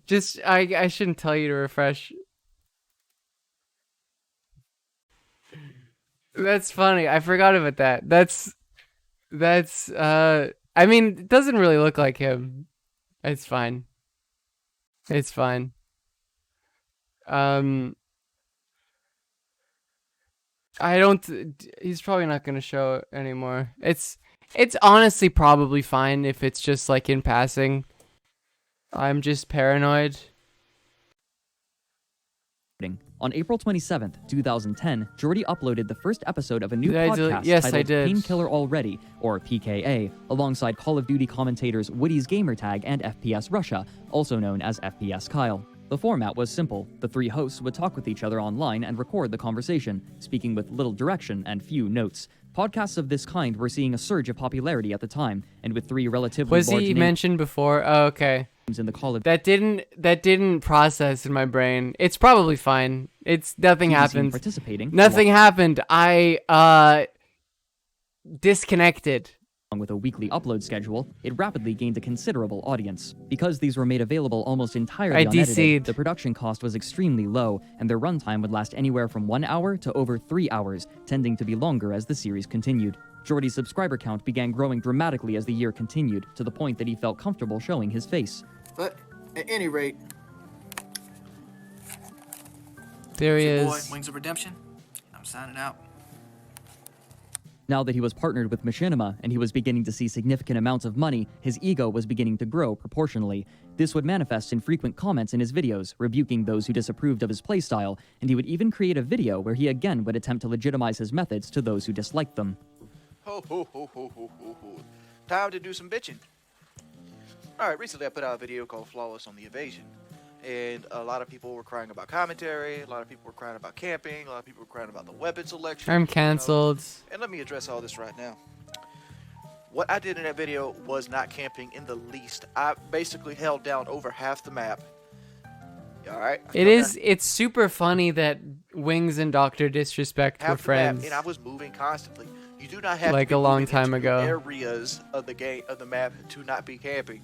Just, I shouldn't tell you to refresh. That's funny. I forgot about that. I mean, it doesn't really look like him. It's fine. It's fine. Um, I don't, he's probably not going to show it anymore. It's honestly probably fine if it's just like in passing. I'm just paranoid. On April 27th, 2010, Jordy uploaded the first episode of a new Did I podcast yes, I titled did. Painkiller Already, or PKA, alongside Call of Duty commentators Woody's Gamertag and FPS Russia, also known as FPS Kyle. The format was simple. The three hosts would talk with each other online and record the conversation, speaking with little direction and few notes. Podcasts of this kind were seeing a surge of popularity at the time, and with three relatively Was large he names mentioned before? Oh, okay. in the Call of That didn't process in my brain. It's probably fine. It's nothing Duty scene happened. participating, Nothing happened. I disconnected. along with a weekly upload schedule, it rapidly gained a considerable audience. Because these were made available almost entirely I unedited, DC'd. the production cost was extremely low, and their runtime would last anywhere from 1 hour to over 3 hours, tending to be longer as the series continued. Jordy's subscriber count began growing dramatically as the year continued, to the point that he felt comfortable showing his face. But at any rate, There he your boy, is. Wings of Redemption. I'm signing out. Now that he was partnered with Machinima and he was beginning to see significant amounts of money, his ego was beginning to grow proportionally. This would manifest in frequent comments in his videos, rebuking those who disapproved of his playstyle, and he would even create a video where he again would attempt to legitimize his methods to those who disliked them. Ho, ho, ho, ho, ho, ho, ho. Time to do some bitching. Alright, recently I put out a video called Flawless on the Evasion. And a lot of people were crying about commentary, a lot of people were crying about camping, a lot of people were crying about the weapon selection. I'm canceled. And let me address all this right now. What I did in that video was not camping in the least. I basically held down over half the map. Alright? It's super funny that Wings and Dr. Disrespect were Half the map, friends. and I was moving constantly. You do not have Like to be a long moving time into ago. areas of the game of the map to not be camping.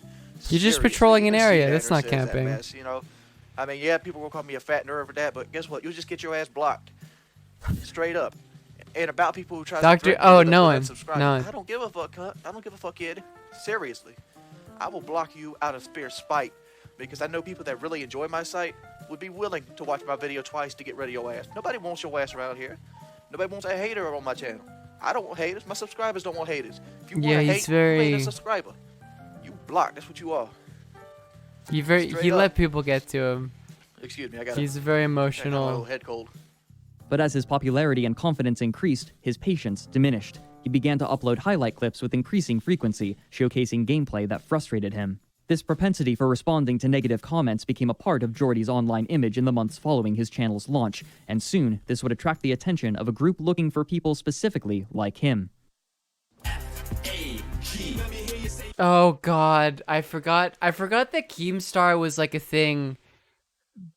You're just Seriously, patrolling an even area. Sea That's not Hatter says that camping. mess, you know, I mean, yeah, people will call me a fat nerd for that, but guess what? You'll just get your ass blocked, straight up. And about people who try Doctor- to oh, with no one. unsubscribe, No one. I don't give a fuck, cunt. I don't give a fuck, kid. Seriously, I will block you out of spare spite because I know people that really enjoy my site would be willing to watch my video twice to get rid of your ass. Nobody wants your ass around here. Nobody wants a hater on my channel. I don't want haters. My subscribers don't want haters. If you Yeah, want to he's hate, you ain't very- a subscriber. You block. That's what you are. He Straight let up. people get to him. Excuse me. I got He's very a emotional. head cold. But as his popularity and confidence increased, his patience diminished. He began to upload highlight clips with increasing frequency, showcasing gameplay that frustrated him. This propensity for responding to negative comments became a part of Jordy's online image in the months following his channel's launch, and soon this would attract the attention of a group looking for people specifically like him. Oh God, I forgot that Keemstar was like a thing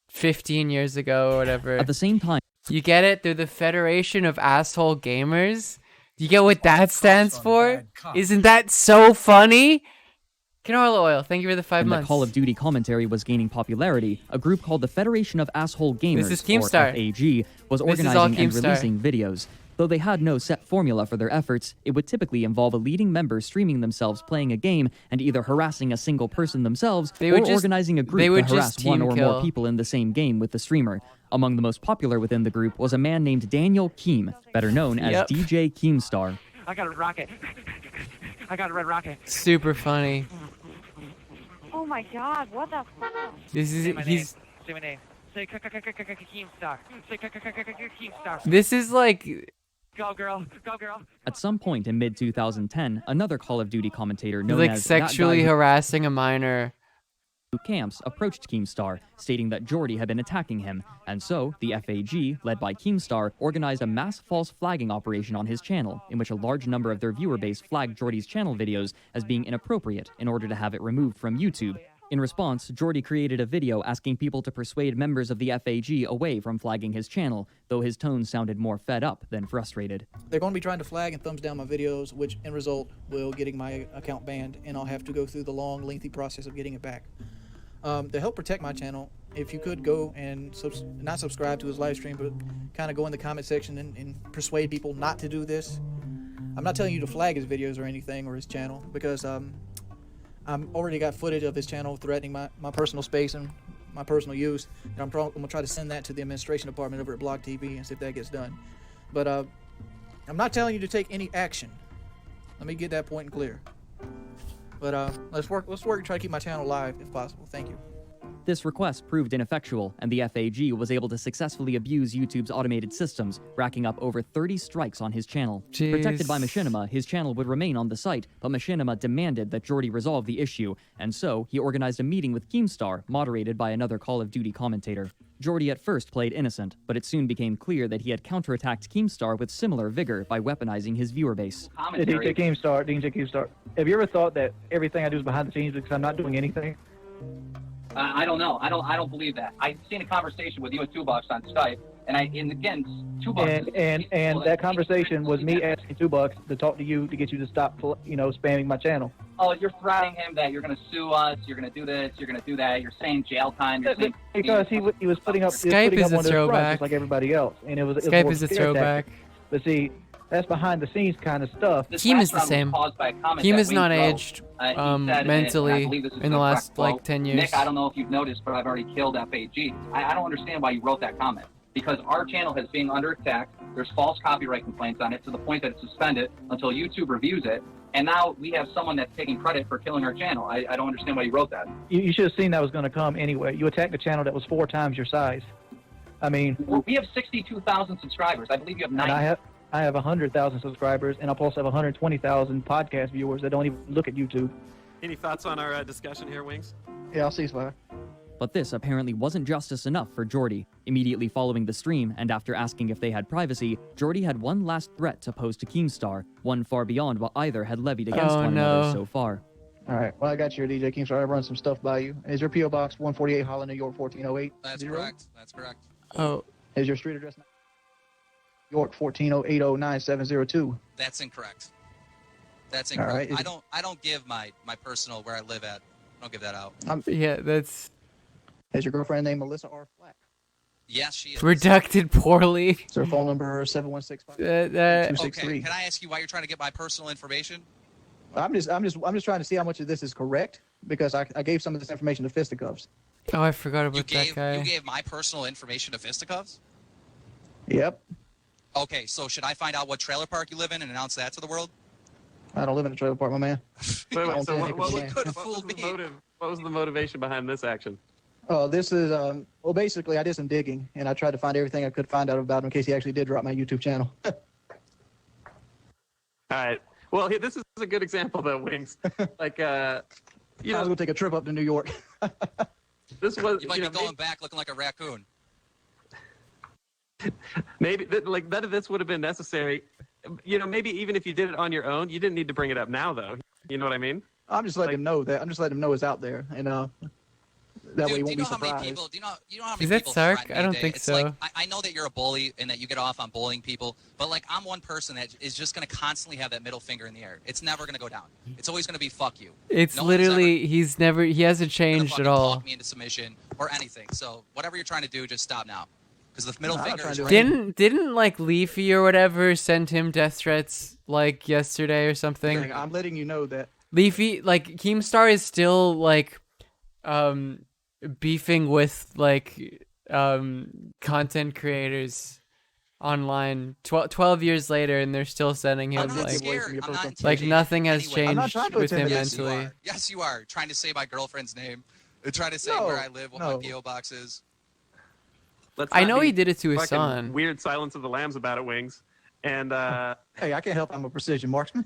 15 years ago or whatever. At the same time, You get it? They're the Federation of Asshole Gamers. You get what that stands for? Isn't that so funny? Canola oil, thank you for the 5 when the months. Call of Duty commentary was gaining popularity, a group called the Federation of Asshole Gamers, This is or Keemstar. FAG, was This is all organizing and Keemstar. releasing videos. Though they had no set formula for their efforts, it would typically involve a leading member streaming themselves playing a game and either harassing a single person themselves They would or just- organizing a they group would to harass just one team or kill. more people in the same game with the streamer. Among the most popular within the group was a man named Daniel Keem, better known as Yep. DJ Keemstar. I got a rocket. I got a red rocket. Super funny. Oh my god, what the fuck? This is Say my he's name. Say my name. Say Keemstar. Say Keemstar. this is like Go girl. Go girl. At some point in mid-2010, another Call of Duty commentator known like as sexually That Guy harassing a minor. Who Camps approached Keemstar, stating that Jordy had been attacking him, and so the FAG, led by Keemstar, organized a mass false flagging operation on his channel, in which a large number of their viewer base flagged Jordy's channel videos as being inappropriate in order to have it removed from YouTube. In response, Jordy created a video asking people to persuade members of the FAG away from flagging his channel, though his tone sounded more fed up than frustrated. They're going to be trying to flag and thumbs down my videos, which in result will getting my account banned, and I'll have to go through the long, lengthy process of getting it back. To help protect my channel, if you could go and not subscribe to his live stream, but kind of go in the comment section and persuade people not to do this. I'm not telling you to flag his videos or anything, or his channel, because I'm already got footage of his channel threatening my personal space and my personal use, and I'm going to try to send that to the administration department over at Blog TV and see if that gets done. But I'm not telling you to take any action. Let me get that point clear. But let's work and try to keep my channel live if possible. Thank you. This request proved ineffectual, and the FAG was able to successfully abuse YouTube's automated systems, racking up over 30 strikes on his channel. Jeez. Protected by Machinima, his channel would remain on the site, but Machinima demanded that Jordy resolve the issue, and so he organized a meeting with Keemstar, moderated by another Call of Duty commentator. Jordy at first played innocent, but it soon became clear that he had counterattacked Keemstar with similar vigor by weaponizing his viewer base. DJ Keemstar, have you ever thought that everything I do is behind the scenes because I'm not doing anything? I don't know. I don't believe that. I've seen a conversation with you and 2Bucks on Skype, and again, 2Bucks. And that conversation was me asking 2Bucks to talk to you to get you to stop, spamming my channel. Oh, you're threatening him that you're going to sue us, you're going to do this, you're going to do that. You're saying jail time. You're saying because he was putting up Skype is one a of those fronts throwback. just like everybody else, and it was Skype more is a scare throwback. tactic. But see, that's behind the scenes kind of stuff. This Keem last is the round was same. caused by a comment Keem that is Wayne not wrote. aged He said, and I mentally believe this is in the a last correct like quote, 10 years. Nick, I don't know if you've noticed, but I've already killed FAG. I don't understand why you wrote that comment. Because our channel has been under attack. There's false copyright complaints on it to the point that it's suspended until YouTube reviews it. And now we have someone that's taking credit for killing our channel. I don't understand why you wrote that. You should have seen that was going to come anyway. You attacked a channel that was 4 times your size. I mean, Well, we have 62,000 subscribers. I believe you have 90. and I have 100,000 subscribers, and I also have 120,000 podcast viewers that don't even look at YouTube. Any thoughts on our discussion here, Wings? Yeah, I'll cease-fire. But this apparently wasn't justice enough for Jordy. Immediately following the stream, and after asking if they had privacy, Jordy had one last threat to pose to Keemstar, one far beyond what either had levied against one another so far. All right, well, I got your DJ Keemstar. I run some stuff by you. Is your P.O. Box 148 Holland, New York, 1408? That's correct. That's correct. Oh, Is your street address York 140809702? That's incorrect. That's All incorrect. right. I don't give my personal where I live at. I don't give that out. yeah, that's Is your girlfriend named Melissa R. Flack? Yes, she is. redacted poorly. Is her phone number 7165? Okay, 263. can I ask you why you're trying to get my personal information? I'm just trying to see how much of this is correct because I gave some of this information to Fisticuffs. Oh, I forgot You about that guy. you gave my personal information to Fisticuffs? Yep. Okay, so should I find out what trailer park you live in and announce that to the world? I don't live in a trailer park, my man. Wait, so think what, it's what, a could what, have was fooled the me. motive? What was the motivation behind this action? Oh, this is well, basically, I did some digging and I tried to find everything I could find out about him in case he actually did drop my YouTube channel. All right. Well, this is a good example, though, Wings. Like, I was gonna take a trip up to New York. this was You might be going back looking like a raccoon. maybe like none of this would have been necessary. Maybe even if you did it on your own, you didn't need to bring it up now, though. You know what I mean? I'm just letting him know that. I'm just letting him know it's out there, and that way he Dude, do won't you be know how many surprised. people? Do you know how many Is that people Sark? threaten I don't me? think It's so. Like, I know that you're a bully and that you get off on bullying people, but like I'm one person that is just going to constantly have that middle finger in the air. It's never going to go down. It's always going to be fuck you. It's No one's literally he hasn't gonna changed fucking at all. talk me into submission or anything. So whatever you're trying to do, just stop now. Because the middle No, I'm not finger trying is to do right. Didn't like Leafy or whatever send him death threats like yesterday or something? I'm letting you know that. Leafy, like Keemstar is still like beefing with like content creators online 12 years later, and they're still sending him I'm not like scared. I'm not like intimidated nothing has anyway. I'm not changed trying to with him intimidate Yes, you mentally. are. Yes, you are. Trying to say my girlfriend's name. Trying to say No, where I live, what my no. P.O. box is. Let's I not know be he did it to his fucking son. Weird Silence of the Lambs about it, Wings. And Hey, I can't help. I'm a precision marksman.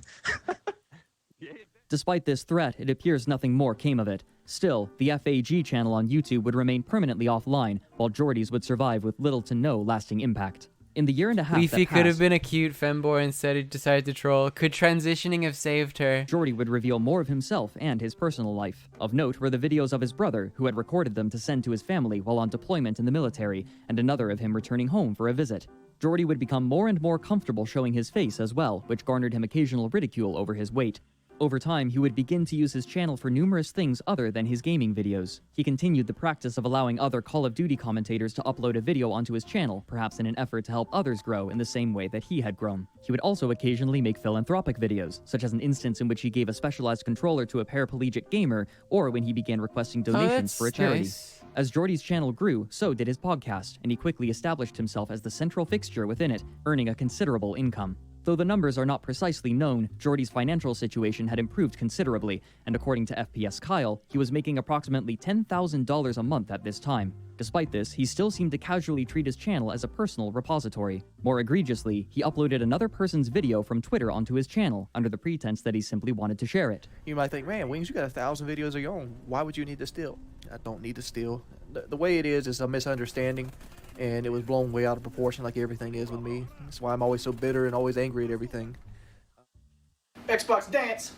Despite this threat, it appears nothing more came of it. Still, the FAG channel on YouTube would remain permanently offline, while Jordy's would survive with little to no lasting impact. In the year and a half Leafy that could have passed, been a cute femboy, instead he decided to troll. Could transitioning have saved her? Jordy would reveal more of himself and his personal life. Of note were the videos of his brother, who had recorded them to send to his family while on deployment in the military, and another of him returning home for a visit. Jordy would become more and more comfortable showing his face as well, which garnered him occasional ridicule over his weight. Over time, he would begin to use his channel for numerous things other than his gaming videos. He continued the practice of allowing other Call of Duty commentators to upload a video onto his channel, perhaps in an effort to help others grow in the same way that he had grown. He would also occasionally make philanthropic videos, such as an instance in which he gave a specialized controller to a paraplegic gamer, or when he began requesting donations for a charity. Nice. As Jordy's channel grew, so did his podcast, and he quickly established himself as the central fixture within it, earning a considerable income. Though the numbers are not precisely known, Jordy's financial situation had improved considerably, and according to FPS Kyle, he was making approximately $10,000 a month at this time. Despite this, he still seemed to casually treat his channel as a personal repository. More egregiously, he uploaded another person's video from Twitter onto his channel, under the pretense that he simply wanted to share it. You might think, man, Wings, you got 1,000 videos of your own. Why would you need to steal? I don't need to steal. The way it is a misunderstanding, and it was blown way out of proportion like everything is with me. That's why I'm always so bitter and always angry at everything. Xbox dance!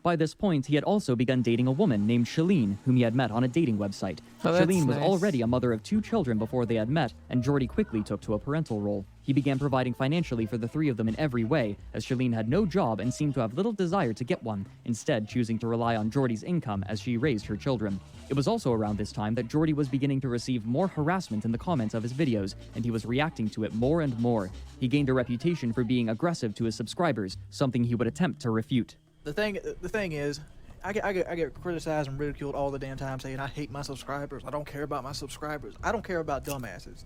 By this point, he had also begun dating a woman named Shalene, whom he had met on a dating website. Oh, that's Shalene was nice. already a mother of 2 children before they had met, and Jordy quickly took to a parental role. He began providing financially for the 3 of them in every way, as Shalene had no job and seemed to have little desire to get one, instead choosing to rely on Jordy's income as she raised her children. It was also around this time that Jordy was beginning to receive more harassment in the comments of his videos, and he was reacting to it more and more. He gained a reputation for being aggressive to his subscribers, something he would attempt to refute. The thing is, I get criticized and ridiculed all the damn time saying I hate my subscribers. I don't care about my subscribers. I don't care about dumbasses.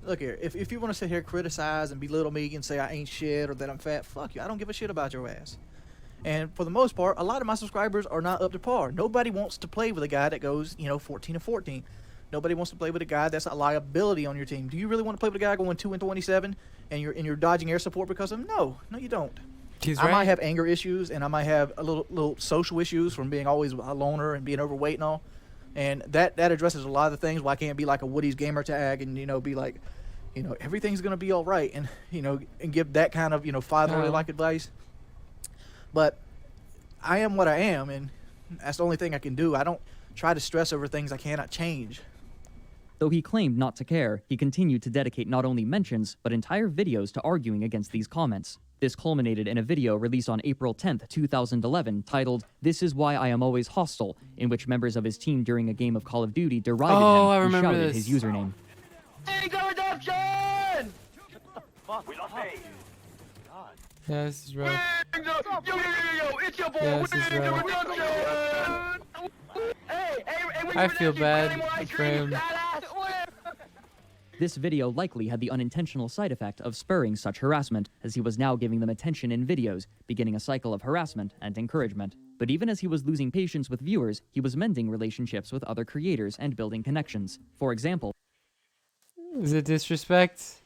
Look here, if you want to sit here criticize and belittle me and say I ain't shit or that I'm fat, fuck you. I don't give a shit about your ass. And for the most part, a lot of my subscribers are not up to par. Nobody wants to play with a guy that goes, 14-14. Nobody wants to play with a guy that's a liability on your team. Do you really want to play with a guy going 2-27 and you're dodging air support because of him? No, you don't. He's I right. might have anger issues, and I might have a little social issues from being always a loner and being overweight and all. And that addresses a lot of the things why I can't be like a Woody's gamer tag and, be like, everything's going to be all right. And, and give that kind of, fatherly-like advice. But I am what I am, and that's the only thing I can do. I don't try to stress over things I cannot change. Though he claimed not to care, he continued to dedicate not only mentions, but entire videos to arguing against these comments. This culminated in a video released on April 10th, 2011, titled, "This is Why I Am Always Hostile," in which members of his team during a game of Call of Duty derided him I and remember shouted this. his username. Yeah, this is rough. It's your boy. Yeah, this is rough. I feel bad for him. This video likely had the unintentional side effect of spurring such harassment, as he was now giving them attention in videos, beginning a cycle of harassment and encouragement. But even as he was losing patience with viewers, he was mending relationships with other creators and building connections. For example, Is it disrespect?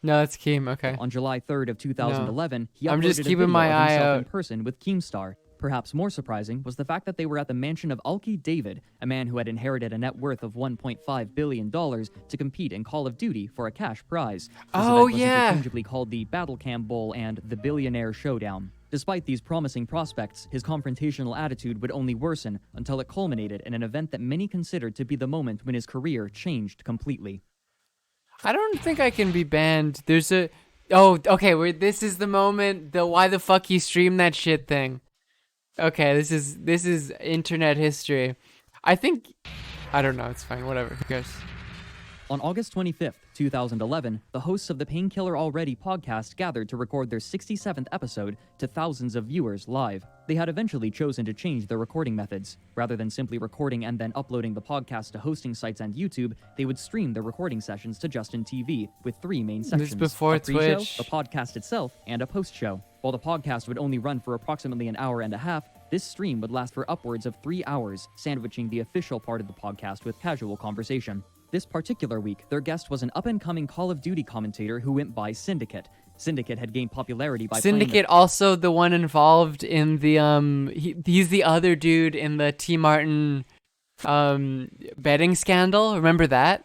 No, it's Keem. Okay. on July 3rd of 2011, he I'm uploaded just a keeping video my of eye himself in out. person with Keemstar. Perhaps more surprising was the fact that they were at the mansion of Alki David, a man who had inherited a net worth of $1.5 billion to compete in Call of Duty for a cash prize. This Oh, event was yeah. interchangeably called the Battle Cam Bowl and the Billionaire Showdown. Despite these promising prospects, his confrontational attitude would only worsen until it culminated in an event that many considered to be the moment when his career changed completely. I don't think I can be banned. There's a... Oh, okay, this is the moment, the why the fuck you stream that shit thing. Okay, this is internet history. I think... I don't know, it's fine, whatever, who cares? On August 25th, 2011, the hosts of the Painkiller Already podcast gathered to record their 67th episode to thousands of viewers live. They had eventually chosen to change their recording methods. Rather than simply recording and then uploading the podcast to hosting sites and YouTube, they would stream the recording sessions to Justin TV with 3 main sections. before a pre-show, Twitch. the podcast itself, and a post-show. While the podcast would only run for approximately an hour and a half, this stream would last for upwards of 3 hours, sandwiching the official part of the podcast with casual conversation. This particular week, their guest was an up-and-coming Call of Duty commentator who went by Syndicate. Syndicate had gained popularity by playing Syndicate, also the one involved in the he's the other dude in the T. Martin betting scandal. Remember that?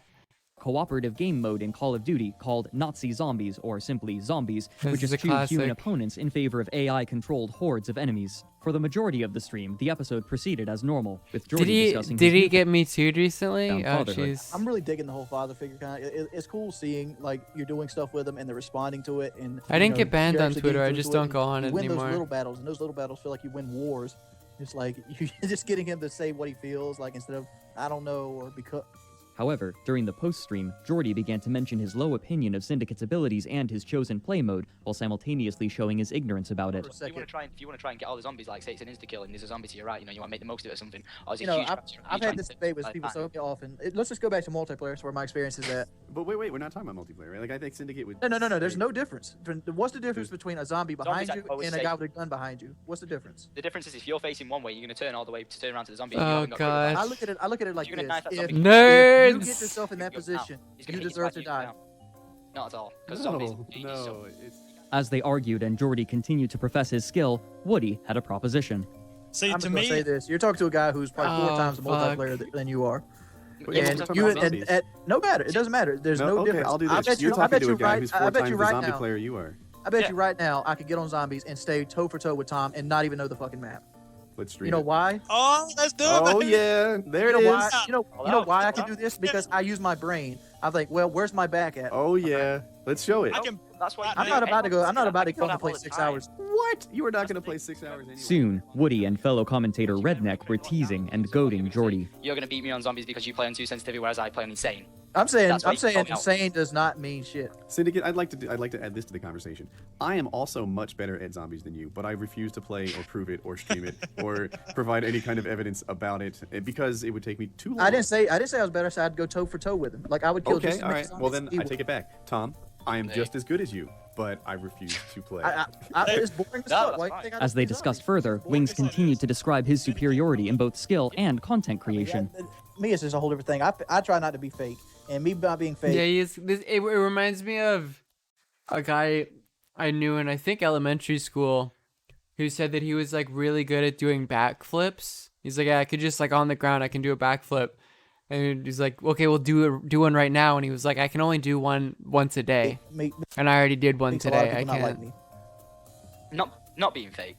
Cooperative game mode in Call of Duty called Nazi Zombies, or simply Zombies, This which is is a choose human classic. opponents in favor of AI-controlled hordes of enemies. For the majority of the stream, the episode proceeded as normal, with Jordy discussing Did his he get Me Too'd recently? Found Oh, fatherhood. jeez. I'm really digging the whole father figure kind of. It's cool seeing like you're doing stuff with them and they're responding to it. And I didn't get you're banned on actually Twitter. getting I through just to it, don't and go on you it win anymore. those little battles, and those little battles feel like you win wars. It's like you just getting him to say what he feels like instead of I don't know or because. However, during the post-stream, Jordy began to mention his low opinion of Syndicate's abilities and his chosen play mode, while simultaneously showing his ignorance about it. If you want to try and get all the zombies, like say it's an insta kill and there's a zombie to your right, you know, you want to make the most of it or something. Or is it You know, huge I've had this debate with people so often. Let's just go back to multiplayer. That's where my experience is at. But wait, we're not talking about multiplayer, right? Like I think Syndicate would. No. There's no difference. What's the difference between a zombie behind Zombies you always and a say- guy with a gun behind you? What's the difference? The difference is if you're facing one way, you're going to turn all the way to turn around to the zombie. Oh, and you haven't got critical gosh. fire. I look at it like You're gonna this. knife that If, zombie. if you Nerds! get yourself in that position, He's gonna you hit deserve bad to news die. now. Not at all. Because zombies. No. As they argued and Jordy continued to profess his skill, Woody had a proposition. See, I'm to just gonna me, say this: you're talking to a guy who's probably 4 Oh, times the fuck. multiplayer than you are. Wait, we're And talking you about zombies. no matter. It doesn't matter. There's no okay, difference. I'll do I this. bet You're you. I talking bet to you a guy right. who's I 4 bet times you the right zombie now. player you are. I bet you right now I could get on zombies and stay toe for toe with Tom and not even know the fucking map. Let's stream You know it. why? oh, let's do it. Oh baby. yeah, there You it know is. why? You know why I can do this? Because I use my brain. I think, well, where's my back at? Oh yeah, let's show it. I can. That's why. I'm not about to go. I'm not about to go and play all the 6 time. hours. What? You are not going to play 6 hours anyway. Soon, Woody and fellow commentator Redneck were teasing and goading Jordy. You're going to beat me on zombies because you play on 2 sensitivity, whereas I play on insane. I'm saying That's why I'm you saying call me out. insane does not mean shit. Syndicate, I'd like to add this to the conversation. I am also much better at zombies than you, but I refuse to play or prove it or stream it or provide any kind of evidence about it because it would take me too long. I didn't say I was better. So I'd go toe for toe with him. Like I would kill Okay, just as all many right. zombies Well then, as he I would. take it back. Tom, I am just as good as you, but I refuse to play. It's boring as No, fuck. that's Why you fine. think I As don't they play discussed zombies? further, Wings continued to describe his superiority in both skill and content creation. Me, it's just a whole different thing. I try not to be fake, and me not being fake. Yeah, it reminds me of a guy I knew in I think elementary school who said that he was like really good at doing backflips. He's like, yeah, I could just like on the ground, I can do a backflip. And he's like, okay, we'll do one right now. And he was like, I can only do one once a day. And I already did one Makes a lot of today. I people not can't. like me. Not being fake.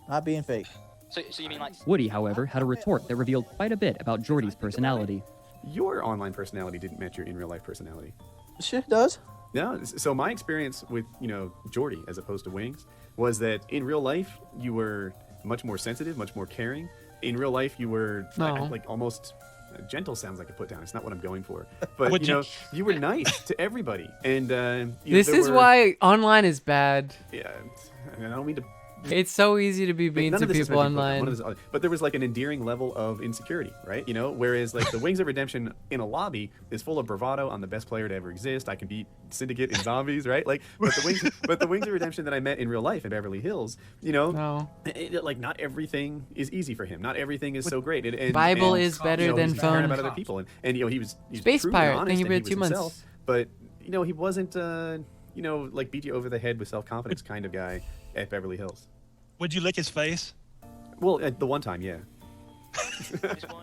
Not being fake. So you mean like? Woody, however, had a retort that revealed quite a bit about Jordy's personality. Your online personality didn't match your in real life personality. Shit does. No, so my experience with, Jordy as opposed to Wings was that in real life you were much more sensitive, much more caring. In real life you were No. like almost gentle sounds like a put down. It's not what I'm going for. But Would you were nice to everybody. And This is why online is bad. Yeah, and I don't mean to. It's so easy to be mean None to of this is people meant to be put down. online. None of this- but there was like an endearing level of insecurity, right? Whereas like the Wings of Redemption in a lobby is full of bravado. I'm the best player to ever exist. I can beat Syndicate and zombies, right? Like, but the Wings of Redemption that I met in real life in Beverly Hills, No. like not everything is easy for him. Not everything is so great. And Bible and, is better he's than caring phone. about other people, and he was Space truly Pirate, honest thank you and for he the was 2 months. himself, but he wasn't like beat you over the head with self-confidence kind of guy at Beverly Hills. Would you lick his face? Well, at the one time, yeah.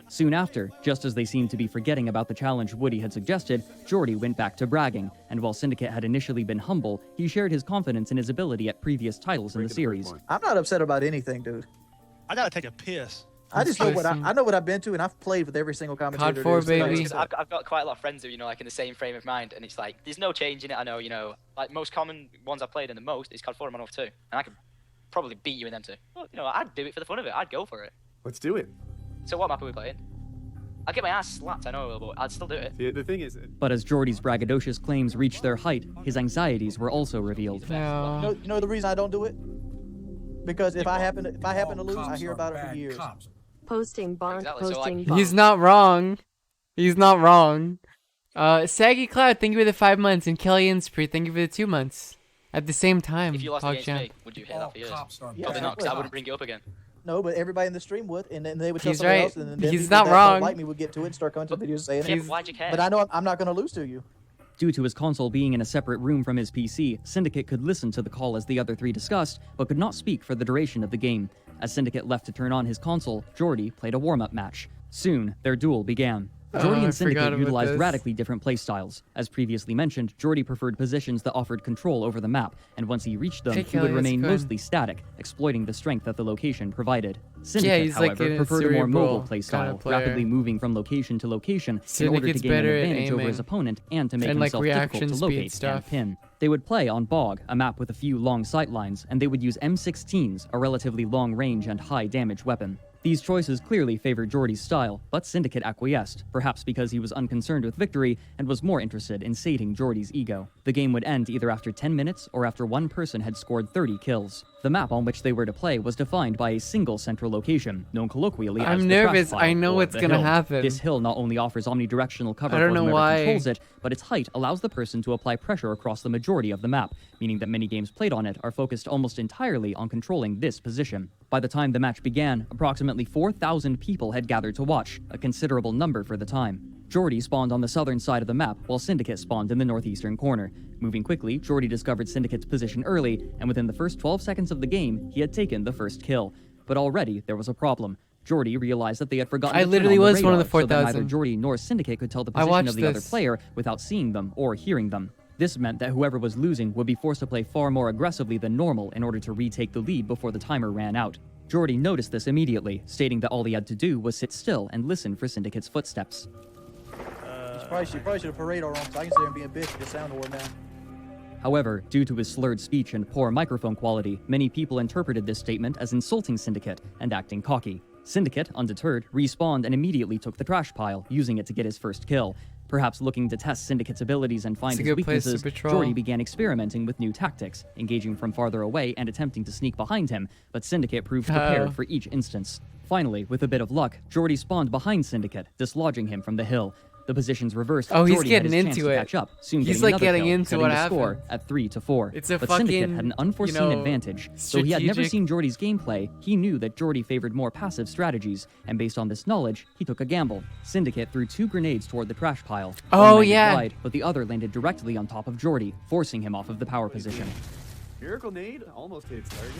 Soon after, just as they seemed to be forgetting about the challenge Woody had suggested, Jordy went back to bragging, and while Syndicate had initially been humble, he shared his confidence in his ability at previous titles in the series. I'm not upset about anything, dude. I gotta take a piss. I just know what I know what I've been to, and I've played with every single commentator. COD 4, there is. baby. Because I've got quite a lot of friends who, like in the same frame of mind, and it's like there's no change in it. I know, like most common ones I played in the most is COD 4 and Modern Warfare 2, and I could probably beat you in them too. Well, I'd do it for the fun of it. I'd go for it. Let's do it. So what map are we playing? I'd get my ass slapped, I know, but I'd still do it. The thing is, But as Jordy's braggadocious claims reached their height, his anxieties were also revealed. No. You know the reason I don't do it? Because if I happen to lose, I hear about it for years. Posting bond, Exactly, so, posting like- bond. He's not wrong. He's not wrong. Saggy Cloud, thank you for the 5 months, and Kelly Inspree, thank you for the 2 months. At the same time, If you lost Pog against Champ. me, would you hit that for years? Yeah, Probably not, because I would. wouldn't bring you up again. No, but everybody in the stream would, and then they would tell He's somebody right. else, and then He's people not that don't wrong. like me would get to it and start coming to videos saying Yeah, it. but why'd you care? But I know I'm not going to lose to you. Due to his console being in a separate room from his PC, Syndicate could listen to the call as the other three discussed, but could not speak for the duration of the game. As Syndicate left to turn on his console, Jordy played a warm-up match. Soon, their duel began. Oh, Jordy I and Syndicate forgot about utilized this. radically different playstyles. As previously mentioned, Jordy preferred positions that offered control over the map, and once he reached them, Hey, he would Kelly, remain how's it going? mostly static, exploiting the strength that the location provided. Syndicate, he's like however, a preferred a more mobile cerebral playstyle, kinda player. rapidly moving from location to location in order to Syndicate's gain an better at advantage over aiming his opponent and to make and, like, himself reaction difficult to speed locate and stuff. pin. They would play on Bog, a map with a few long sight lines, and they would use M16s, a relatively long range and high damage weapon. These choices clearly favored Jordy's style, but Syndicate acquiesced, perhaps because he was unconcerned with victory and was more interested in sating Jordy's ego. The game would end either after 10 minutes or after one person had scored 30 kills. The map on which they were to play was defined by a single central location, known colloquially as I'm the nervous. trash pile, I know or what's the gonna hill. happen. This hill not only offers omnidirectional cover I don't for know whoever why. controls it, but its height allows the person to apply pressure across the majority of the map, meaning that many games played on it are focused almost entirely on controlling this position. By the time the match began, approximately 4,000 people had gathered to watch, a considerable number for the time. Jordy spawned on the southern side of the map, while Syndicate spawned in the northeastern corner. Moving quickly, Jordy discovered Syndicate's position early, and within the first 12 seconds of the game, he had taken the first kill. But already, there was a problem. Jordy realized that they had forgotten I to turn literally on the was one of the radar, so that neither 4,000. Jordy nor Syndicate could tell the I position watched of the other this. player without seeing them or hearing them. This meant that whoever was losing would be forced to play far more aggressively than normal in order to retake the lead before the timer ran out. Jordy noticed this immediately, stating that all he had to do was sit still and listen for Syndicate's footsteps. You probably should have paraded wrong, so I can sit there and be a bitch to sound war now. However, due to his slurred speech and poor microphone quality, many people interpreted this statement as insulting Syndicate and acting cocky. Syndicate, undeterred, respawned and immediately took the trash pile, using it to get his first kill. Perhaps looking to test Syndicate's abilities and find It's a his good place to weaknesses, patrol. Jordy began experimenting with new tactics, engaging from farther away and attempting to sneak behind him, but Syndicate proved prepared for each instance. Finally, with a bit of luck, Jordy spawned behind Syndicate, dislodging him from the hill. The positions reversed. Oh, he's Jordy had getting his chance into to it. catch up, soon He's, getting like, another getting kill, into cutting what the score happened. at 3-4. It's a but Syndicate fucking, had an unforeseen you know, advantage. Though he had never strategic- seen Jordy's gameplay, he knew that Jordy favored more passive strategies, and based on this knowledge, he took a gamble. Syndicate threw 2 grenades toward the trash pile. Oh, One landed yeah. wide, but the other landed directly on top of Jordy, forcing him off of the power position. Miracle Nade almost hits target.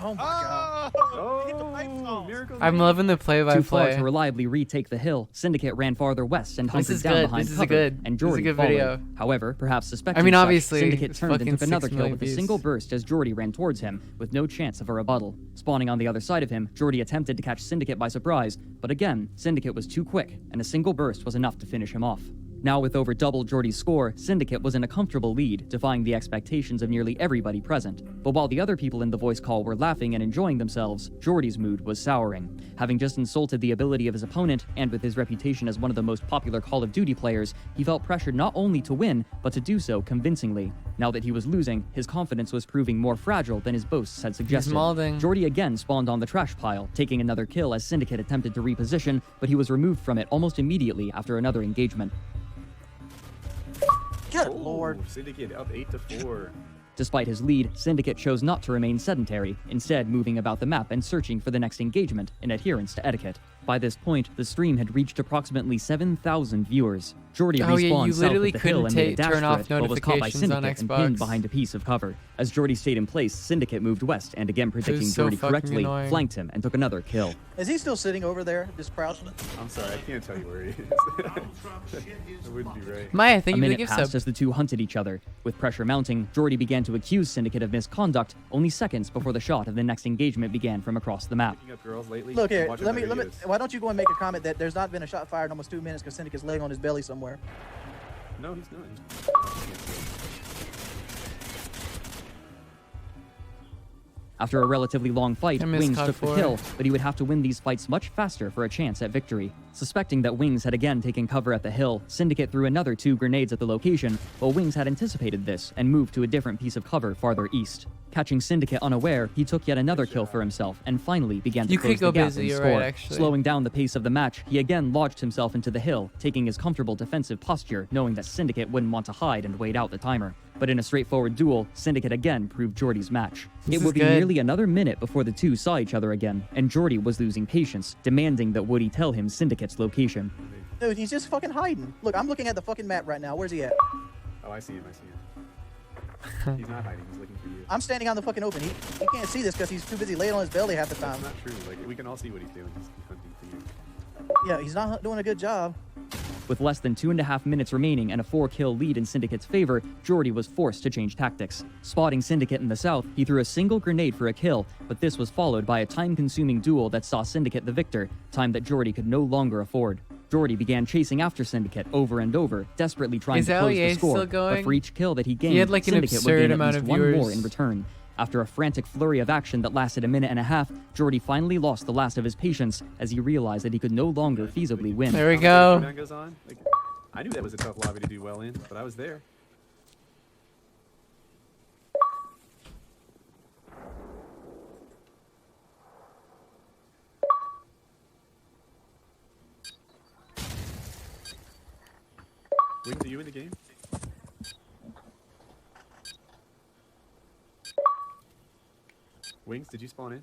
Oh my god. Oh, Miracle I'm Nade. loving the Too far play-by-play. to reliably retake the hill, Syndicate ran farther west and This hunkered is down good. behind This is cover, good. and This is a Jordy good followed. video. However, perhaps suspecting I mean, such, obviously, Syndicate it's turned and fucking took another 6 kill million with a views. single burst as Jordy ran towards him, with no chance of a rebuttal. Spawning on the other side of him, Jordy attempted to catch Syndicate by surprise, but again, Syndicate was too quick, and a single burst was enough to finish him off. Now with over double Jordy's score, Syndicate was in a comfortable lead, defying the expectations of nearly everybody present. But while the other people in the voice call were laughing and enjoying themselves, Jordy's mood was souring. Having just insulted the ability of his opponent, and with his reputation as one of the most popular Call of Duty players, he felt pressured not only to win, but to do so convincingly. Now that he was losing, his confidence was proving more fragile than his boasts had suggested. molding. Jordy again spawned on the trash pile, taking another kill as Syndicate attempted to reposition, but he was removed from it almost immediately after another engagement. Good lord. Syndicate up 8-4. Despite his lead, Syndicate chose not to remain sedentary, instead moving about the map and searching for the next engagement in adherence to etiquette. By this point, the stream had reached approximately 7,000 viewers. Jordy Oh, yeah, respawned you south literally of the hill and made a dash turn for off it, but was caught by notifications on Syndicate and Xbox. pinned behind a piece of cover. As Jordy stayed in place, Syndicate moved west and again predicting so Jordy fucking correctly, annoying. flanked him and took another kill. Is he still sitting over there, just crouching? I'm sorry, I can't tell you where he is. That wouldn't be right. Maya, A thank you for the minute gift passed sub. as the two hunted each other. With pressure mounting, Jordy began to accuse Syndicate of misconduct only seconds before the shot of the next engagement began from across the map. Picking up girls lately. Look here, Watching let my me. videos. Why don't you go and make a comment that there's not been a shot fired in almost 2 minutes because Syndicate's laying on his belly somewhere. No, he's not. After a relatively long fight, I missed Wings COD took the 4. kill, but he would have to win these fights much faster for a chance at victory. Suspecting that Wings had again taken cover at the hill, Syndicate threw another 2 grenades at the location, but Wings had anticipated this and moved to a different piece of cover farther east. Catching Syndicate unaware, he took yet another kill for himself and finally began to You close could go the gap busy, in you're score. right, actually. Slowing down the pace of the match, he again lodged himself into the hill, taking his comfortable defensive posture, knowing that Syndicate wouldn't want to hide and wait out the timer. But in a straightforward duel, Syndicate again proved Jordy's match. This It is would be good. nearly another minute before the two saw each other again, and Jordy was losing patience, demanding that Woody tell him Syndicate's location. Dude, he's just fucking hiding. Look, I'm looking at the fucking map right now. Where's he at? Oh, I see him. He's not hiding. He's looking for you. I'm standing on the fucking open. He can't see this because he's too busy laying on his belly half the time. That's not true. Like we can all see what he's doing. He's hunting for you. Yeah, he's not doing a good job. With less than 2.5 minutes remaining and a 4-kill lead in Syndicate's favor, Jordy was forced to change tactics. Spotting Syndicate in the south, he threw a single grenade for a kill, but this was followed by a time-consuming duel that saw Syndicate the victor, time that Jordy could no longer afford. Jordy began chasing after Syndicate over and over, desperately trying to close the score, but for each kill that he gained, He had like an Syndicate would absurd gain at amount least of one viewers. more in return. After a frantic flurry of action that lasted a minute and a half, Jordy finally lost the last of his patience as he realized that he could no longer feasibly win. There we go. That goes on. Like, I knew that was a tough lobby to do well in, but I was there. Wings, are you in the game? Wings, did you spawn in?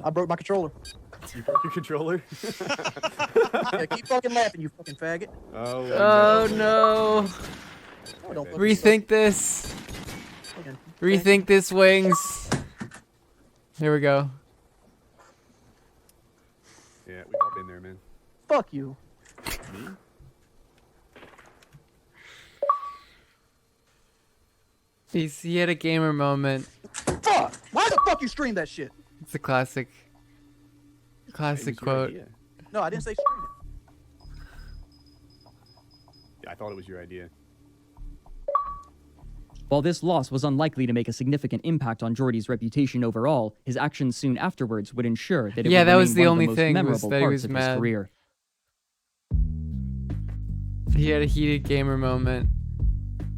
I broke my controller. You broke your controller? Yeah, keep fucking laughing, you fucking faggot. Oh no. Don't fucking Rethink this. Rethink this, Wings. Here we go. Yeah, we pop in there, man. Fuck you. Me? He had a gamer moment. Fuck! Why the fuck you stream that shit? It's a classic quote. No, I didn't say stream it. Yeah, I thought it was your idea. While this loss was unlikely to make a significant impact on Jordy's reputation overall, his actions soon afterwards would ensure that it Yeah, would that was remain the one only of the most thing, was memorable that he parts was of mad. his career. He had a heated gamer moment.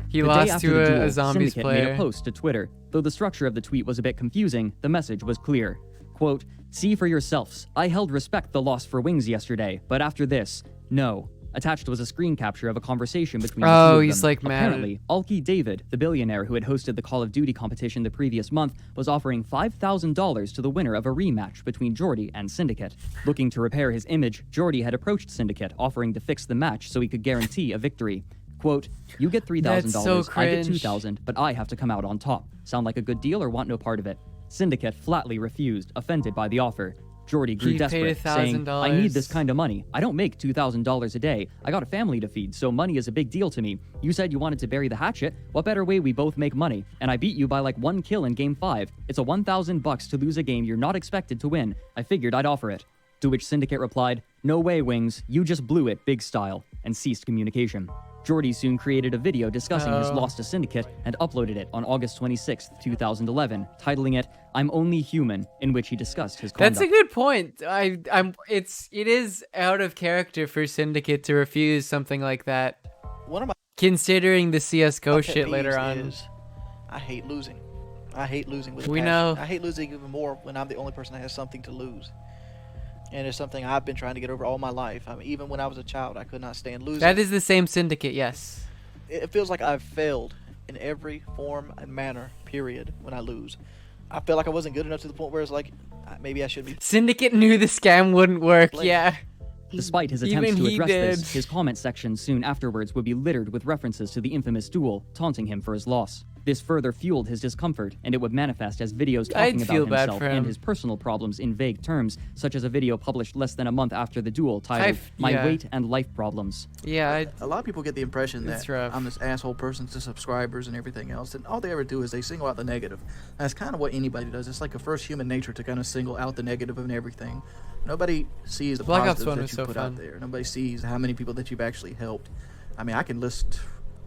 He The day lost after to the a duel, zombies Syndicate player. made a post to Twitter. Though the structure of the tweet was a bit confusing, the message was clear. Quote, "See for yourselves. I held respect the loss for Wings yesterday, but after this, no." Attached was a screen capture of a conversation between the two Oh, of he's them. like mad. Apparently, Alki David, the billionaire who had hosted the Call of Duty competition the previous month, was offering $5,000 to the winner of a rematch between Jordy and Syndicate. Looking to repair his image, Jordy had approached Syndicate, offering to fix the match so he could guarantee a victory. Quote, "You get $3,000, That's so I get cringe. $2,000, but I have to come out on top. Sound like a good deal or want no part of it?" Syndicate flatly refused, offended by the offer. Jordy grew He paid desperate, saying, "I need this $1,000. kind of money. I don't make $2,000 a day. I got a family to feed, so money is a big deal to me. You said you wanted to bury the hatchet. What better way we both make money? And I beat you by like 1 kill in game 5. It's a $1,000 to lose a game you're not expected to win. I figured I'd offer it." To which Syndicate replied, "No way, Wings. You just blew it big style," and ceased communication. Jordy soon created a video discussing his Oh. loss to Syndicate and uploaded it on August 26, 2011, titling it "I'm Only Human," in which he discussed his conduct. That's a good point. It is out of character for Syndicate to refuse something like that. One of my Considering the CS:GO pet shit later peeves on. is I hate losing. I hate losing with a We passion. know. I hate losing even more when I'm the only person that has something to lose. And it's something I've been trying to get over all my life. I mean, even when I was a child, I could not stand losing. That is the same Syndicate, yes. It feels like I've failed in every form and manner, period, when I lose. I feel like I wasn't good enough to the point where it's like, maybe I should be. Syndicate knew the scam wouldn't work, yeah. Despite his attempts Even to he address did. this, his comment section soon afterwards would be littered with references to the infamous duel, taunting him for his loss. This further fueled his discomfort, and it would manifest as videos talking I'd feel about bad himself for and him. his personal problems in vague terms, such as a video published less than a month after the duel titled "My yeah. Weight and Life Problems." Yeah, A lot of people get the impression It's that rough. I'm this asshole person to subscribers and everything else, and all they ever do is they single out the negative. That's kind of what anybody does. It's like a first human nature to kind of single out the negative and everything. Nobody sees the Black Ops positives 1 that was you so put fun. out there. Nobody sees how many people that you've actually helped. I mean, I can list.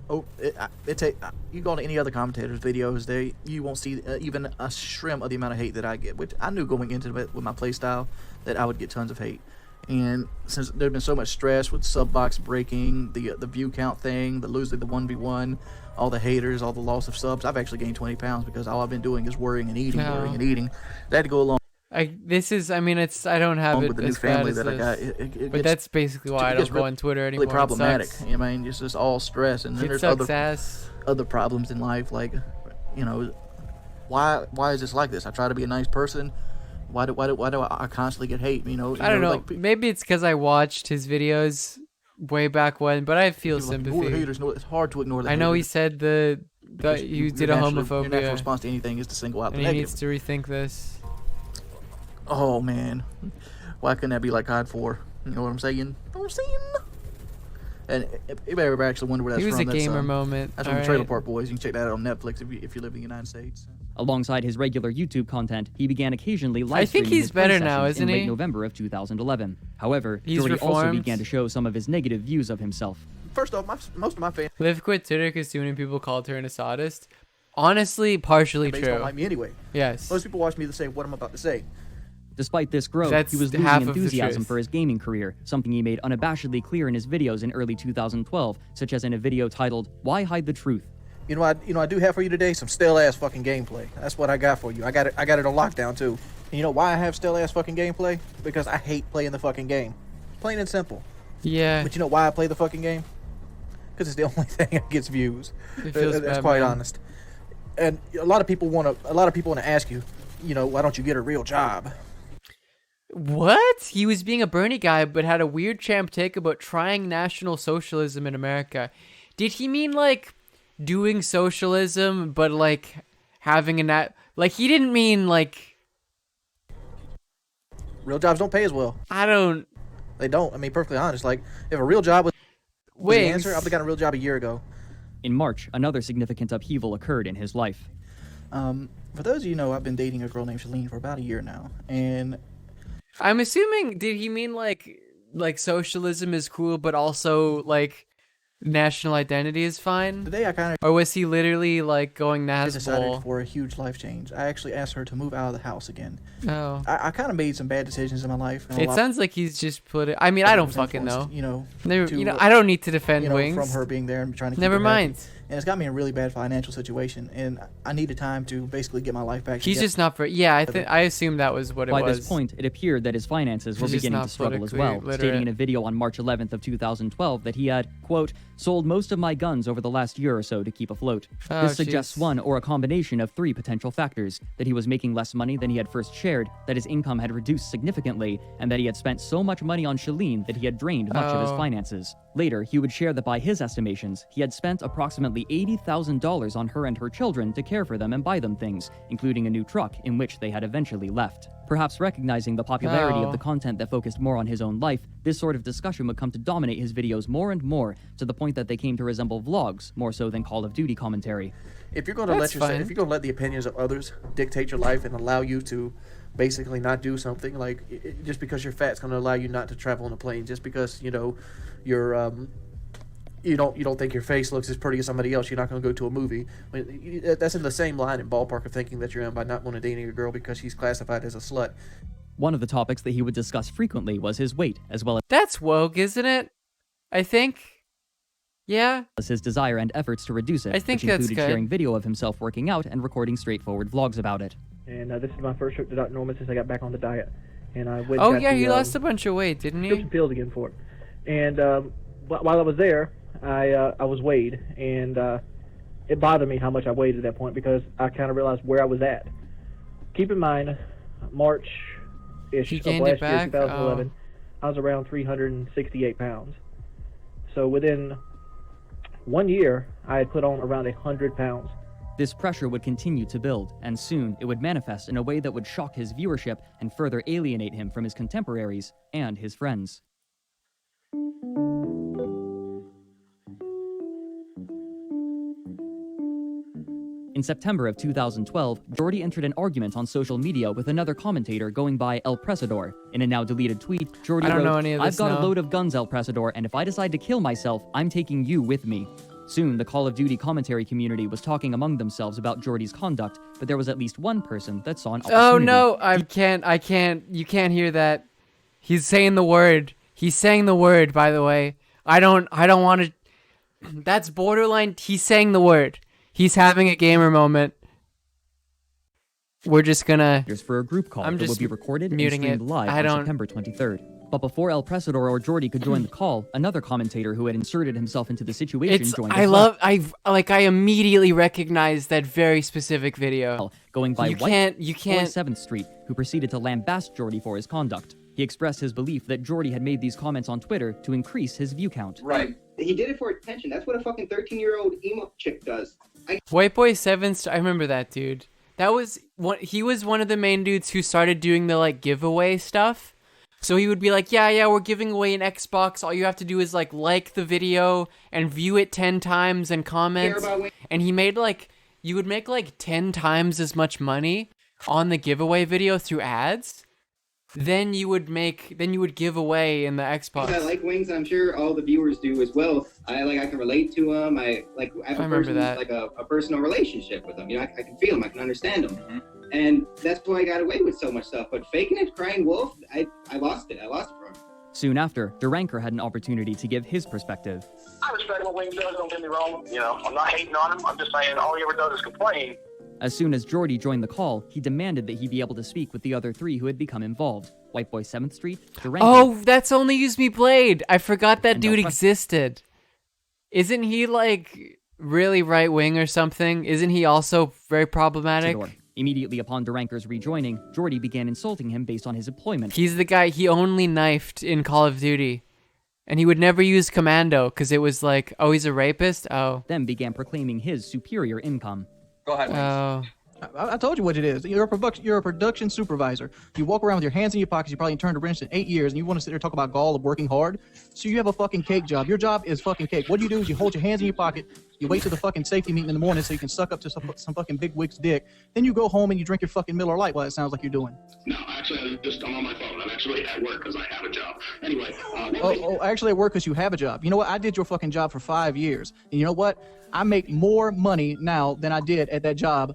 You go on any other commentators' videos, you won't see even a shrimp of the amount of hate that I get. Which I knew going into it with my playstyle that I would get tons of hate. And since there's been so much stress with sub box breaking, the view count thing, the losing the 1v1, all the haters, all the loss of subs, I've actually gained 20 pounds because all I've been doing is worrying and eating, No. worrying and eating. That had to go along. I don't have Along it with the as new bad family as that I this. got, it but gets- that's basically why I it don't gets go on Twitter anymore. Really problematic. It sucks. I mean, it's just all stress, and then It there's sucks ass. other problems in life, like, you know, why is this like this? I try to be a nice person. Why do I constantly get hate? You know, I don't know. Like, Maybe it's because I watched his videos way back when, but I feel people like, sympathy. ignore the haters. No, it's hard to ignore the I know he haters. said he did a Your homophobia, natural response to anything is to single out the and he negative. needs to rethink this. Oh man, why couldn't that be like COD 4? You know what I'm saying? Know what I'm saying? And if you ever actually wonder where that's He was from, a gamer moment. That's from All the Trailer right. Park Boys. You can check that out on Netflix if you live in the United States. Alongside his regular YouTube content, he began occasionally live I think streaming he's his play better now, sessions isn't in he? late November of 2011. However, He's Jordy also reformed. began to show some of his negative views of himself. First off, most of my fans Liv quit Twitter because too many people called her an sadist. Honestly, partially base true. don't like me anyway. Yes. Most people watch me to say what I'm about to say. Despite this growth, That's he was half losing of the enthusiasm truth. for his gaming career, something he made unabashedly clear in his videos in early 2012, such as in a video titled, "Why Hide the Truth?" You know, I do have for you today some stale ass fucking gameplay. That's what I got for you. I got it on lockdown too. And you know why I have stale ass fucking gameplay? Because I hate playing the fucking game. Plain and simple. Yeah. But you know why I play the fucking game? Because it's the only thing that gets views. It feels That's bad, quite man. honest. And a lot of people want to ask you, you know, why don't you get a real job? What? He was being a Bernie guy, but had a weird champ take about trying National Socialism in America. Did he mean like doing socialism, but like having a like he didn't mean like Real jobs don't pay as well. I don't. They don't. I mean, perfectly honest. Like, if a real job was the Wings. answer, I would have gotten a real job a year ago. In March, another significant upheaval occurred in his life. For those of you who know, I've been dating a girl named Shalene for about a year now, and I'm assuming did he mean like socialism is cool, but also like national identity is fine? today I kind of Or was he literally like going decided Nazbol? for a huge life change. I actually asked her to move out of the house again. Oh. I kind of made some bad decisions in my life. and a It lot sounds like he's just put it. I mean, I don't was fucking know. influenced, You know, Never, to, you know, I don't need to defend you know, Wings. from her being there and trying to keep Never her happy. mind. And it's got me in a really bad financial situation, and I needed time to basically get my life back. He's together. just not for. Yeah, I assume that was what it By was. this point, it appeared that his finances were He's just beginning not to struggle as politically well, stating in literate. a video on March 11th of 2012 that he had, quote, sold most of my guns over the last year or so to keep afloat. Oh, This suggests jeez. one or a combination of three potential factors: that he was making less money than he had first shared, that his income had reduced significantly, and that he had spent so much money on Shalene that he had drained much of his Oh. finances. Later, he would share that by his estimations, he had spent approximately $80,000 on her and her children to care for them and buy them things, including a new truck in which they had eventually left. Perhaps recognizing the popularity Oh. of the content that focused more on his own life, this sort of discussion would come to dominate his videos more and more, to the point that they came to resemble vlogs more so than Call of Duty commentary. If you're going to That's fine. if you're going to let the opinions of others dictate your life and allow you to basically not do something, like just because you're fat's going to allow you not to travel on a plane, just because you know you're you don't think your face looks as pretty as somebody else, you're not going to go to a movie. I mean, that's in the same line and ballpark of thinking that you're in by not wanting to date a girl because she's classified as a slut. One of the topics that he would discuss frequently was his weight, as well That's woke, isn't it? I think. Yeah. as his desire and efforts to reduce it, I think which that's included good. sharing video of himself working out and recording straightforward vlogs about it. And this is my first trip to Dr. Norman since I got back on the diet. And I went Oh got yeah, the, he lost a bunch of weight, didn't he? prescription pills again for it. And while I was there, I was weighed, and it bothered me how much I weighed at that point because I kind of realized where I was at. Keep in mind, March-ish He of gained last it back? year, 2011, I was around 368 pounds. So within 1 year, I had put on around 100 pounds. This pressure would continue to build, and soon it would manifest in a way that would shock his viewership and further alienate him from his contemporaries and his friends. In September of 2012, Jordy entered an argument on social media with another commentator going by El Presador. In a now deleted tweet, Jordy I don't wrote, know any of I've this got now. a load of guns, El Presador, and if I decide to kill myself, I'm taking you with me. Soon, the Call of Duty commentary community was talking among themselves about Jordy's conduct, but there was at least one person that saw an opportunity. Oh no, I can't, you can't hear that. He's saying the word. He's saying the word, by the way. I don't want to, that's borderline, he's saying the word. He's having a gamer moment. We're just gonna, for a group call I'm that just would be recorded and muting streamed it. live I on don't, September 23rd. But before El Presador or Jordy could join the call, another commentator who had inserted himself into the situation joined as well. I immediately recognized that very specific video. Going by you White can't, you can't. 47th Street, who proceeded to lambaste Jordy for his conduct. He expressed his belief that Jordy had made these comments on Twitter to increase his view count. Right. He did it for attention. That's what a fucking 13-year-old emo chick does. White Boy 7 I remember that dude. That was one. He was one of the main dudes who started doing the like giveaway stuff. So he would be like, yeah, we're giving away an Xbox. All you have to do is like the video and view it 10 times and comment. And he made like, you would make like 10 times as much money on the giveaway video through ads. Then you would give away in the Xbox. I like Wings, and I'm sure all the viewers do as well. I can relate to them. I have a personal relationship with them. You know, I can feel them. I can understand them. Mm-hmm. And that's why I got away with so much stuff. But faking it, crying wolf, I lost it. I lost it from him. Soon after, Duranker had an opportunity to give his perspective. I respect what Wings does, don't get me wrong. You know, I'm not hating on him. I'm just saying all he ever does is complain. As soon as Jordy joined the call, he demanded that he be able to speak with the other three who had become involved. White Boy 7th Street, Duranker. Oh, that's Only Use Me Played. I forgot that dude existed. Isn't he like really right wing or something? Isn't he also very problematic? Immediately upon Duranker's rejoining, Jordy began insulting him based on his employment. He's the guy he only knifed in Call of Duty. And he would never use commando because it was like, oh, he's a rapist? Oh. Then began proclaiming his superior income. Go ahead, Wings. I told you what it is. You're a production supervisor. You walk around with your hands in your pockets. You probably turned a wrench in 8 years, and you want to sit there and talk about gall of working hard. So you have a fucking cake job. Your job is fucking cake. What do? Is you hold your hands in your pocket. You wait till the fucking safety meeting in the morning so you can suck up to some fucking big wig's dick. Then you go home and you drink your fucking Miller Lite while it sounds like you're doing. No, actually, I'm on my phone. I'm actually at work because I have a job. Anyway. Actually at work because you have a job. You know what? I did your fucking job for 5 years. And you know what? I make more money now than I did at that job.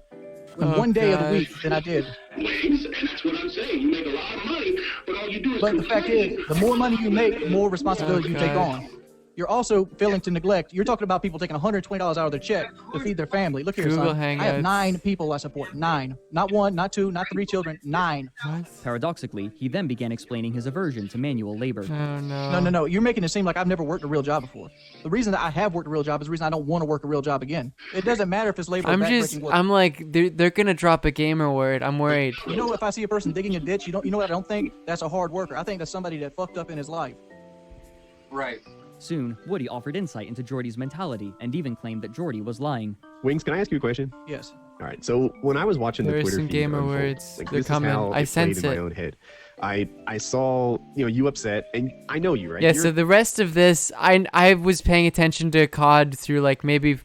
One day of the week than I did. Wings, and that's what I'm saying. You make a lot of money, but all you do is. But the fact is, the more money you make, more responsibility you take on. You're also failing to neglect. You're talking about people taking $120 out of their check to feed their family. Look here, son. I have 9 people I support. 9. Not 1, not 2, not 3 children. 9. Paradoxically, he then began explaining his aversion to manual labor. No. You're making it seem like I've never worked a real job before. The reason that I have worked a real job is the reason I don't want to work a real job again. It doesn't matter if it's labor or backbreaking work. I'm like, they're going to drop a gamer word. I'm worried. You know, if I see a person digging a ditch, you know what I don't think? That's a hard worker. I think that's somebody that fucked up in his life. Right. Soon, Woody offered insight into Jordy's mentality and even claimed that Jordy was lying. Wings, can I ask you a question? Yes. All right. So when I was watching the Twitter feed gamer unfold, words. like, They're this coming. is how I sense played in it. my own head. I saw you upset, and I know you, right? Yeah. So the rest of this, I was paying attention to COD through like maybe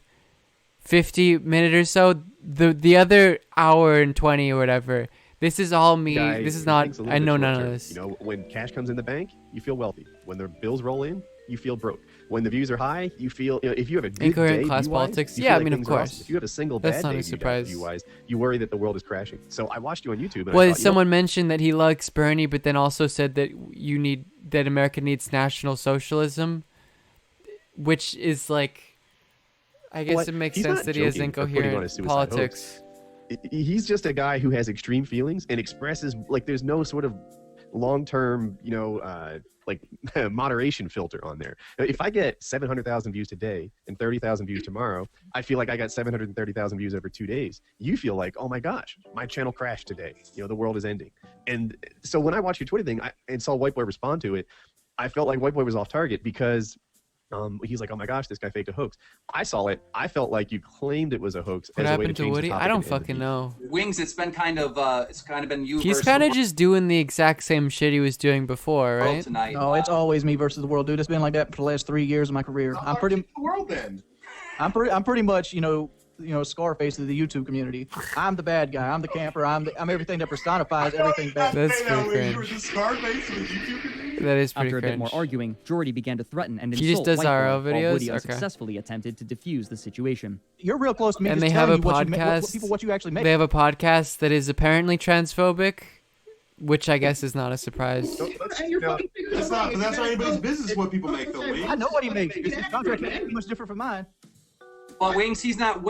50 minutes or so. The other hour and 20 or whatever. This is all me. This is not. I know none of this. You know, when cash comes in the bank, you feel wealthy. When the bills roll in, you feel broke. When the views are high, you feel, if you have a good day class view-wise, politics. you Yeah, feel I like mean, of things are awesome. course. If you have a single That's bad not day a surprise. view-wise, you worry that the world is crashing. So I watched you on YouTube. And Well, I thought, someone mentioned that he likes Bernie, but then also said that that America needs National Socialism, which is like, I guess it makes sense that he has incoherent politics. He's just a guy who has extreme feelings and expresses, like, there's no sort of long-term, like moderation filter on there. If I get 700,000 views today and 30,000 views tomorrow, I feel like I got 730,000 views over 2 days. You feel like, oh my gosh, my channel crashed today. The world is ending. And so when I watched your Twitter thing and saw White Boy respond to it, I felt like White Boy was off target because he's like, oh my gosh, this guy faked a hoax. I saw it. I felt like you claimed it was a hoax. What as a way to happened to change the Woody? topic I don't and end the fucking beef. know. Wings, it's been kind of been you. He's versus kind the of just doing the exact same shit he was doing before, right? tonight. No, it's always me versus the world, dude. It's been like that for the last 3 years of my career. I'm pretty much, Scarface of the YouTube community. I'm the bad guy. I'm the camper. I'm everything that personifies everything bad. That's pretty cringe. That is pretty After a bit cringe. more arguing, Jordy began to threaten and He just insult does White RL Boy, while videos? Woody Okay. unsuccessfully attempted to defuse the situation. You're real close to me. And just they have a telling you podcast. what you actually make. They have a podcast that is apparently transphobic, which I guess is not a surprise. That's not anybody's business what people make, though. I know what he makes. His contract ain't much different from mine. But Wings, he's not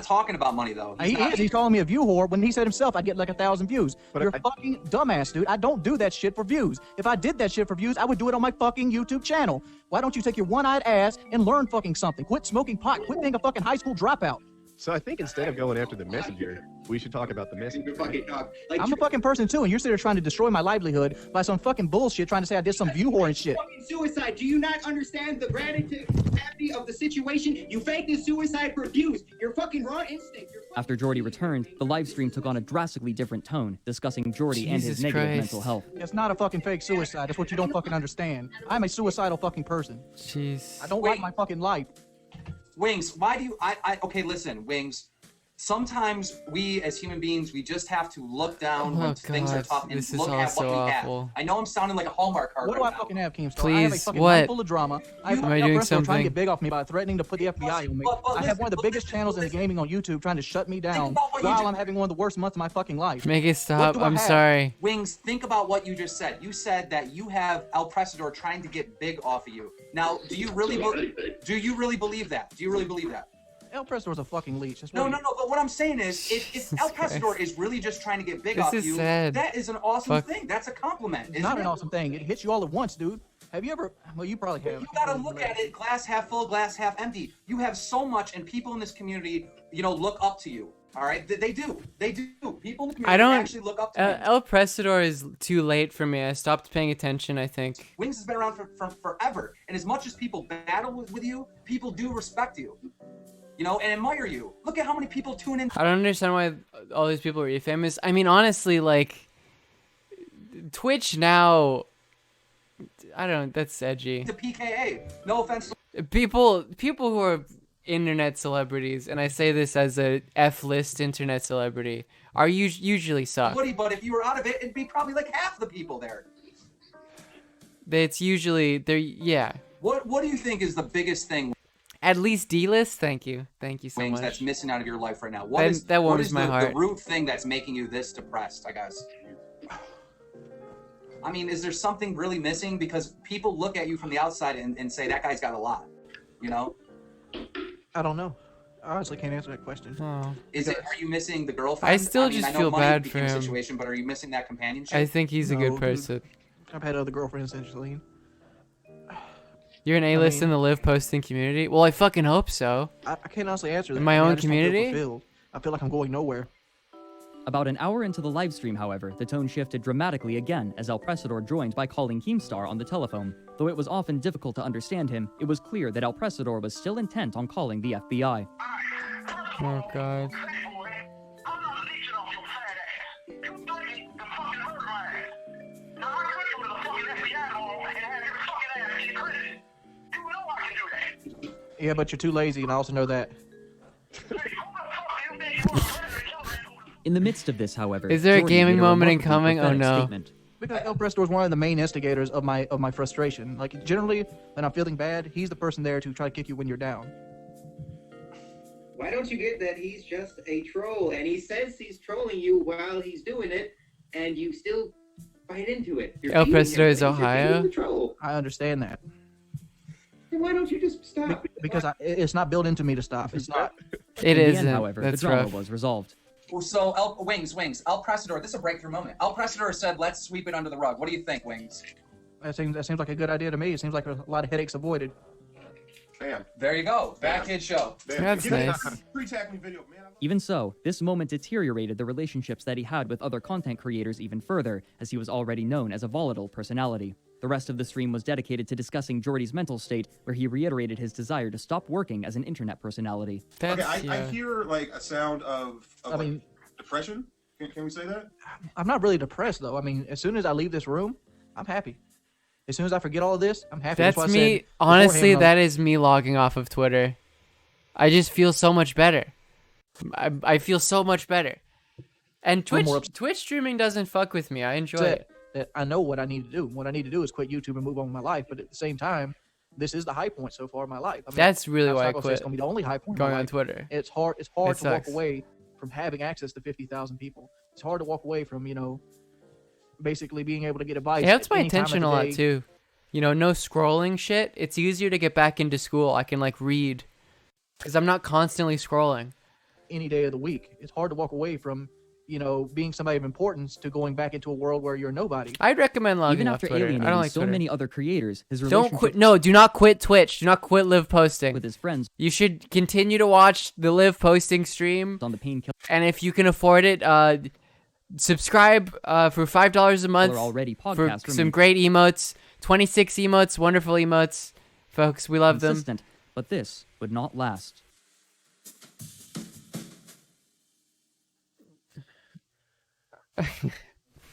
talking about money though. He is. He's calling me a view whore when he said himself I'd get like 1,000 views. But you're a fucking dumbass, dude. I don't do that shit for views. If I did that shit for views, I would do it on my fucking YouTube channel. Why don't you take your one-eyed ass and learn fucking something? Quit smoking pot. Quit being a fucking high school dropout. So I think instead of going after the messenger, we should talk about the messenger. I'm a fucking person too, and you're sitting there trying to destroy my livelihood by some fucking bullshit, trying to say I did some view whore and shit. Fucking suicide. Do you not understand the gravity of the situation? You faked this suicide for views. Your fucking raw instinct. After Jordy returned, the live stream took on a drastically different tone, discussing Jordy and his Jesus negative Christ. mental health. It's not a fucking fake suicide. That's what you don't fucking understand. I'm a suicidal fucking person. Jeez. I don't like my fucking life. Wings, why do you, okay, listen, Wings. Sometimes we as human beings, we just have to look down when things are God, tough and this is look all at what so we awful. have. I know I'm sounding like a Hallmark card What do right I now. fucking have, Keemstar? Please, I have a fucking what? life full of drama. I have Am I doing trying to something? get big off me by threatening to put the FBI on me. I have one of the biggest channels in the gaming on YouTube trying to shut me down while I'm having one of the worst months of my fucking life. Make it What stop. do I I'm have? sorry. Wings, think about what you just said. You said that you have El Presador trying to get big off of you. Now, do you really believe that? Do you really believe that? El Presador's a fucking leech. That's No, what no, no. But what I'm saying is, if El Presador is really just trying to get big This off is you, sad. that is an awesome Fuck. thing. That's a compliment. It's Isn't not it? an awesome thing. It hits you all at once, dude. Have you ever? Well, you probably have. You gotta look at it glass half full, glass half empty. You have so much, and people in this community, look up to you. All right, they do. They do. People in the community I don't. actually look up to you. El Presador is too late for me. I stopped paying attention, I think. Wings has been around for forever, and as much as people battle with you, people do respect you. And admire you. Look at how many people tune in. I don't understand why all these people are really famous. I mean, honestly, like, Twitch now, I don't, that's edgy. To PKA. No offense. People who are internet celebrities, and I say this as a F-list internet celebrity, are usually suck. Woody, but if you were out of it, it'd be probably like half the people there. It's usually, yeah. What do you think is the biggest thing? At least D-list? Thank you so Wings much. that's missing out of your life right now. That warms what is my the heart. root thing that's making you this depressed, I guess? I mean, is there something really missing? Because people look at you from the outside and say, that guy's got a lot, I don't know. I honestly can't answer that question. Oh. Are you missing the girlfriend? I still just I know feel money bad became for a him. situation, but are you missing that companionship? I think he's a No, good dude. person. I've had other girlfriends, essentially. You're an A-list in the live posting community? Well, I fucking hope so. I can't honestly answer that. In my I mean, own I just don't feel community? fulfilled. I feel like I'm going nowhere. About an hour into the live stream, however, the tone shifted dramatically again as El Presador joined by calling Keemstar on the telephone. Though it was often difficult to understand him, it was clear that El Presador was still intent on calling the FBI. Oh, God. Yeah, but you're too lazy, and I also know that. In the midst of this, however, Is there a Jordy gaming made a moment remarkably incoming? Oh, prophetic no. statement. Because El Presador is one of the main instigators of my frustration. Like, generally, when I'm feeling bad, he's the person there to try to kick you when you're down. Why don't you get that he's just a troll, and he says he's trolling you while he's doing it, and you still bite into it? You're El feeding him Presador is things, you're feeding Ohio? the troll. I understand that. Then why don't you just stop? Because it's not built into me to stop. It's not. It In the isn't. end, however, That's the drama rough. was resolved. So, Wings, El Presador, this is a breakthrough moment. El Presador said, let's sweep it under the rug. What do you think, Wings? That seems like a good idea to me. It seems like a lot of headaches avoided. Bam. There you go. Back kid show. That's Give me nice. a pre-tag me video, man. Even so, this moment deteriorated the relationships that he had with other content creators even further, as he was already known as a volatile personality. The rest of the stream was dedicated to discussing Jordy's mental state, where he reiterated his desire to stop working as an internet personality. Okay, I hear like a sound of I mean, depression. Can we say that? I'm not really depressed though. I mean, as soon as I leave this room, I'm happy. As soon as I forget all of this, I'm happy. That's why I me. said Honestly, beforehand, that is me logging off of Twitter. I just feel so much better. I feel so much better. And Twitch streaming doesn't fuck with me. I enjoy it. That I know what I need to do. What I need to do is quit YouTube and move on with my life. But at the same time, this is the high point so far in my life. I mean, That's really why I I'm not gonna say it's quit gonna be the only high point in going my on life. Twitter. It's hard. It's hard It to walk sucks. away from having access to 50,000 people. It's hard to walk away from basically being able to get advice. It helps my any time of attention the a lot day. too. No scrolling shit. It's easier to get back into school. I can read because I'm not constantly scrolling. Any day of the week, it's hard to walk away from being somebody of importance to going back into a world where you're nobody. I'd recommend logging Even off after Twitter. I alienating don't like so Twitter. many other creators, his Don't relationship quit. No, do not quit Twitch. Do not quit live posting. with his friends You should continue to watch the live posting stream. on the Painkiller And if you can afford it, subscribe for $5 a month already for podcast some remains great emotes. 26 emotes, wonderful emotes. Folks, we love them. consistent, but this would not last.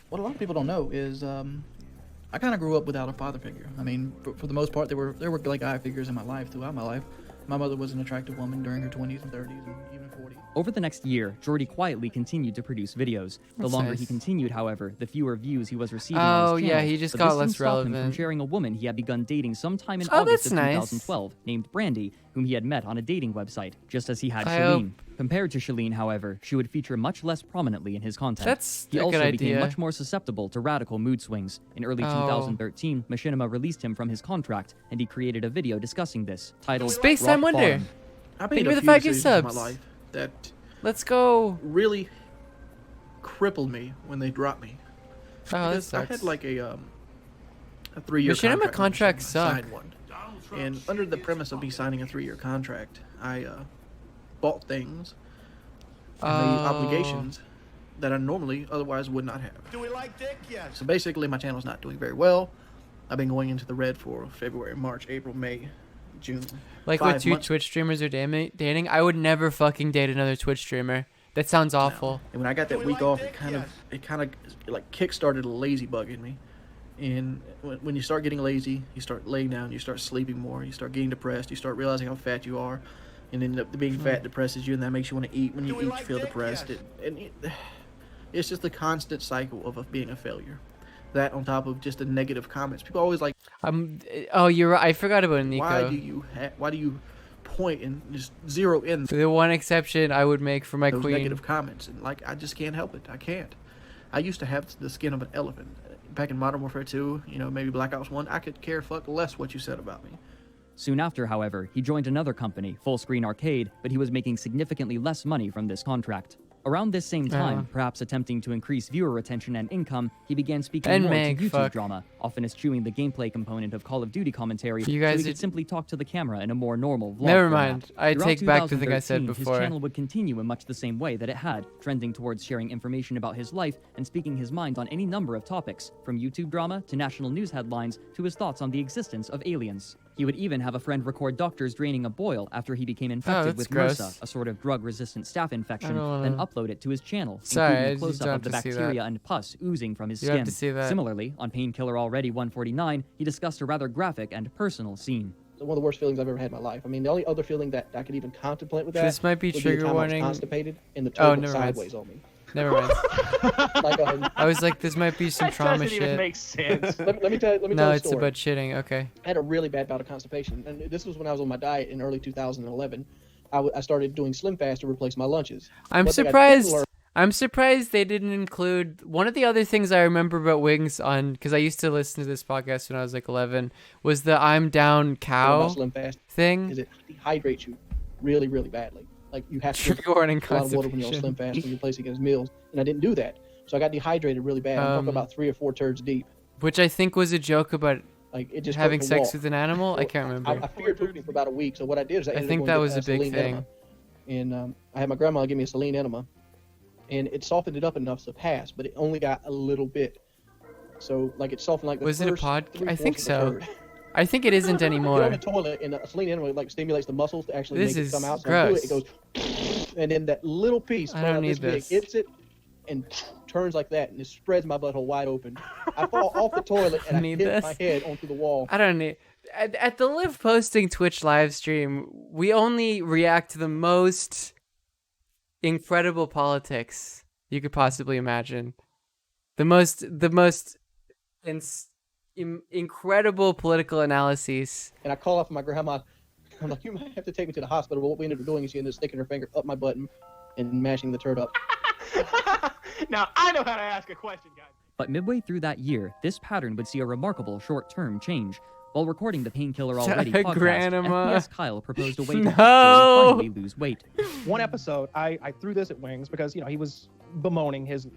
What a lot of people don't know is I kind of grew up without a father figure. I mean, for the most part, there were like guy figures in my life throughout my life. My mother was an attractive woman during her 20s and 30s and even 40s. Over the next year, Jordy quietly continued to produce videos. The That's longer nice. he continued, however, the fewer views he was receiving on Oh, his yeah, channel. he just But got this less didn't stop him from relevant. sharing a woman he had begun dating sometime in Oh, August that's of nice. 2012, named Brandy, whom he had met on a dating website, just as he had I Shalene. Compared to Shalene, however, she would feature much less prominently in his content. That's he a also good became idea. much more susceptible to radical mood swings. In early Oh. 2013, Machinima released him from his contract, and he created a video discussing this, titled Space Time Rock Wonder. Bottom. I Thank made you a for the few 5 gift decisions in my subs. life that Let's go. really crippled me when they dropped me. Oh, that Because I sucks. had like a 3-year Machinima contract. contracts I suck. signed one. And under the premise of me signing a 3-year contract, I bought things and made Oh. obligations that I normally otherwise would not have. Do we like dick? Yes. So basically, my channel's not doing very well. I've been going into the red for February, March, April, May, June. Like 5 what 2 months. Twitch streamers are dating? I would never fucking date another Twitch streamer. That sounds awful. And when I got that week off, it kind of like kick-started a lazy bug in me. And when you start getting lazy, you start laying down, you start sleeping more, you start getting depressed, you start realizing how fat you are, and then being fat depresses you, and that makes you want to eat. When you eat, you feel depressed. It's just the constant cycle of being a failure. That on top of just the negative comments. People always like, Oh, you're right. I forgot about Nico. why do you point and just zero in The one exception I would make for my those queen. negative comments? And like, I just can't help it. I can't. I used to have the skin of an elephant. Back in Modern Warfare 2, maybe Black Ops 1, I could care fuck less what you said about me. Soon after, however, he joined another company, Full Screen Arcade, but he was making significantly less money from this contract. Around this same time, perhaps attempting to increase viewer retention and income, he began speaking And more Meg, to YouTube fuck. drama, often eschewing the gameplay component of Call of Duty commentary, You guys so he are- could simply talk to the camera in a more normal vlog Never format. mind. I Throughout take back the thing I said 2013, before. His channel would continue in much the same way that it had, trending towards sharing information about his life and speaking his mind on any number of topics, from YouTube drama to national news headlines to his thoughts on the existence of aliens. He would even have a friend record doctors draining a boil after he became infected that's with gross. MRSA, a sort of drug-resistant staph infection, don't then wanna- upload it to his channel, Sorry, including I a just close-up don't of the have to see bacteria that. and pus oozing from his You skin. have to see that. Similarly, on Painkiller Already 149, he discussed a rather graphic and personal scene. One of the worst feelings I've ever had in my life. I mean, the only other feeling that I could even contemplate with that This might be would trigger the time warning. I was constipated and the Oh, turd went never mind. sideways on me. Never mind. Like, I was like, this might be some trauma doesn't shit. even make sense. let me tell No, you a it's story. about shitting. Okay. I had a really bad bout of constipation, and this was when I was on my diet in early 2011. I started doing Slim Fast to replace my lunches. I'm One thing I didn't surprised. learn- I'm surprised they didn't include one of the other things I remember about Wings on, because I used to listen to this podcast when I was like 11, was the I'm down cow about Slim Fast thing. is it dehydrates you really, really badly. Like you have to Trigger drink warning, a lot of water when you're on constipation. Slim Fast when you're replacing against meals, and I didn't do that, so I got dehydrated really bad. I'm talking about 3 or 4 turds deep. Which I think was a joke about Like it just having hurt to sex walk. with an animal. I can't remember. I feared pooping for about a week, so what I did is I ended up think going that to was get a big saline thing. enema. And I had my grandma give me a saline enema, and it softened it up enough to pass, but it only got a little bit. So like it softened like the Was it a first pod? 3/4 I think of the so. turd. I think it isn't You're on anymore. the toilet, and a saline enema like stimulates the muscles to actually This make it is come out. So I do gross. it goes, and then that little piece I don't about need this big this. hits it, and turns like that, and it spreads my butthole wide open. I fall off the toilet, and I Need hit this? my head onto the wall. I don't need. At the Liv posting Twitch live stream, we only react to the most incredible politics you could possibly imagine. The most incredible political analyses. And I call up my grandma. I'm like, you might have to take me to the hospital. But what we ended up doing is she ended up sticking her finger up my button and mashing the turd up. Now I know how to ask a question, guys. But midway through that year, this pattern would see a remarkable short-term change. While recording the Painkiller Already podcast, Grandma. FPS Kyle proposed a way to No. finally lose weight. One episode, I threw this at Wings because, he was bemoaning his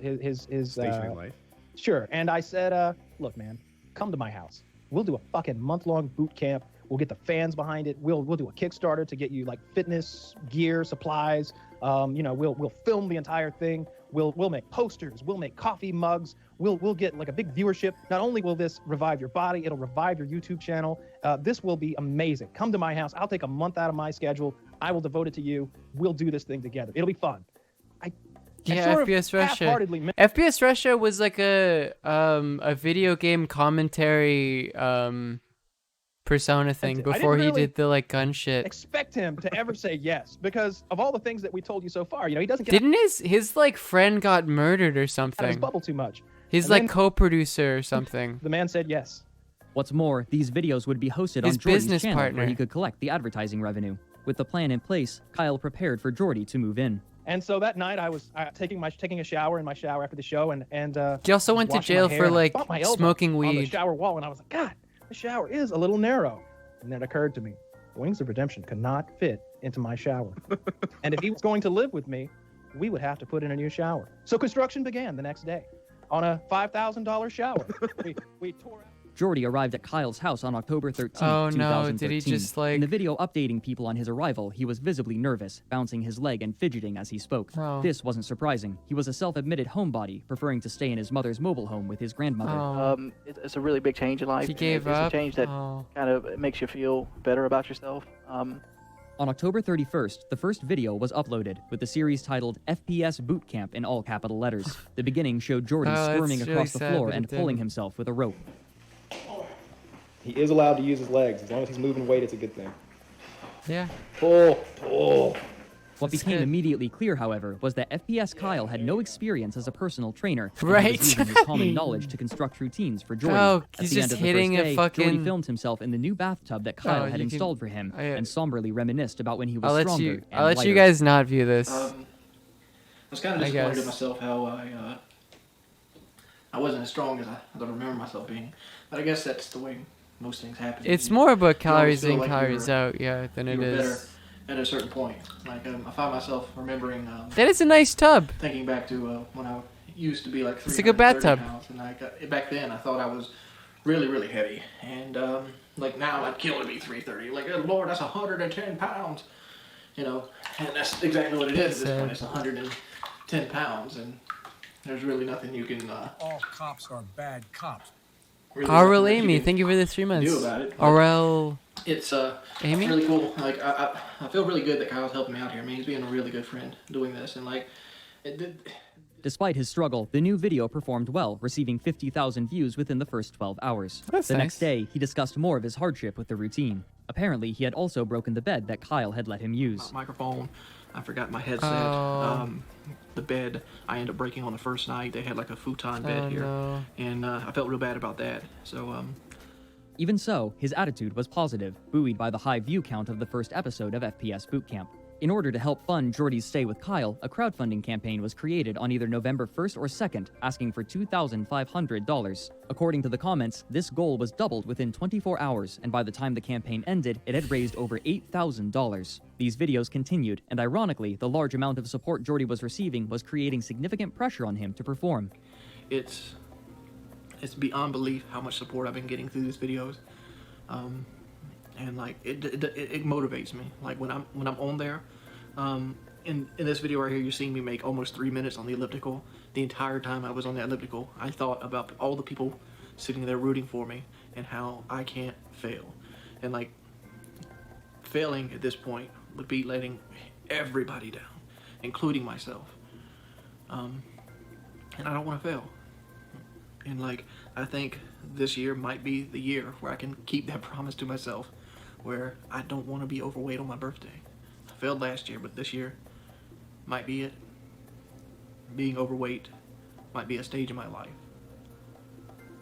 Stationary life. Sure. And I said, look, man, come to my house. We'll do a fucking month-long boot camp. We'll get the fans behind it. We'll do a Kickstarter to get you like fitness gear, supplies. We'll film the entire thing. We'll make posters. We'll make coffee mugs. We'll get like a big viewership. Not only will this revive your body, it'll revive your YouTube channel. This will be amazing. Come to my house. I'll take a month out of my schedule. I will devote it to you. We'll do this thing together. It'll be fun. Yeah, FPS Russia. FPS Russia was like a video game commentary persona thing before he did the like gun shit. Expect him to ever say yes, because of all the things that we told you so far, he doesn't get. Didn't his like friend got murdered or something? His bubble too much. He's like co-producer or something. The man said yes. What's more, these videos would be hosted on Jordy's channel where he could collect the advertising revenue. With the plan in place, Kyle prepared for Jordy to move in. And so that night, I was taking a shower in my shower after the show, and he also went to jail for like smoking weed on the shower wall, and I was like, God, the shower is a little narrow. And then it occurred to me, Wings of Redemption could not fit into my shower, and if he was going to live with me, we would have to put in a new shower. So construction began the next day on a $5,000 shower. we tore out. Jordy arrived at Kyle's house on October 13th, oh, 2013. no, did he just like... In the video updating people on his arrival, he was visibly nervous, bouncing his leg and fidgeting as he spoke. Oh. This wasn't surprising. He was a self-admitted homebody, preferring to stay in his mother's mobile home with his grandmother. Oh. It's a really big change in life. He gave it's up? a change that kind of makes you feel better about yourself. On October 31st, the first video was uploaded, with the series titled FPS Boot Camp in all capital letters. The beginning showed Jordy squirming across the floor and pulling himself with a rope. He is allowed to use his legs. As long as he's moving weight, it's a good thing. Yeah. Pull. What became immediately clear, however, was that FPS Kyle had no experience as a personal trainer. Right. And he was using his common knowledge to construct routines for Jordy. Oh, At he's the just end of the hitting first a day, fucking... Jordy filmed himself in the new bathtub that Kyle had you can- installed for him, yeah. and somberly reminisced about when he was I'll stronger let and you lighter. guys not view this. I was kind of disappointed in myself how I wasn't as strong as I don't remember myself being. But I guess that's the way most things happen. It's more about You always calories feel in, like calories out, yeah, than it you were better is. at a certain point. Like I find myself remembering. That is a nice tub. Thinking back to when I used to be like 330 It's like a bathtub. pounds, and back then I thought I was really, really heavy, and like now I'd kill to be 330. Like, oh Lord, that's 110 pounds. And that's exactly what it is at this point. It's 110 pounds, and there's really nothing you can. All cops are bad cops. Really Aurel Amy, thank you for the 3 months. Do about it. Aurel. It's Amy? really cool. Like I feel really good that Kyle's helping me out here. I mean, he's being a really good friend doing this, and like, Despite his struggle, the new video performed well, receiving 50,000 views within the first 12 hours. That's the nice. next day, he discussed more of his hardship with the routine. Apparently, he had also broken the bed that Kyle had let him use. microphone. I forgot my headset. Oh. The bed I ended up breaking on the first night. They had like a futon bed here, no. and I felt real bad about that. So Even so, his attitude was positive, buoyed by the high view count of the first episode of FPS Boot Camp. In order to help fund Jordy's stay with Kyle, a crowdfunding campaign was created on either November 1st or 2nd, asking for $2,500. According to the comments, this goal was doubled within 24 hours, and by the time the campaign ended, it had raised over $8,000. These videos continued, and ironically, the large amount of support Jordy was receiving was creating significant pressure on him to perform. it's beyond belief how much support I've been getting through these videos, and like it motivates me. Like when I'm on there, in this video right here, you're seeing me make almost 3 minutes on the elliptical. The entire time I was on the elliptical, I thought about all the people sitting there rooting for me and how I can't fail, and like failing at this point would be letting everybody down, including myself. And I don't want to fail. And like, I think this year might be the year where I can keep that promise to myself, where I don't want to be overweight on my birthday. I failed last year, but this year might be it. Being overweight might be a stage in my life,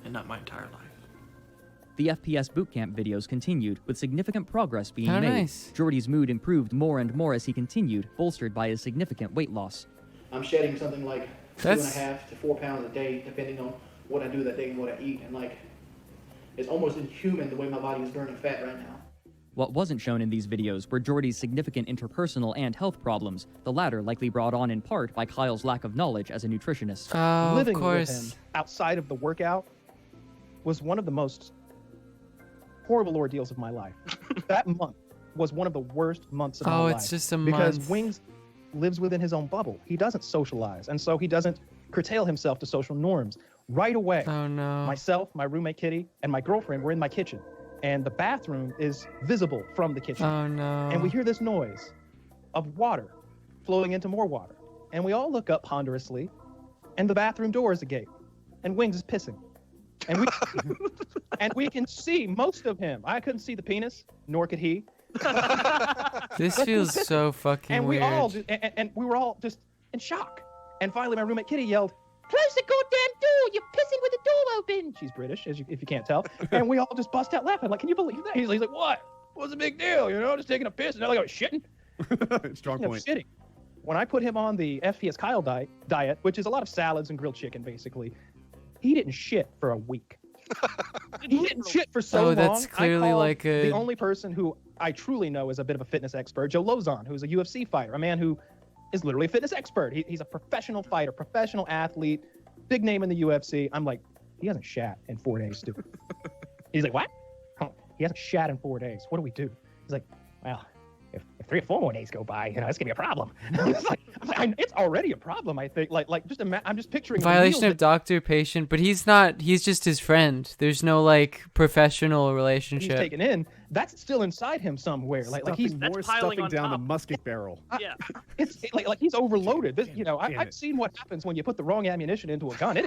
and not my entire life. The FPS Bootcamp videos continued, with significant progress being How made. nice. Jordy's mood improved more and more as he continued, bolstered by his significant weight loss. I'm shedding something like That's- 2.5 to 4 pounds a day, depending on what I do that day and what I eat. And like, it's almost inhuman the way my body is burning fat right now. What wasn't shown in these videos were Jordy's significant interpersonal and health problems, the latter likely brought on in part by Kyle's lack of knowledge as a nutritionist. Oh, Living of with course. him outside of the workout was one of the most horrible ordeals of my life. That month was one of the worst months of my life. Oh, it's just a because month. Wings lives within his own bubble. He doesn't socialize, and so he doesn't curtail himself to social norms. Right away, Oh no. myself, my roommate Kitty, and my girlfriend were in my kitchen, and the bathroom is visible from the kitchen. Oh no. And we hear this noise of water flowing into more water. And we all look up ponderously, and the bathroom door is agape, and Wings is pissing. And we and we can see most of him. I couldn't see the penis, nor could he. This feels so fucking And we weird. all and we were all just in shock. And finally, my roommate Kitty yelled, "Close the goddamn door! You're pissing with the door open!" She's British, if you can't tell. And we all just bust out laughing. Like, can you believe that? He's like, "What? What's the big deal? You know, just taking a piss." And they're like, "Oh, shitting." Strong No, point. shitting. When I put him on the FPS Kyle diet, which is a lot of salads and grilled chicken, basically, he didn't shit for a week. He didn't shit for so Oh, long. that's clearly I called like a- the only person who I truly know is a bit of a fitness expert, Joe Lozon, who's a UFC fighter, a man who is literally a fitness expert. He's a professional fighter, professional athlete, big name in the UFC. I'm like, he hasn't shat in 4 days, dude. He's like, what? Huh, he hasn't shat in 4 days. What do we do? He's like, well, if 3 or 4 more days go by, you know, it's gonna be a problem. It's already a problem, I think. Like just I'm just picturing the Violation meals of doctor-patient, but he's not. He's just his friend. There's no like professional that he's relationship. taken in. That's still inside him somewhere. Like he's Stuffing more stuffing down the musket barrel. Yeah. It's like he's overloaded. This, you know, Damn I've it. seen what happens when you put the wrong ammunition into a gun.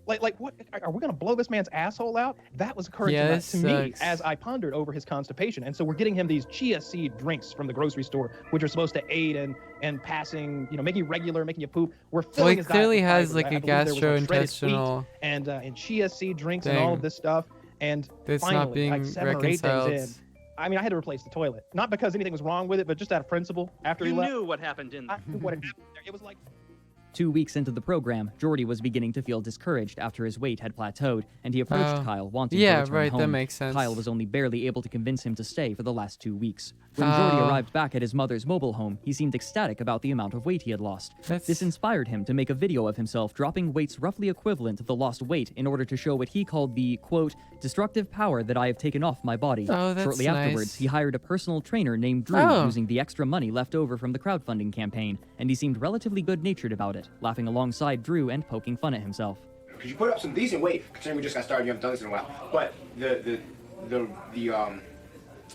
Like what? Are we gonna blow this man's asshole out? That was occurring Yeah, to this me sucks. as I pondered over his constipation. And so we're getting him these chia seed drinks from the grocery store, which are supposed to aid in passing, you know, making you regular, making you poop. We're Well, filling he his diet clearly with has fiber. like I a believe there was, shredded wheat gastrointestinal and chia seed drinks and all thing of this stuff. And that's finally, not being like 7 or 8 reconciled. days in, I mean, I had to replace the toilet. Not because anything was wrong with it, but just out of principle. After he You left, knew what happened, didn't I knew what had happened there. It was like 2 weeks into the program, Jordy was beginning to feel discouraged after his weight had plateaued, and he approached Oh. Kyle wanting Yeah, to return right, home. that makes sense. Kyle was only barely able to convince him to stay for the last 2 weeks. When Jordy Oh. arrived back at his mother's mobile home, he seemed ecstatic about the amount of weight he had lost. That's- This inspired him to make a video of himself dropping weights roughly equivalent to the lost weight in order to show what he called the, quote, destructive power that I have taken off my body. Oh, that's Shortly afterwards, nice. he hired a personal trainer named Drew Oh. using the extra money left over from the crowdfunding campaign, and he seemed relatively good-natured about it, laughing alongside Drew and poking fun at himself. Because you put up some decent weight, considering we just got started, you haven't done this in a while. But the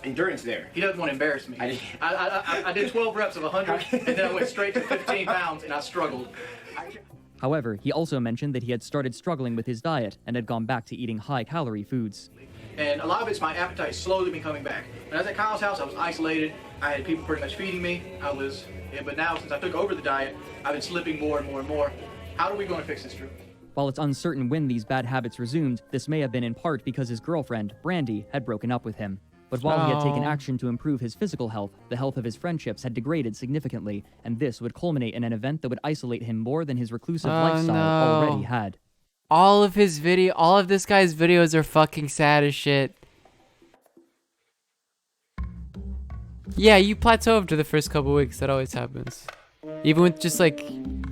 endurance there. He doesn't want to embarrass me. I did 12 reps of 100, and then I went straight to 15 pounds, and I struggled. However, he also mentioned that he had started struggling with his diet and had gone back to eating high-calorie foods. And a lot of it's my appetite slowly been coming back. When I was at Kyle's house, I was isolated. I had people pretty much feeding me. But now since I took over the diet, I've been slipping more and more and more. How are we going to fix this, Drew? While it's uncertain when these bad habits resumed, this may have been in part because his girlfriend, Brandy, had broken up with him. But while he had taken Oh. action to improve his physical health, the health of his friendships had degraded significantly, and this would culminate in an event that would isolate him more than his reclusive Oh, lifestyle no. already had. All of this guy's videos are fucking sad as shit. Yeah, you plateau after the first couple weeks. That always happens. Even with just like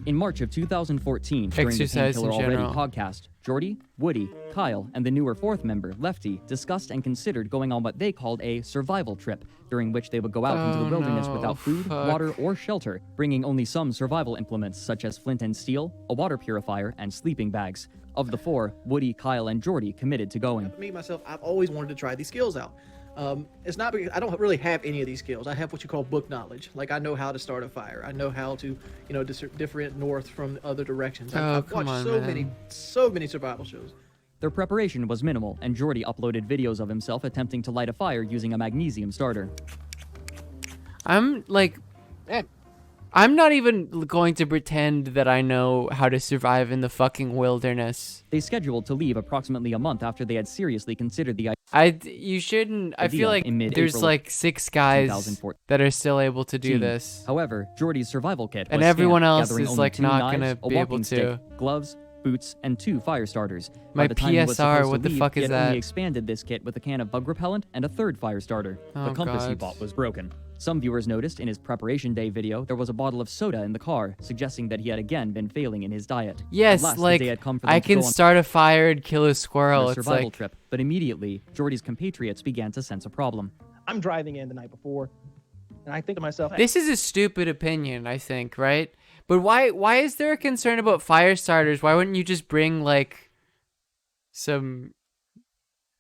In March of 2014, during the exercise in Painkiller Already general. podcast, Jordy, Woody, Kyle, and the newer fourth member, Lefty, discussed and considered going on what they called a survival trip, during which they would go out into the Oh, wilderness no. without food, Fuck. water, or shelter, bringing only some survival implements such as flint and steel, a water purifier, and sleeping bags. Of the four, Woody, Kyle, and Jordy committed to going. Me, myself, I've always wanted to try these skills out. It's not because I don't really have any of these skills. I have what you call book knowledge. Like I know how to start a fire. I know how to, differentiate north from other directions. Oh, I've come watched on, so many survival shows. Their preparation was minimal, and Jordy uploaded videos of himself attempting to light a fire using a magnesium starter. I'm not even going to pretend that I know how to survive in the fucking wilderness. They scheduled to leave approximately a month after they had seriously considered the You shouldn't. I idea feel like in mid-April there's of like 6 guys 2014. that are still able to do this. However, Jordy's survival kit And was everyone scant, else gathering is, only like, 2 not knives, gonna a be able walking to. stick, gloves, boots, and 2 fire starters. My By the time he was PSR, supposed to what the leave, fuck he is had only that? expanded this kit with a can of bug repellent and a 3rd fire starter. Oh, The compass he God. bought was broken. Some viewers noticed in his preparation day video there was a bottle of soda in the car, suggesting that he had again been failing in his diet. Yes, Alas, the like, day had come for them I to can go on start a fire and kill a squirrel. a It's survival like, trip, but immediately, Jordy's compatriots began to sense a problem. I'm driving in the night before, and I think to myself, hey, this is a stupid opinion, I think, right? But why is there a concern about fire starters? Why wouldn't you just bring, like, some,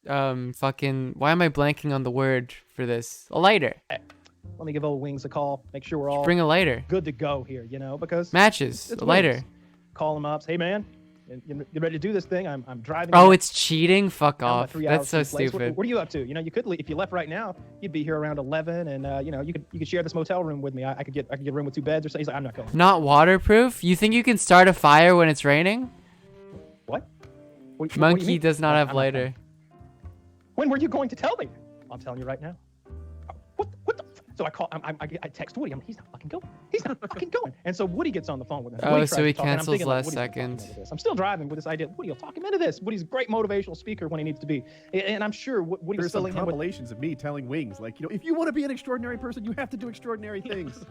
fucking, why am I blanking on the word for this? A lighter. let me give old Wings a call, make sure we're all Bring a lighter. good to go here, because Matches, it's a lighter. Wings. Call him up, say, hey man, you ready to do this thing? I'm driving. Oh, in. it's cheating? Fuck I'm about off. 3 That's hours so from the place. stupid. What are you up to? You could if you left right now, you'd be here around 11, and you could share this motel room with me. I could get a room with 2 beds or something. He's like, I'm not going. Not waterproof? You think you can start a fire when it's raining? What do you Monkey mean? does not I'm have not lighter. going. When were you going to tell me? I'm telling you right now. What the? So I call. I text Woody. He's not fucking going. He's not fucking going. And so Woody gets on the phone with him. Oh, Woody so tries he to talk, and I'm cancels thinking, like, last Woody's gonna talk him second. into this. I'm still driving with this idea. Woody will talk him into this. Woody's a great motivational speaker when he needs to be, and I'm sure Woody's There's some filling him with. compilations of me telling Wings, like, if you want to be an extraordinary person, you have to do extraordinary things.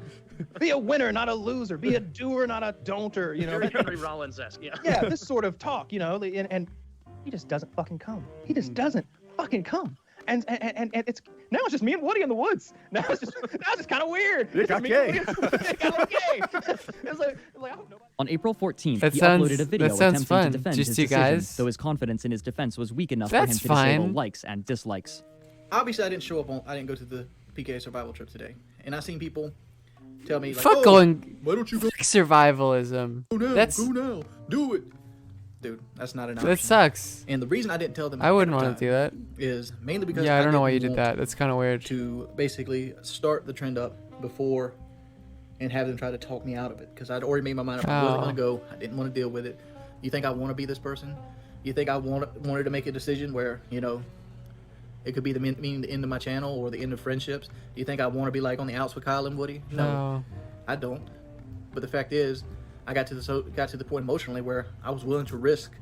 Be a winner, not a loser. Be a doer, not a don'ter. Very Henry Rollins-esque, yeah. Yeah, this sort of talk, and he just doesn't fucking come. He just doesn't fucking come. And it's now it's just me and Woody in the woods. Now it's just kind of weird. It's just me and Woody. It got okay. It's like I don't know. On April 14th, That he sounds- uploaded a video that sounds attempting fun. to defend Just his you decision, guys. though his confidence in his defense was weak enough for him That's to disable fine. likes and dislikes. Obviously, I didn't show up I didn't go to the PK survival trip today, and I seen people tell me like, Fuck oh, going. Why don't you go? Fuck survivalism. That's Go now. Do it. Dude, that's not an option. that sucks. And the reason I didn't tell them I wouldn't ahead want of to do that. time is mainly because Yeah, I don't know why you didn't did want that. That's kind of weird. to basically start the trend up before and have them try to talk me out of it, because I'd already made my mind up. I wasn't Oh. going to go. I didn't want to deal with it. You think I want to be this person? You think I wanted to make a decision where, it could be the meaning the end of my channel or the end of friendships? Do you think I want to be like on the outs with Kyle and Woody? No. I don't. But the fact is, I got to the point emotionally where I was willing to risk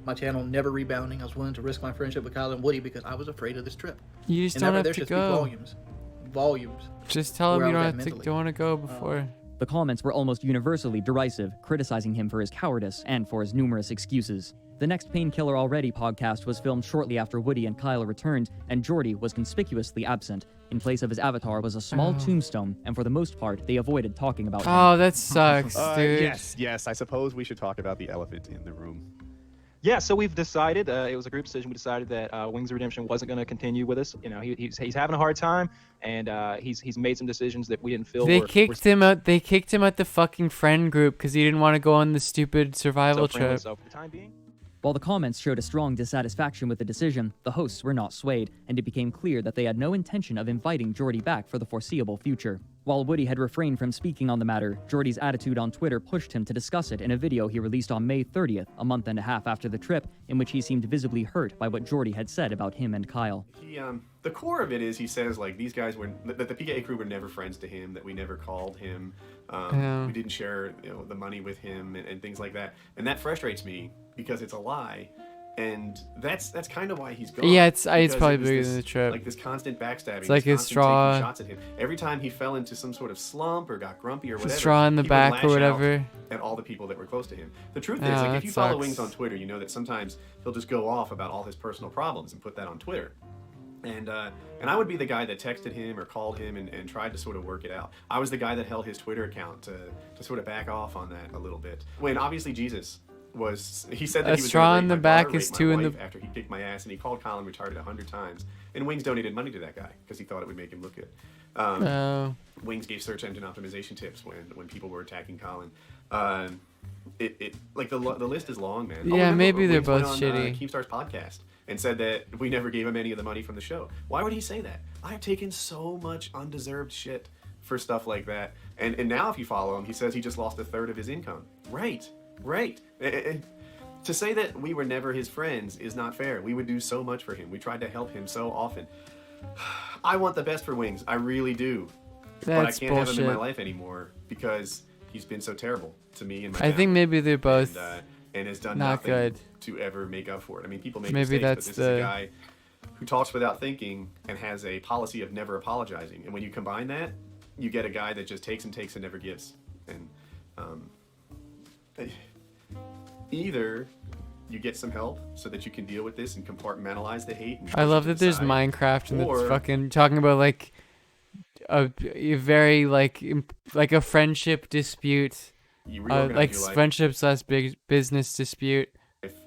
my channel never rebounding. I was willing to risk my friendship with Kyle and Woody because I was afraid of this trip. You just And don't that right have there to should go. speak volumes. Just tell him where you I was don't at have to, mentally. don't want to go before. The comments were almost universally derisive, criticizing him for his cowardice and for his numerous excuses. The next Painkiller Already podcast was filmed shortly after Woody and Kyle returned, and Jordy was conspicuously absent. In place of his avatar was a small tombstone, and for the most part, they avoided talking about him. Oh, that sucks, dude. Yes. I suppose we should talk about the elephant in the room. Yeah, so we've decided, it was a group decision, we decided that Wings of Redemption wasn't going to continue with us. He's having a hard time, and he's made some decisions that we didn't feel They were kicked him out. They kicked him out the fucking friend group because he didn't want to go on the stupid survival so friendly. trip. So for the time being, While the comments showed a strong dissatisfaction with the decision, the hosts were not swayed, and it became clear that they had no intention of inviting Jordy back for the foreseeable future. While Woody had refrained from speaking on the matter, Jordy's attitude on Twitter pushed him to discuss it in a video he released on May 30th, a month and a half after the trip, in which he seemed visibly hurt by what Jordy had said about him and Kyle. The core of it is he says, like, these guys were, that the PKA crew were never friends to him, that we never called him, we didn't share, the money with him and things like that. And that frustrates me because it's a lie. And that's kind of why he's gone. Yeah, it's Because probably it was bigger this, than the trip. Like this constant backstabbing. It's like this his constant straw. taking shots at him. Every time he fell into some sort of slump or got grumpy or whatever, straw in the he would back or lash whatever. out at all the people that were close to him. The truth is, Oh, like, that if you follow sucks. Wings on Twitter, you know that sometimes he'll just go off about all his personal problems and put that on Twitter. And I would be the guy that texted him or called him and tried to sort of work it out. I was the guy that held his Twitter account to sort of back off on that a little bit. When obviously Jesus he said that A he was straw gonna in rape the my back daughter, is rape my two in the- wife after he kicked my ass, and he called Colin retarded 100 times. And Wings donated money to that guy because he thought it would make him look good. Wings gave search engine optimization tips when people were attacking Colin. Like the list is long, man. Yeah, remember maybe they're Wings went both on, shitty. Keemstar's podcast and said that we never gave him any of the money from the show. Why would he say that? I've taken so much undeserved shit for stuff like that. And now if you follow him, he says he just lost a third of his income. Right. To say that we were never his friends is not fair. We would do so much for him. We tried to help him so often. I want the best for Wings. I really do. But I That's can't have him in my bullshit. life anymore because he's been so terrible to me and my I think family. maybe they're both. And, and has done Not nothing good. to ever make up for it. I mean, people make Maybe mistakes, but that's this is a guy who talks without thinking and has a policy of never apologizing. And when you combine that, you get a guy that just takes and takes and never gives. And either you get some help so that you can deal with this and compartmentalize the hate. And I love that there's Minecraft and it's fucking talking about like a very like a friendship dispute, like friendship/big business dispute.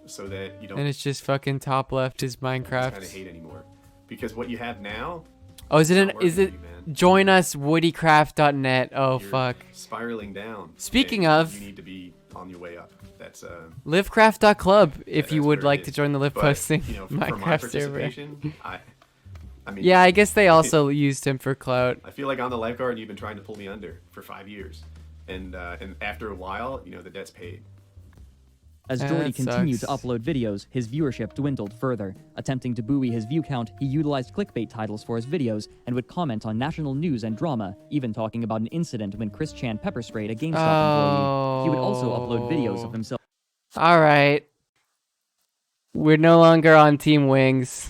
So that you don't. And it's just fucking top left is Minecraft. Kind of hate anymore, because what you have now. Oh, is it join us woodycraft.net? Oh, fuck. Spiraling down. Speaking of, you need to be on your way up. That's livecraft.club if you would like to join the live but, posting you know, Minecraft server. I mean, yeah, I guess they also used him for clout. I feel like on the lifeguard, you've been trying to pull me under for 5 years, and after a while, you know, the debt's paid. As Jordy continued to upload videos, his viewership dwindled further. Attempting to buoy his view count, he utilized clickbait titles for his videos and would comment on national news and drama, even talking about an incident when Chris Chan pepper sprayed a GameStop employee. He would also upload videos of himself. All right. We're no longer on Team Wings.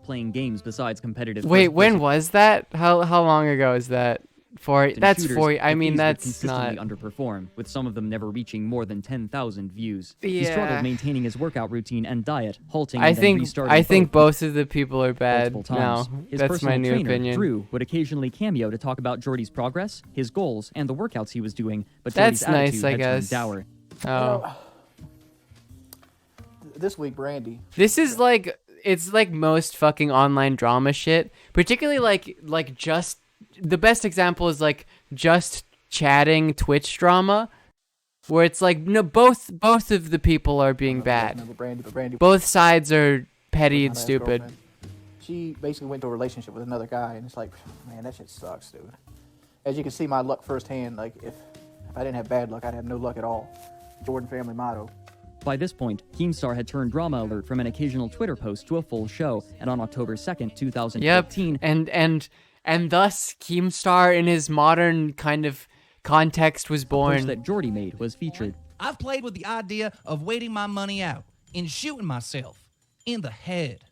Playing games besides competitive. Wait, when was that? How long ago is that? That's shooters, 4. I mean, would that's consistently not underperform, with some of them never reaching more than 10,000 views. He Yeah. struggled maintaining his workout routine and diet, halting I and then think restarting both of the people are bad multiple now. times. His That's personal my new trainer, opinion. Drew, would occasionally cameo to talk about Jordy's progress, his goals, and the workouts he was doing, but That's Jordy's attitude nice, I had turned guess. dour. Oh. This week, Brandy. This is like, it's like most fucking online drama shit. Particularly like just, the best example is like just chatting Twitch drama, where it's like, no, both of the people are being bad. Brandy. Both sides are petty and My last stupid. girlfriend, she basically went into a relationship with another guy, and it's like, man, that shit sucks, dude. As you can see, my luck firsthand. Like, if I didn't have bad luck, I'd have no luck at all. Jordan family motto. By this point, Keemstar had turned Drama Alert from an occasional Twitter post to a full show, and on October 2nd, 2015... Yep, and thus Keemstar in his modern kind of context was born. A post that Jordy made was featured. I've played with the idea of waiting my money out and shooting myself in the head.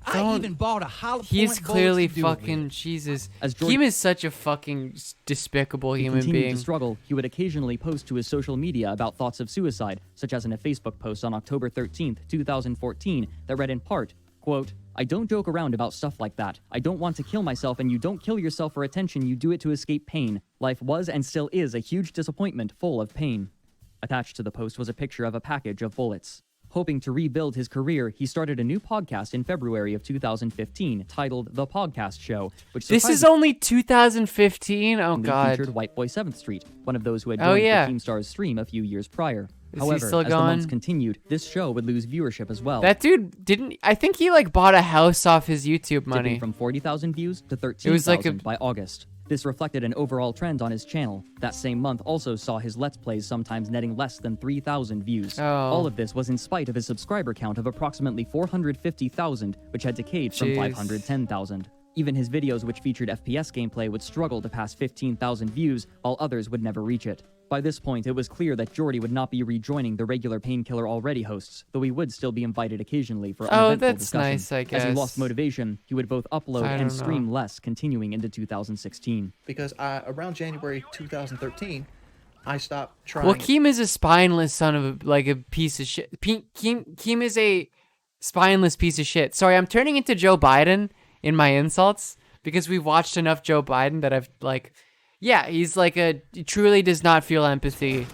I even bought a hollow He's point clearly bullets to do it fucking with. Jesus. As Jordy- Keem is such a fucking despicable He human continued being. to struggle. He would occasionally post to his social media about thoughts of suicide, such as in a Facebook post on October 13th, 2014, that read in part, quote, "I don't joke around about stuff like that. I don't want to kill myself, and you don't kill yourself for attention. You do it to escape pain. Life was and still is a huge disappointment full of pain." Attached to the post was a picture of a package of bullets. Hoping to rebuild his career, he started a new podcast in February of 2015 titled The Podcast Show, which This is only 2015? Oh, surprisingly God. featured White Boy 7th Street, one of those who had Oh, joined yeah. the Keemstar's stream a few years prior. Is he However, still as the months going? continued, this show would lose viewership as well. That dude didn't. I think he like bought a house off his YouTube dipping money. from 40,000 views to It 13,000 was like a- by August. This reflected an overall trend on his channel. That same month also saw his Let's Plays sometimes netting less than 3,000 views. Oh. All of this was in spite of his subscriber count of approximately 450,000, which had decayed from Jeez. 510,000. Even his videos which featured FPS gameplay would struggle to pass 15,000 views, while others would never reach it. By this point, it was clear that Jordy would not be rejoining the regular Painkiller Already hosts, though he would still be invited occasionally for Oh, uneventful that's discussion. nice, I As he guess. lost motivation, he would both upload I and don't stream know. less, continuing into 2016. Because around January 2013, I stopped trying. Well, Keem is a spineless son of a piece of shit. Keem is a spineless piece of shit. Sorry, I'm turning into Joe Biden in my insults because we've watched enough Joe Biden that I've like, yeah, he's like he truly does not feel empathy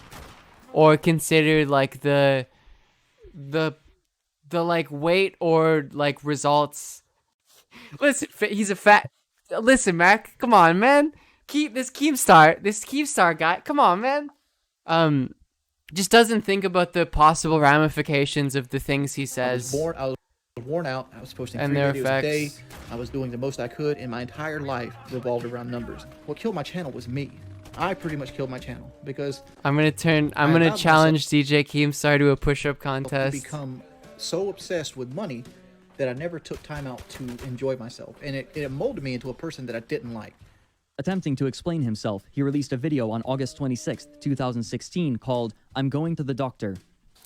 or consider like the like weight or like results. Listen, he's a fat. Listen, Mac, come on, man. This Keemstar guy, come on, man. Just doesn't think about the possible ramifications of the things he says. I was worn out. I was posting And 3 their videos a day. effects. I was doing the most I could, and my entire life revolved around numbers. What killed my channel was me. I pretty much killed my channel because I'm gonna allowed challenge DJ Keemstar to a push-up I contest. become so obsessed with money that I never took time out to enjoy myself, and it molded me into a person that I didn't like. Attempting to explain himself, he released a video on August 26, 2016 called I'm Going to the Doctor.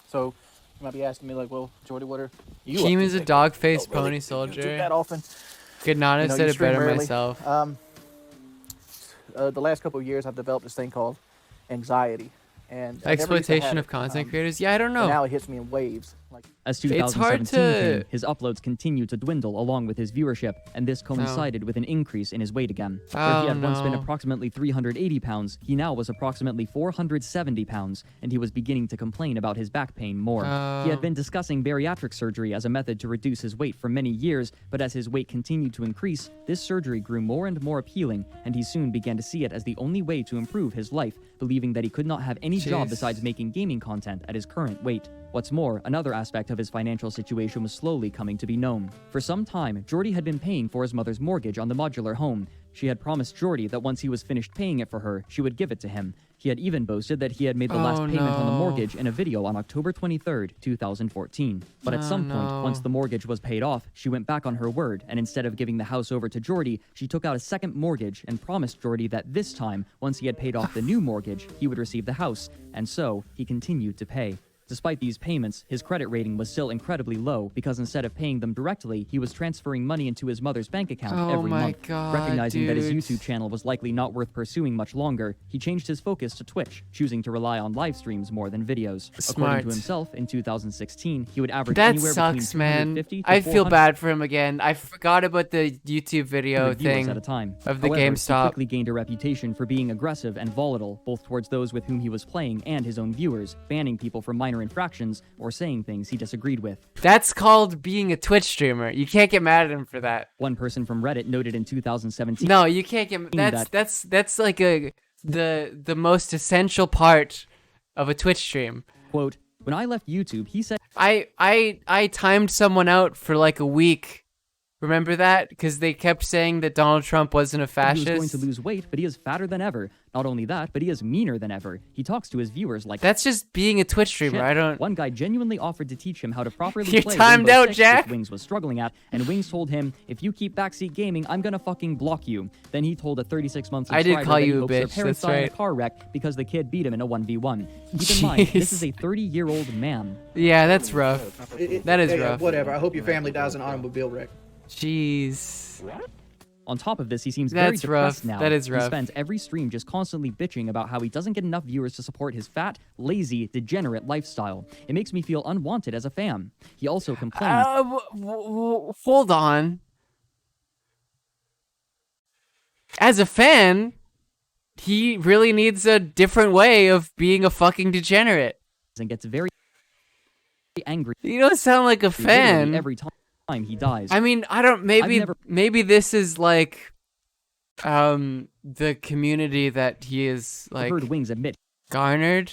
So you might be asking me like, well, Jordy, what are you? Keem up to is a today? dog-faced Oh, really? pony You soldier. do that often? Could not have You said you it stream better rarely. myself. The last couple of years, I've developed this thing called anxiety, and I never used to Exploitation have of it. content creators? Yeah, I don't But know. now it hits me in waves. Like As It's hard 2017 to- came, his uploads continued to dwindle along with his viewership, and this coincided with an increase in his weight again. Where he had once been no. approximately 380 pounds, he now was approximately 470 pounds, and he was beginning to complain about his back pain more. He had been discussing bariatric surgery as a method to reduce his weight for many years, but as his weight continued to increase, this surgery grew more and more appealing, and he soon began to see it as the only way to improve his life, believing that he could not have any job Jeez. besides making gaming content at his current weight. What's more, another aspect of his financial situation was slowly coming to be known. For some time, Jordy had been paying for his mother's mortgage on the modular home. She had promised Jordy that once he was finished paying it for her, she would give it to him. He had even boasted that he had made the last payment on the no. mortgage in a video on October 23rd, 2014. But at some point, no. once the mortgage was paid off, she went back on her word, and instead of giving the house over to Jordy, she took out a second mortgage and promised Jordy that this time, once he had paid off the new mortgage, he would receive the house, and so he continued to pay. Despite these payments, his credit rating was still incredibly low because instead of paying them directly, he was transferring money into his mother's bank account Oh every my month. God, Recognizing that his dude. YouTube channel was likely not worth pursuing much longer, he changed his focus to Twitch, choosing to rely on live streams more than videos. According Smart. to himself, in 2016, he would average That anywhere sucks, between man. 250 to I feel 400 bad for him again. I forgot about the YouTube video viewers thing at a time. of the However, He GameStop. quickly gained a reputation for being aggressive and volatile, both towards those with whom he was playing and his own viewers, banning people for minor infractions or saying things he disagreed with. That's called being a Twitch streamer. You can't get mad at him for that. One person from Reddit noted in 2017. No, you can't get. That's like the most essential part of a Twitch stream. Quote, when I left YouTube, he said I timed someone out for like a week. Remember that? Because they kept saying that Donald Trump wasn't a he fascist. was going to lose weight, but he is fatter than ever. Not only that, but he is meaner than ever. He talks to his viewers like That's just being a Twitch streamer. shit. I don't. One guy genuinely offered to teach him how to properly You're play timed Rainbow out, Six, Jack. which Wings was struggling at, and Wings told him, if you keep backseat gaming, I'm gonna fucking block you. Then he told a 36-month I did subscriber call that he you a hopes their bitch, parents that's died in a right. car wreck because the kid beat him in a 1v1. Keep in mind, this Jeez. is a 30-year-old man. Yeah, that's rough. That is Yeah, rough. whatever. I hope your family dies in an automobile wreck. Jeez. On top of this, he seems very That's depressed rough. now. That is He rough. spends every stream just constantly bitching about how he doesn't get enough viewers to support his fat, lazy, degenerate lifestyle. It makes me feel unwanted as a fan. He also complains. Hold on. As a fan, he really needs a different way of being a fucking degenerate. And gets very angry. You don't sound like a literally fan. every time he dies. I mean, I don't. Maybe never- maybe this is like, the community that he is I've like heard Wings admit garnered.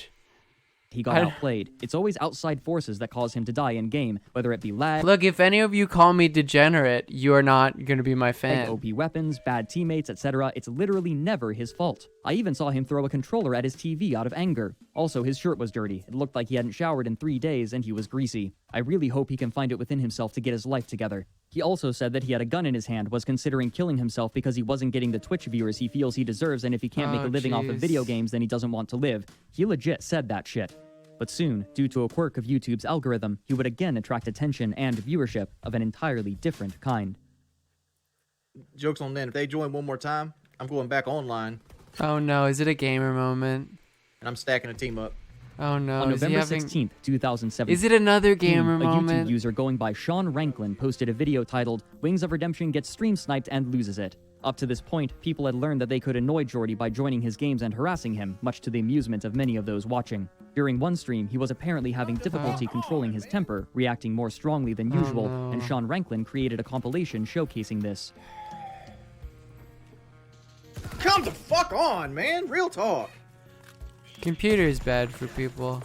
he got I- outplayed. It's always outside forces that cause him to die in game, whether it be lag, Look, if any of you call me degenerate, you are not gonna be my fan. OP weapons, bad teammates, etc. It's literally never his fault. I even saw him throw a controller at his TV out of anger. Also, his shirt was dirty. It looked like he hadn't showered in 3 days and he was greasy. I really hope he can find it within himself to get his life together. He also said that he had a gun in his hand, was considering killing himself because he wasn't getting the Twitch viewers he feels he deserves, and if he can't make a living off of jeez. video games, then he doesn't want to live. He legit said that shit. But soon, due to a quirk of YouTube's algorithm, he would again attract attention and viewership of an entirely different kind. Joke's on them. If they join one more time, I'm going back online Oh no, is it a gamer moment? and I'm stacking a team up. Oh no, On is he November having... 16th, 2017, Is it another gamer a moment? YouTube user going by Sean Ranklin posted a video titled, Wings of Redemption gets stream sniped and loses it. Up to this point, people had learned that they could annoy Jordy by joining his games and harassing him, much to the amusement of many of those watching. During one stream, he was apparently having difficulty controlling his temper, reacting more strongly than usual, no. and Sean Ranklin created a compilation showcasing this. Come the fuck on, man. Real talk. Computer is bad for people.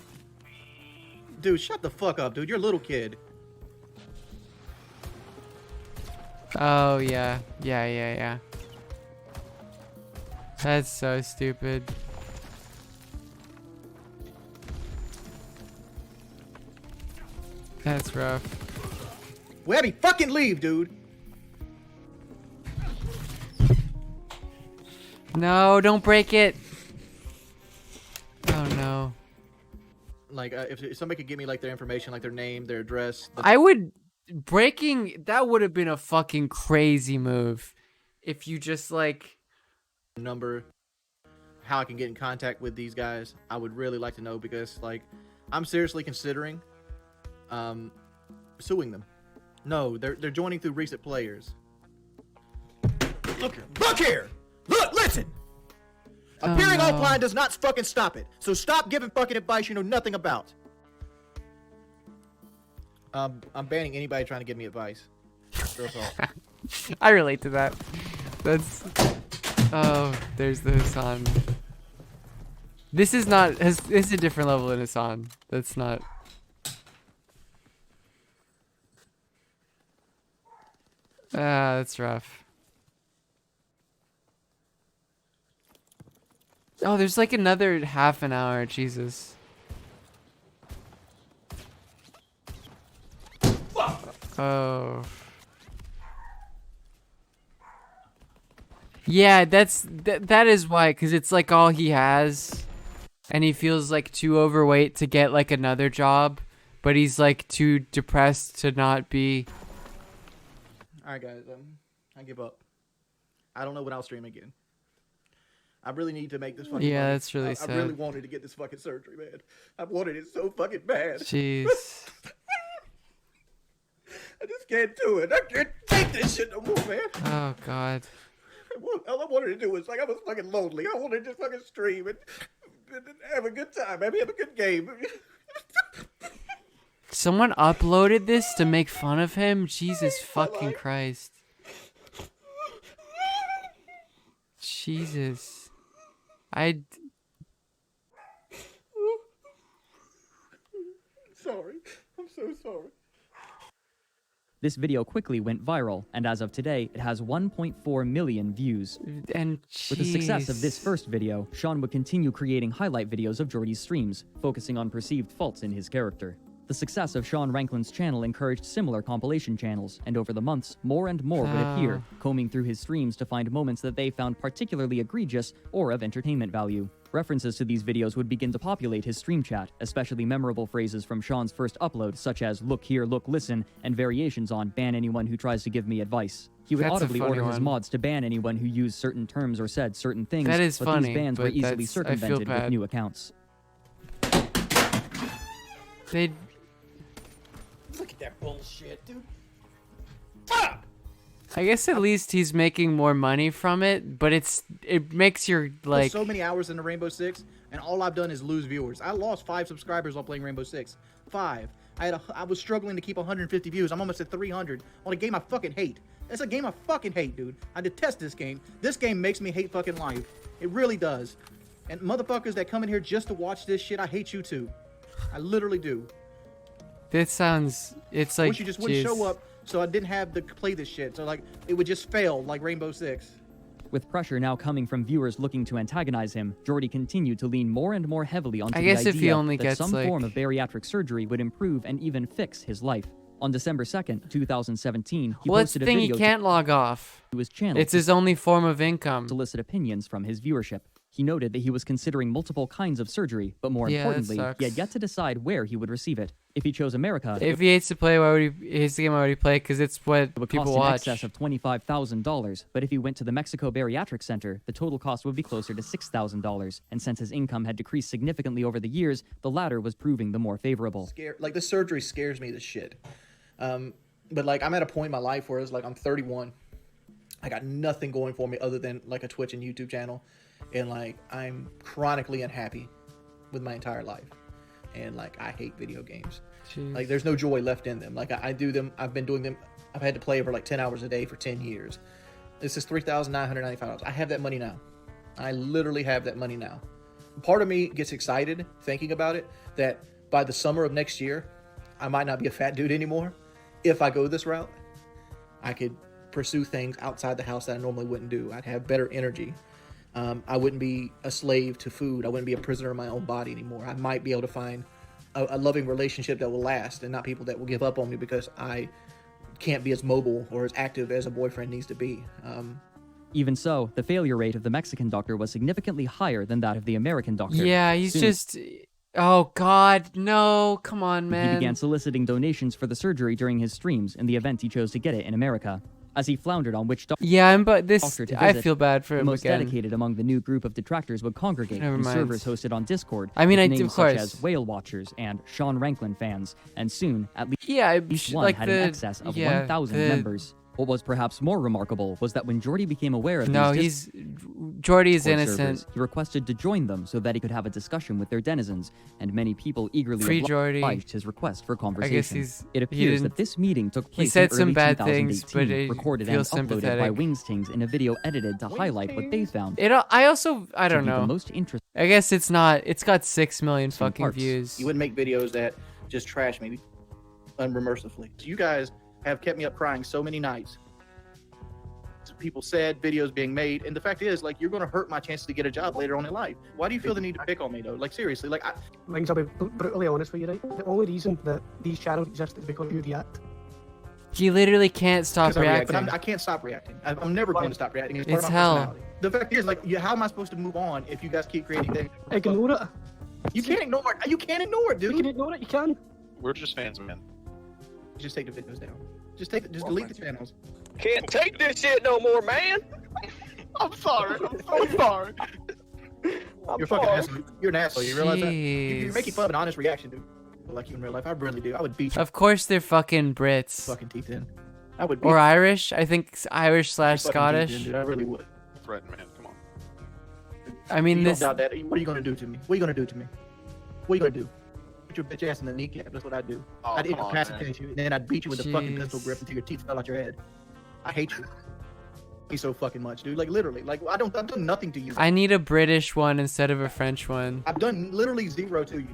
Dude, shut the fuck up, dude. You're a little kid. Oh yeah, yeah. That's so stupid. That's rough. Webby, fucking leave, dude. No, don't break it. Oh no. Like, if somebody could give me like their information, like their name, their address. I would that would have been a fucking crazy move, if you just like number, how I can get in contact with these guys. I would really like to know because like I'm seriously considering suing them. No, they're joining through recent players. Look here! Look, listen! Appearing offline does not fucking stop it. So stop giving fucking advice you know nothing about. I'm banning anybody trying to give me advice. Real talk. I relate to that. That's there's the Hassan. This is not it's a different level than Hassan. That's not. That's rough. Oh, there's like another half an hour. Jesus. Oh. Yeah, that is why, because it's like all he has, and he feels like too overweight to get like another job, but he's like too depressed to not be. All right, guys. I give up. I don't know when I'll stream again. I really need to make this fucking money. That's really sad. I really wanted to get this fucking surgery, man. I wanted it so fucking bad. Jeez. I just can't do it. I can't take this shit no more, man. Oh, God. All I wanted to do was, like, I was fucking lonely. I wanted to just fucking stream and have a good time. Maybe have a good game. Someone uploaded this to make fun of him? Jesus fucking Christ. Jesus. Sorry. I'm so sorry. This video quickly went viral, and as of today, it has 1.4 million views. And with the success of this first video, Sean would continue creating highlight videos of Jordy's streams, focusing on perceived faults in his character. The success of Sean Ranklin's channel encouraged similar compilation channels, and over the months, more and more would appear, combing through his streams to find moments that they found particularly egregious or of entertainment value. References to these videos would begin to populate his stream chat, especially memorable phrases from Sean's first upload, such as "look here, look, listen," and variations on "ban anyone who tries to give me advice." He would audibly order his mods to ban anyone who used certain terms or said certain things, that is but funny, these bans were easily circumvented with new accounts. Look at that bullshit, dude. Fuck! I guess at least he's making more money from it, but it makes your like so many hours into Rainbow Six, and all I've done is lose viewers. I lost 5 subscribers while playing Rainbow Six. 5. I was struggling to keep 150 views. I'm almost at 300 on a game I fucking hate. It's a game I fucking hate, dude. I detest this game. This game makes me hate fucking life. It really does. And motherfuckers that come in here just to watch this shit, I hate you too. I literally do. This sounds. It's like. I wish you just wouldn't show up, so I didn't have to play this shit. So like, it would just fail like Rainbow Six. With pressure now coming from viewers looking to antagonize him, Jordy continued to lean more and more heavily onto the idea that some form of bariatric surgery would improve and even fix his life. On December 2nd, 2017, he posted a video he can't log off to his channel. It's his only form of income. Solicit opinions from his viewership. He noted that he was considering multiple kinds of surgery, but more importantly, he had yet to decide where he would receive it. If he chose America, if he hates to play, why would he? His game, why would he play? Because it's what it would people cost watch. in excess of $25,000. But if he went to the Mexico Bariatric Center, the total cost would be closer to $6,000. And since his income had decreased significantly over the years, the latter was proving the more favorable. Like this surgery scares me to shit. But like I'm at a point in my life where it's like I'm 31. I got nothing going for me other than like a Twitch and YouTube channel. And like I'm chronically unhappy with my entire life, and like I hate video games. Jeez. Like there's no joy left in them. Like I do them. I've been doing them. I've had to play over like 10 hours a day for 10 years. This is $3,995. I have that money now. I literally have that money now. Part of me gets excited thinking about it, that by the summer of next year, I might not be a fat dude anymore. If I go this route, I could pursue things outside the house that I normally wouldn't do. I'd have better energy. I wouldn't be a slave to food. I wouldn't be a prisoner of my own body anymore. I might be able to find a loving relationship that will last, and not people that will give up on me because I can't be as mobile or as active as a boyfriend needs to be. Even so, the failure rate of the Mexican doctor was significantly higher than that of the American doctor. Yeah, he's Soon, just. Oh God, no! Come on, He man. began soliciting donations for the surgery during his streams in the event he chose to get it in America. As he floundered on which doctor to I visit, feel bad for the him most again. dedicated among the new group of detractors would congregate Never in mind. servers hosted on Discord. I mean, with of names such course. as Whale Watchers and Sean Ranklin fans, and soon at least one like had the- in excess of yeah, 1,000 the- members. What was perhaps more remarkable was that when Jordy became aware of No, these Jordy is Discord innocent. servers, he requested to join them so that he could have a discussion with their denizens, and many people eagerly Free Jordy. obliged his request for conversation. It he appears that didn't- this meeting took he place said in some early bad 2018, things, but I recorded feel and uploaded by sympathetic. Wingstings in a video edited to highlight what they found. I to don't be the know. most interesting. I guess it's not. It's got 6 million fucking parts. views. You wouldn't make videos that just trash me unremercifully. You guys have kept me up crying so many nights. People said videos being made, and the fact is, like, you're going to hurt my chances to get a job later on in life. Why do you feel the need to pick on me, though? Like, seriously, like, Wings, I'll be brutally honest with you, right? The only reason that these channels exist is because you react. He literally can't stop 'cause I react, reacting. but I can't stop reacting. I'm never going to stop reacting. It's part It's of my hell. personality. The fact is, like, how am I supposed to move on if you guys keep creating things? Ignore it. You can't ignore it. You can't ignore it, dude. You can ignore it. You can. We're just fans, man. Just take the videos down. Just delete the channels. Can't take this shit no more, man. I'm sorry. I'm so sorry. You're a fucking asshole. You're an asshole. You realize that? You're Jeez. making fun of an honest reaction, dude. Like you in real life, I really do. I would beat you. Of course, they're fucking Brits. Fucking teeth in. I would beat Or you. Irish. I think Irish / Fucking teeth in, Scottish. dude. I really would. Fred, man, come on. I mean, you this. don't doubt that. What are you gonna do to me? What are you gonna do to me? What are you gonna do? Put your bitch ass in the kneecap. That's what I'd do. Oh, I'd come on, incapacitate you, and then I'd beat you with a fucking Jeez. pistol grip until your teeth fell out your head. I hate you. Me so fucking much, dude. Like literally. Like I've done nothing to you. I need a British one instead of a French one. I've done literally zero to you.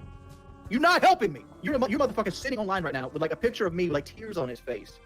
You're not helping me. You're motherfucking sitting online right now with like a picture of me with like tears on his face.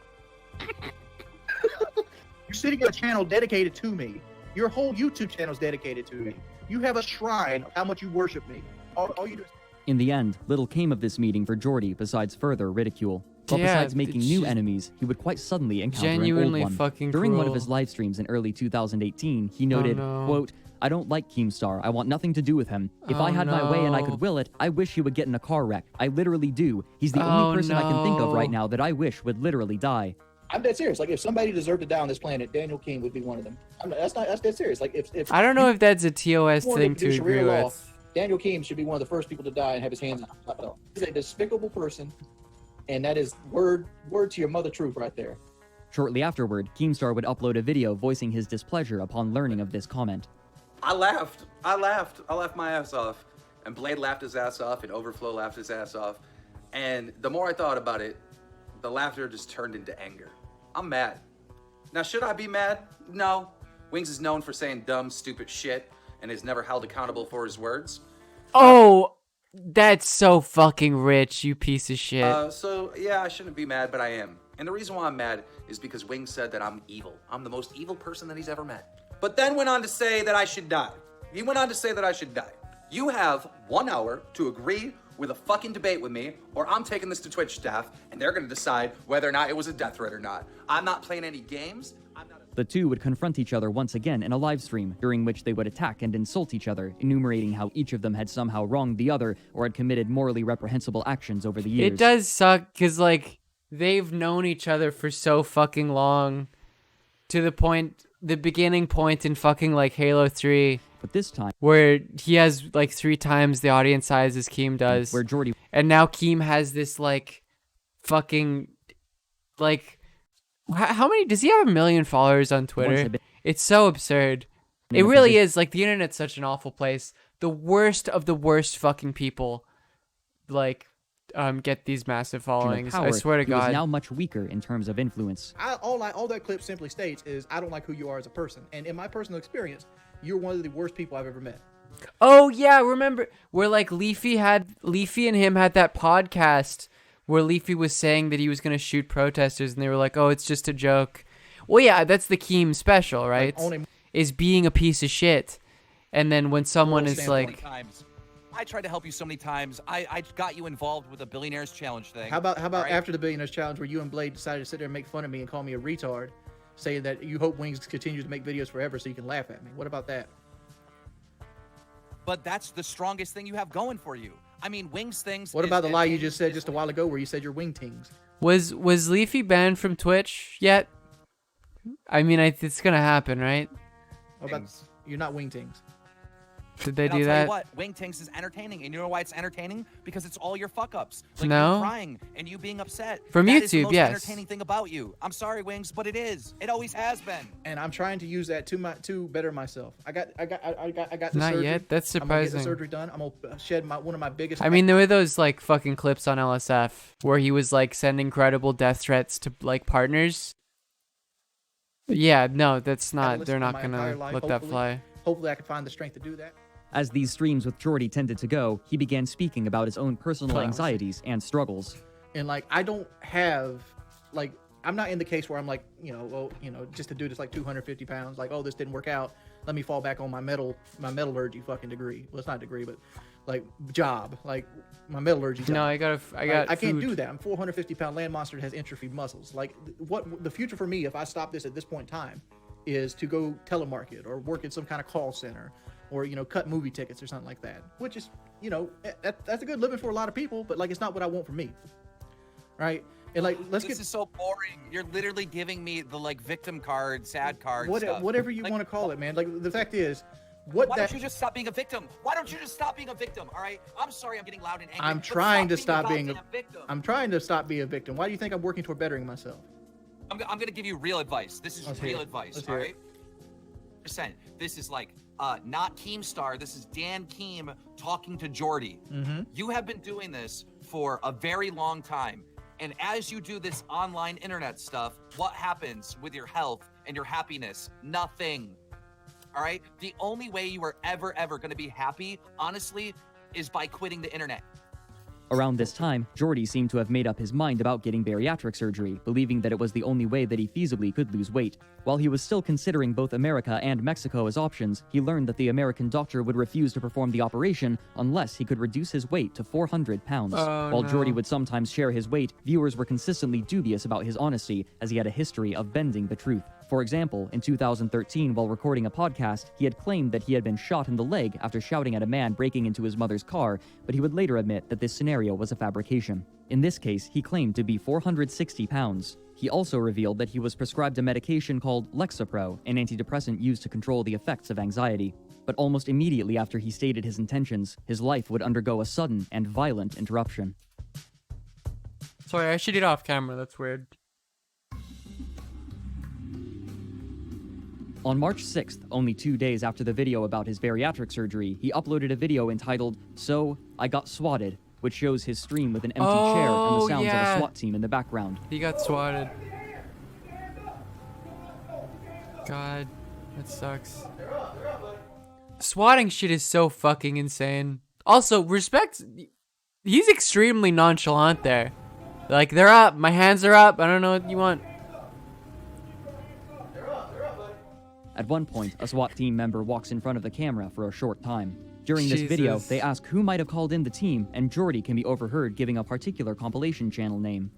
You're sitting at a channel dedicated to me. Your whole YouTube channel is dedicated to me. You have a shrine of how much you worship me. All you do is In the end, little came of this meeting for Jordy besides further ridicule. But Yeah, besides making it's new just enemies, he would quite suddenly encounter genuinely an old one. fucking During one of cruel. his live streams in early 2018, he noted, no. quote, "I don't like Keemstar. I want nothing to do with him. If I Oh, had my way and I no. could will it, I wish he would get in a car wreck. I literally do. He's the Oh, only person I can think of right no. now that I wish would literally die." I'm dead serious. Like if somebody deserved to die on this planet, Daniel King would be one of them. That's dead serious. Like if I don't know if that's a TOS wanted thing do to agree Sharia law, with. Daniel King should be one of the first people to die and have his hands chopped off. He's a despicable person, and that is word to your mother truth right there. Shortly afterward, Keemstar would upload a video voicing his displeasure upon learning of this comment. I laughed my ass off. And Blade laughed his ass off, and Overflow laughed his ass off. And the more I thought about it, the laughter just turned into anger. I'm mad. Now, should I be mad? No. Wings is known for saying dumb, stupid shit and is never held accountable for his words. Oh, that's so fucking rich, you piece of shit. So, yeah, I shouldn't be mad, but I am. And the reason why I'm mad is because Wings said that I'm evil. I'm the most evil person that he's ever met. But then went on to say that I should die. He went on to say that I should die. You have 1 hour to agree with a fucking debate with me, or I'm taking this to Twitch staff, and they're gonna decide whether or not it was a death threat or not. I'm not playing any games. The two would confront each other once again in a live stream, during which they would attack and insult each other, enumerating how each of them had somehow wronged the other or had committed morally reprehensible actions over the years. It does suck because, like, they've known each other for so fucking long to the beginning point in fucking, like, Halo 3. But this time, where he has, like, 3 times the audience size as Keem does. Where Jordy... And now Keem has this, like, fucking, like... How many... Does he have 1 million followers on Twitter? It's so absurd. It really is. Like, the internet's such an awful place. The worst of the worst fucking people, like, get these massive followings. Power, I swear to he was God. now much weaker in terms of influence. All that clip simply states is I don't like who you are as a person, and in my personal experience, you're one of the worst people I've ever met. Oh yeah, remember where like Leafy and him had that podcast where Leafy was saying that he was gonna shoot protesters, and they were like, "Oh, it's just a joke." Well, yeah, that's the Keem special, right? Is being a piece of shit, and then when someone is like, I tried to help you so many times. I got you involved with the Billionaires Challenge thing. How about all right? after the Billionaires Challenge, where you and Blade decided to sit there and make fun of me and call me a retard, saying that you hope Wings continues to make videos forever so you can laugh at me? What about that? But that's the strongest thing you have going for you. I mean, wings things. What about the lie you just said just a while ago where you said you're wing tings? Was Leafy banned from Twitch yet? I mean, it's gonna happen, right? What about you're not wing tings? Did they And do I'll tell that? you what, Wing Tinks is entertaining, and you know why it's entertaining? Because it's all your fuck ups, like No. you crying and you being upset. From That is the YouTube, most yes. entertaining thing about you. I'm sorry, Wings, but it is. It always has been. And I'm trying to use that to better myself. I got the Not surgery. yet? That's I'm gonna get the surprising. surgery done. I'm gonna shed one of my biggest. I mean, there were those like fucking clips on LSF where he was like sending credible death threats to like partners. Yeah, no, that's not. catalyst They're in not my gonna entire life, let that hopefully. fly. Hopefully, I can find the strength to do that. As these streams with Jordy tended to go, he began speaking about his own personal Well, anxieties and struggles. And like, I don't have like, I'm not in the case where I'm like, just a dude that's like 250 pounds, like, oh, this didn't work out. Let me fall back on my metallurgy fucking degree. Well, it's not a degree, but like job, like my metallurgy job. No, I can't food. do that. I'm 450-pound land monster that has entropy muscles. Like, what the future for me, if I stop this at this point in time, is to go telemarket or work in some kind of call center, or cut movie tickets or something like that. Which is, that's a good living for a lot of people, but like it's not what I want for me, right? And like, This is so boring. You're literally giving me the like victim card, sad card stuff. Whatever you Like, want to call it, man. Like the fact is, why don't you just stop being a victim? Why don't you just stop being a victim? All right. I'm sorry, I'm getting loud and angry. I'm but trying to stop about being a victim. I'm trying to stop being a victim. Why do you think I'm working toward bettering myself? I'm gonna give you real advice. This is Let's hear real it. advice. Let's All hear right. Percent. This is like not Keemstar. This is Dan Keem talking to Jordy. Mm-hmm. You have been doing this for a very long time. And as you do this online internet stuff, what happens with your health and your happiness? Nothing. All right? The only way you are ever going to be happy, honestly, is by quitting the internet. Around this time, Jordy seemed to have made up his mind about getting bariatric surgery, believing that it was the only way that he feasibly could lose weight. While he was still considering both America and Mexico as options, he learned that the American doctor would refuse to perform the operation unless he could reduce his weight to 400 pounds. While Jordy would sometimes share his weight, viewers were consistently dubious about his honesty, as he had a history of bending the truth. For example, in 2013, while recording a podcast, he had claimed that he had been shot in the leg after shouting at a man breaking into his mother's car, but he would later admit that this scenario was a fabrication. In this case, he claimed to be 460 pounds. He also revealed that he was prescribed a medication called Lexapro, an antidepressant used to control the effects of anxiety. But almost immediately after he stated his intentions, his life would undergo a sudden and violent interruption. Sorry, I should eat off camera. That's weird. On March 6th, only 2 days after the video about his bariatric surgery, he uploaded a video entitled, "So, I Got Swatted," which shows his stream with an empty chair and the sounds of a SWAT team in the background. He got swatted. God, that sucks. Swatting shit is so fucking insane. Also, respect. He's extremely nonchalant there. Like, they're up. My hands are up. I don't know what you want. At one point, a SWAT team member walks in front of the camera for a short time. During this video, Jesus. they ask who might have called in the team, and Jordy can be overheard giving a particular compilation channel name.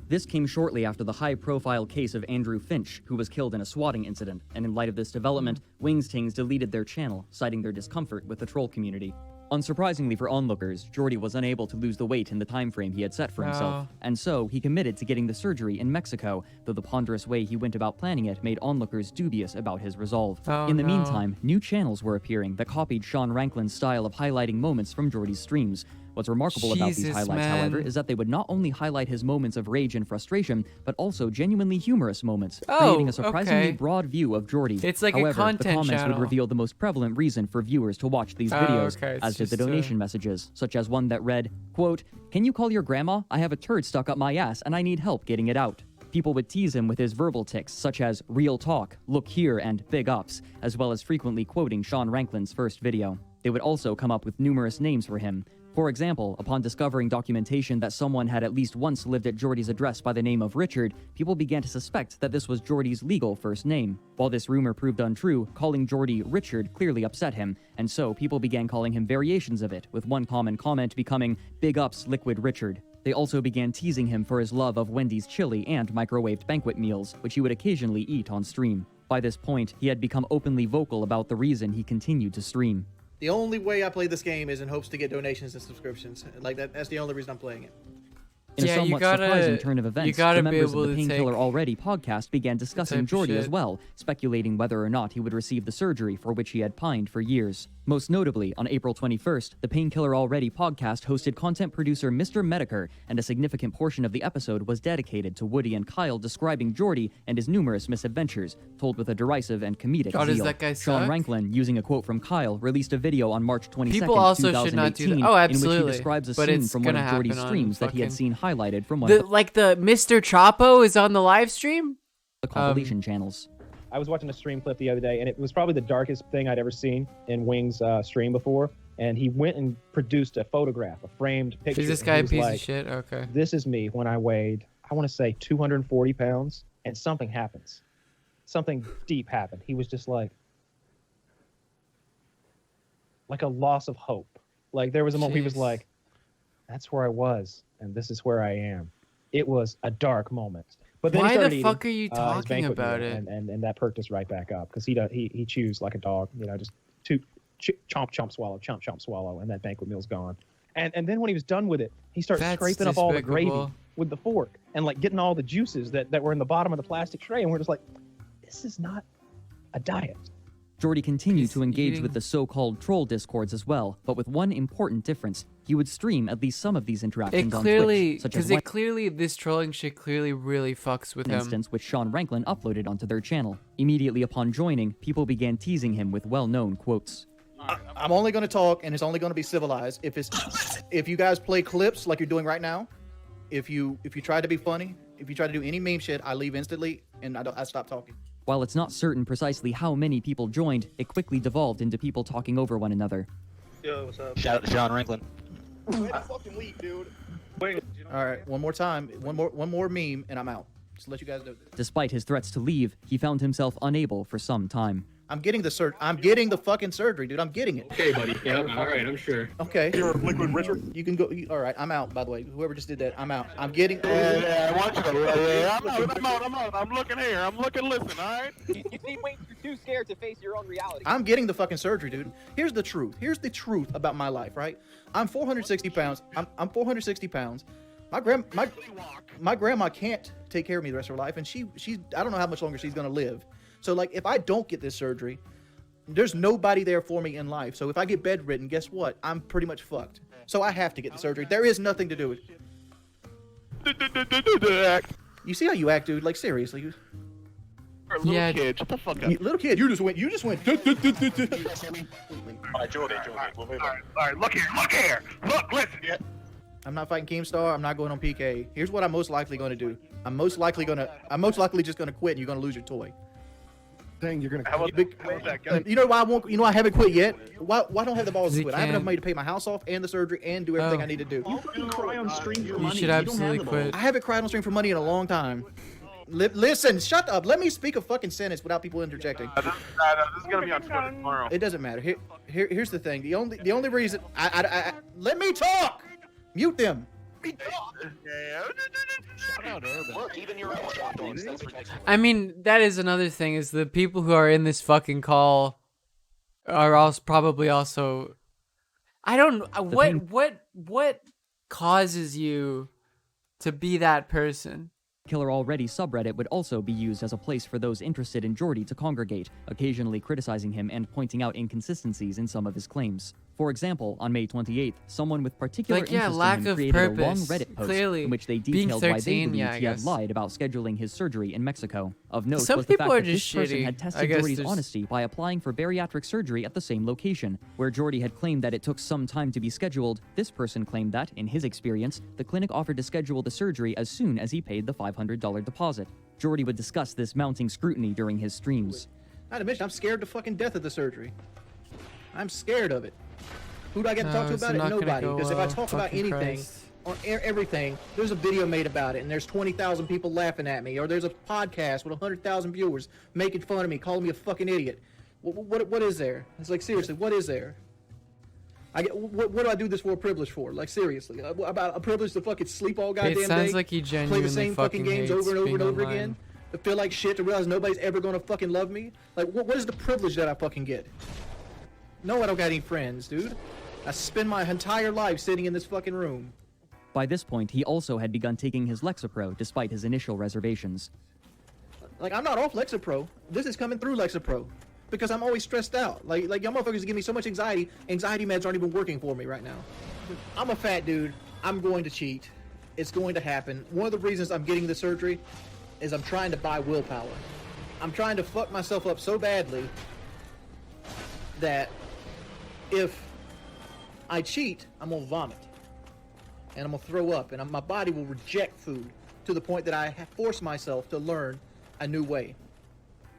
This came shortly after the high-profile case of Andrew Finch, who was killed in a swatting incident, and in light of this development, Wingstings deleted their channel, citing their discomfort with the troll community. Unsurprisingly for onlookers, Jordy was unable to lose the weight in the time frame he had set for himself, and so he committed to getting the surgery in Mexico, though the ponderous way he went about planning it made onlookers dubious about his resolve. In the meantime, new channels were appearing that copied Sean Ranklin's style of highlighting moments from Jordy's streams. What's remarkable about these highlights, however, is that they would not only highlight his moments of rage and frustration, but also genuinely humorous moments, creating a surprisingly broad view of Jordy. It's like however, a content the comments channel. would reveal the most prevalent reason for viewers to watch these videos, as did the donation messages, such as one that read, quote, "Can you call your grandma? I have a turd stuck up my ass and I need help getting it out." People would tease him with his verbal tics, such as real talk, look here, and big ups, as well as frequently quoting Sean Ranklin's first video. They would also come up with numerous names for him. For example, upon discovering documentation that someone had at least once lived at Jordy's address by the name of Richard, people began to suspect that this was Jordy's legal first name. While this rumor proved untrue, calling Jordy Richard clearly upset him, and so people began calling him variations of it, with one common comment becoming Big Ups Liquid Richard. They also began teasing him for his love of Wendy's chili and microwaved banquet meals, which he would occasionally eat on stream. By this point, he had become openly vocal about the reason he continued to stream. The only way I play this game is in hopes to get donations and subscriptions. Like that's the only reason I'm playing it. In a somewhat surprising turn of events, the members of the to Painkiller Already podcast began discussing Jordy as well, speculating whether or not he would receive the surgery for which he had pined for years. Most notably, on April 21st, the Painkiller Already podcast hosted content producer Mr. Medicare, and a significant portion of the episode was dedicated to Woody and Kyle describing Jordy and his numerous misadventures, told with a derisive and comedic God, does zeal. that guy Sean suck? Ranklin, using a quote from Kyle, released a video on March 22nd, People also 2018, should not do that. Oh, in which absolutely. he describes a But scene it's from one gonna of Jordy's happen on streams that he had fucking- seen highlighted from one of The Mr. Chapo is on the live stream? the compilation channels. I was watching a stream clip the other day, and it was probably the darkest thing I'd ever seen in Wing's stream before. And he went and produced a photograph, a framed picture. Is this and guy he a was piece like, of shit? Okay. This is me when I weighed, I want to say 240 pounds, and something happens. Something deep happened. He was just like a loss of hope. Like there was a moment he was Jeez. like, that's where I was, and this is where I am. It was a dark moment. But then he Why started the eating, fuck are you his talking banquet about meal, it? And that perked us right back up because he chews like a dog, just chomp, chomp, swallow, chomp, chomp, swallow, and that banquet meal's gone. And then when he was done with it, he starts That's scraping up all the gravy despicable. with the fork and like getting all the juices that were in the bottom of the plastic tray. And we're just like, this is not a diet. Jordy continued to engage eating- with the so-called troll discords as well, but with one important difference. He would stream at least some of these interactions It on clearly, Twitch, such because as it one clearly, this trolling shit clearly really fucks with him. instance which Sean Ranklin uploaded onto their channel. Immediately upon joining, people began teasing him with well-known quotes. I'm only going to talk, and it's only going to be civilized. If you guys play clips like you're doing right now, if you try to be funny, if you try to do any meme shit, I leave instantly, and I stop talking. While it's not certain precisely how many people joined, it quickly devolved into people talking over one another. Yo, what's up? Shout out to Sean Ranklin. fucking leave, dude. All right, one more time, one more meme, and I'm out. Just to let you guys know. Despite his threats to leave, he found himself unable for some time. I'm getting the I'm getting the fucking surgery, dude. I'm getting it. Okay, buddy. Yeah, all right, I'm sure. Okay. You're Liquid Richard. You can go. All right, I'm out. By the way, whoever just did that, I'm out. I'm getting. Yeah, I want you to. I'm out. I'm looking here. I'm looking. Listen, all right. You see, wait, you're too scared to face your own reality. I'm getting the fucking surgery, dude. Here's the truth. Here's the truth about my life, right? I'm 460 pounds. I'm 460 pounds. My grandma can't take care of me the rest of her life, and she's I don't know how much longer she's gonna live. So like, if I don't get this surgery, there's nobody there for me in life. So if I get bedridden, guess what? I'm pretty much fucked. So I have to get the surgery. There is nothing to do with it. You see how you act, dude? Like seriously. Little kid, shut the fuck up. Little kid, you just went. All right, Jordy, we'll move on. All right, look here. Look, listen. Yeah. I'm not fighting Keemstar. I'm not going on PK. Here's what I'm most likely going to do. I'm most likely just going to quit, and you're going to lose your toy. Dang, you're gonna. How about that guy? You know why I won't? You know I haven't quit yet. Why don't I have the balls to He quit? I have enough can't. money to pay my house off and the surgery and do everything Oh. I need to do. You couldn't cry on stream for You money. should absolutely quit. I haven't cried on stream for money in a long time. Listen, shut up. Let me speak a fucking sentence without people interjecting. This is gonna be on Twitter tomorrow. It doesn't matter. Here's the thing. The only reason I let me talk. Mute them. Look, even your own shopping. That's ridiculous. I mean, that is another thing, is the people who are in this fucking call are also probably also. I don't. What causes you to be that person? Killer Already subreddit would also be used as a place for those interested in Jordy to congregate, occasionally criticizing him and pointing out inconsistencies in some of his claims. For example, on May 28th, someone with particular interest lack in him of created a long purpose. Reddit post Clearly, in which they being detailed why they 13, believed yeah, I he had guess. lied about scheduling his surgery in Mexico. Of note Some was the fact people are that this just person shitty. had I tested guess Jordy's there's- honesty by applying for bariatric surgery at the same location. Where Jordy had claimed that it took some time to be scheduled, this person claimed that, in his experience, the clinic offered to schedule the surgery as soon as he paid the $500 deposit. Jordy would discuss this mounting scrutiny during his streams. Not to mention, I'm scared to fucking death of the surgery. I'm scared of it. Who do I get to talk to it's about it? not gonna Nobody. go Because if I well. talk about Fucking anything, Christ. on everything, there's a video made about it, and there's 20,000 people laughing at me, or there's a podcast with 100,000 viewers making fun of me, calling me a fucking idiot. What is there? It's like, seriously, what is there? What do I do this for a privilege for? Like, seriously, about a privilege to fucking sleep all goddamn day? It sounds like he Play genuinely the same fucking games hates over and over being and over online. again. to feel like shit, to realize nobody's ever gonna fucking love me. Like, what is the privilege that I fucking get? No, I don't got any friends, dude. I spend my entire life sitting in this fucking room. By this point, he also had begun taking his Lexapro despite his initial reservations. Like, I'm not off Lexapro. This is coming through Lexapro. Because I'm always stressed out. Like y'all motherfuckers give me so much anxiety. Anxiety meds aren't even working for me right now. I'm a fat dude. I'm going to cheat. It's going to happen. One of the reasons I'm getting the surgery is I'm trying to buy willpower. I'm trying to fuck myself up so badly that if I cheat, I'm gonna vomit. And I'm gonna throw up. And my body will reject food to the point that I force myself to learn a new way.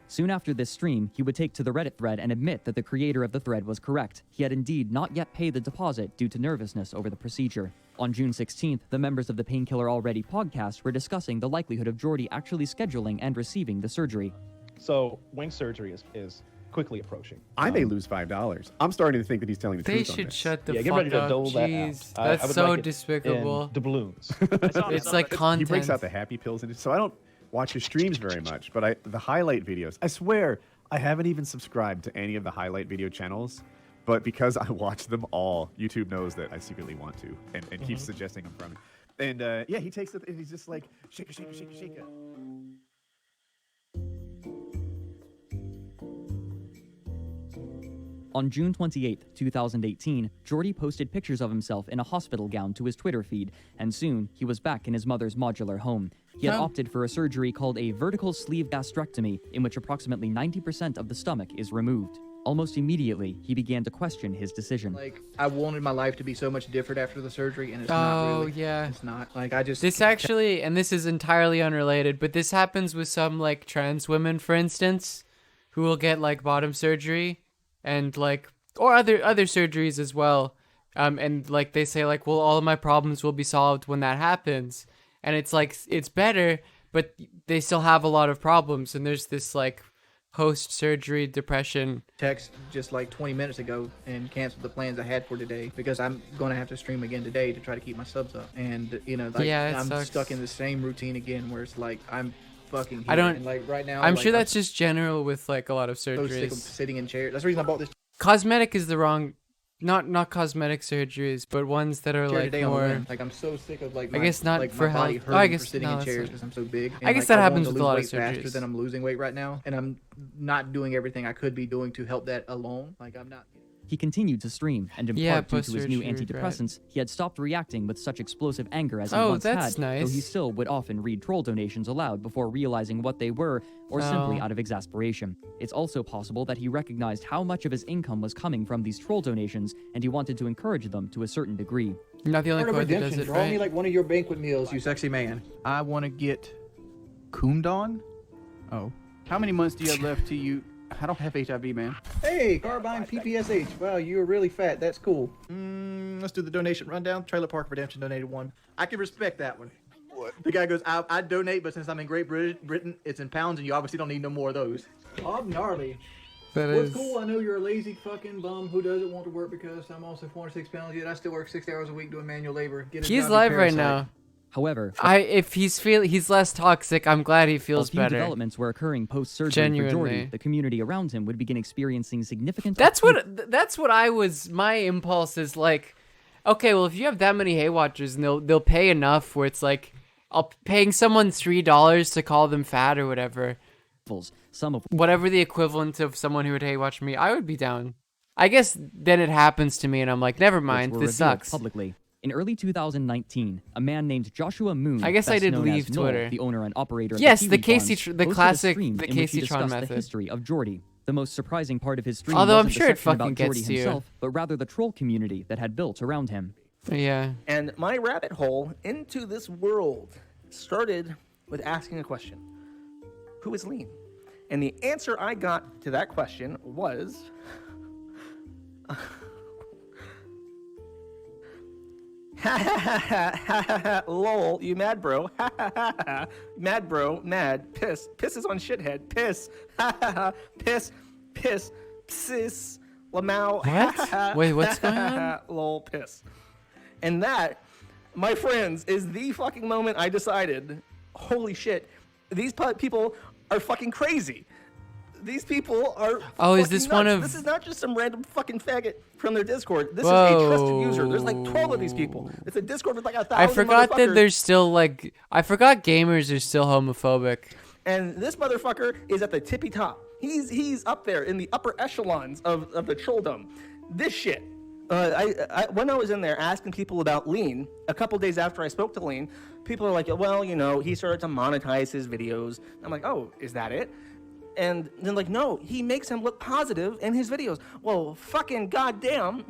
Soon after this stream, he would take to the Reddit thread and admit that the creator of the thread was correct. He had indeed not yet paid the deposit due to nervousness over the procedure. On June 16th, the members of the Painkiller Already podcast were discussing the likelihood of Jordy actually scheduling and receiving the surgery. So wing surgery is quickly approaching. I may lose $5. I'm starting to think that he's telling the They truth on should this. shut the Yeah, get fuck ready to up. dole that out. Jeez, I that's would so like it despicable. in doubloons. It's like content. He breaks out the happy pills, and so I don't watch his streams very much, but the highlight videos, I swear, I haven't even subscribed to any of the highlight video channels, but because I watch them all, YouTube knows that I secretly want to, and keeps suggesting them from me. And yeah, he takes it, and he's just like, shake it, shake it, shake it, shake it. On June 28, 2018, Jordy posted pictures of himself in a hospital gown to his Twitter feed, and soon he was back in his mother's modular home. He had opted for a surgery called a vertical sleeve gastrectomy, in which approximately 90% of the stomach is removed. Almost immediately, he began to question his decision. Like, I wanted my life to be so much different after the surgery, and it's not really. Yeah. It's not. Like, I just... This actually, and this is entirely unrelated, but this happens with some, like, trans women, for instance, who will get, like, bottom surgery, and, like, or other surgeries as well. And, like, they say, like, well, all of my problems will be solved when that happens. And it's, like, it's better, but they still have a lot of problems, and there's this, like, post-surgery depression. Text just like 20 minutes ago and canceled the plans I had for today because I'm going to have to stream again today to try to keep my subs up. And, you know, like, yeah, I'm sucks. stuck in the same routine again where it's like I'm fucking here. I don't... And, like, right now... I'm like, sure that's just general with, like, a lot of so sick of surgeries. sitting in chairs. That's the reason I bought this Cosmetic is the wrong... Not cosmetic surgeries, but ones that are, chair like, today on the more... whim. Like, I'm so sick of, like, I guess not like, for my body health. hurting I guess for sitting no, in that's chairs not- because I'm so big. I guess like, that I happens wanted to with a lot of lose weight faster surgeries. than I'm losing weight right now, and I'm not doing everything I could be doing to help that alone. Like, I'm not... He continued to stream, and in Yeah, part due to his new post-surgery regret. antidepressants, he had stopped reacting with such explosive anger as he Oh, once that's had, nice. though he still would often read troll donations aloud before realizing what they were, or simply Oh. out of exasperation. It's also possible that he recognized how much of his income was coming from these troll donations, and he wanted to encourage them to a certain degree. You're not the only Art of code that does Redemption, it, draw me right? like one of your banquet meals, you sexy man. I want to get Coomdon. Oh. How many months do you have left to you? I don't have HIV, man. Hey, Carbine PPSH. Wow, you were really fat. That's cool. Let's do the donation rundown. Trailer Park Redemption donated one. I can respect that one. What? The guy goes, I donate, but since I'm in Great Britain, it's in pounds, and you obviously don't need no more of those. Bob Gnarly. That What's is... cool, I know you're a lazy fucking bum who doesn't want to work because I'm also 406 pounds, yet I still work 60 hours a week doing manual labor. Get a He's job, you live right parasite. now. However, If he's less toxic, I'm glad he feels a few better. developments were occurring post-surgery for Jordy. Genuinely. The community around him would begin experiencing significant... That's what I was. My impulse is like, okay, well, if you have that many Hay Watchers and they'll pay enough where it's like, paying someone $3 to call them fat or whatever. Some of whatever the equivalent of someone who would Hay Watch me, I would be down. I guess then it happens to me and I'm like, never mind, were this revealed sucks. Publicly. In early 2019, a man named Joshua Moon, I guess I best did known leave as Noel, Twitter. the owner and operator of Yes, the the Kiwi Casey Farms, the hosted a classic- stream the in which he Casey Tron discussed method. the history of Jordy. The most surprising part of his stream Although I'm wasn't sure the it section fucking about Jordy gets to you. himself, but rather the troll community that had built around him. Yeah. And my rabbit hole into this world started with asking a question. Who is lean? And the answer I got to that question was... Lol, you mad bro. Mad bro, mad. Piss. Piss is on shithead. Piss. Piss. Piss. Psis. Lamau. What? Wait, what's going on? Lol, piss. And that, my friends, is the fucking moment I decided, holy shit, These people are fucking crazy. These people are. Oh, is fucking this nuts. one of- This is not just some random fucking faggot from their Discord. This Whoa. is a trusted user. There's like 12 of these people. It's a Discord with like 1,000. I forgot that motherfuckers. there's still like I forgot gamers are still homophobic. And this motherfucker is at the tippy top. He's up there in the upper echelons of the trolldom. This shit. When I was in there asking people about Lean, a couple days after I spoke to Lean, people are like, well, you know, he started to monetize his videos. I'm like, oh, is that it? And they're like, no, he makes him look positive in his videos. Well, fucking goddamn,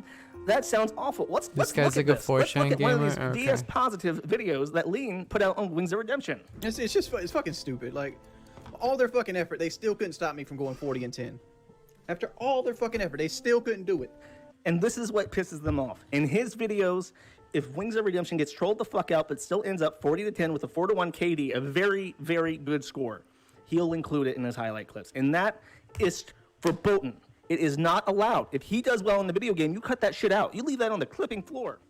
that sounds awful. Let's This look guy's at like a this. Let's look 4chan at one of gamer? these Okay. DS positive videos that Lean put out on Wings of Redemption. It's fucking stupid. Like, all their fucking effort, they still couldn't stop me from going 40-10. After all their fucking effort, they still couldn't do it. And this is what pisses them off. In his videos, if Wings of Redemption gets trolled the fuck out, but still ends up 40-10 with a 4-1 KD, a very, very good score, he'll include it in his highlight clips. And that is verboten. It is not allowed. If he does well in the video game, you cut that shit out. You leave that on the clipping floor.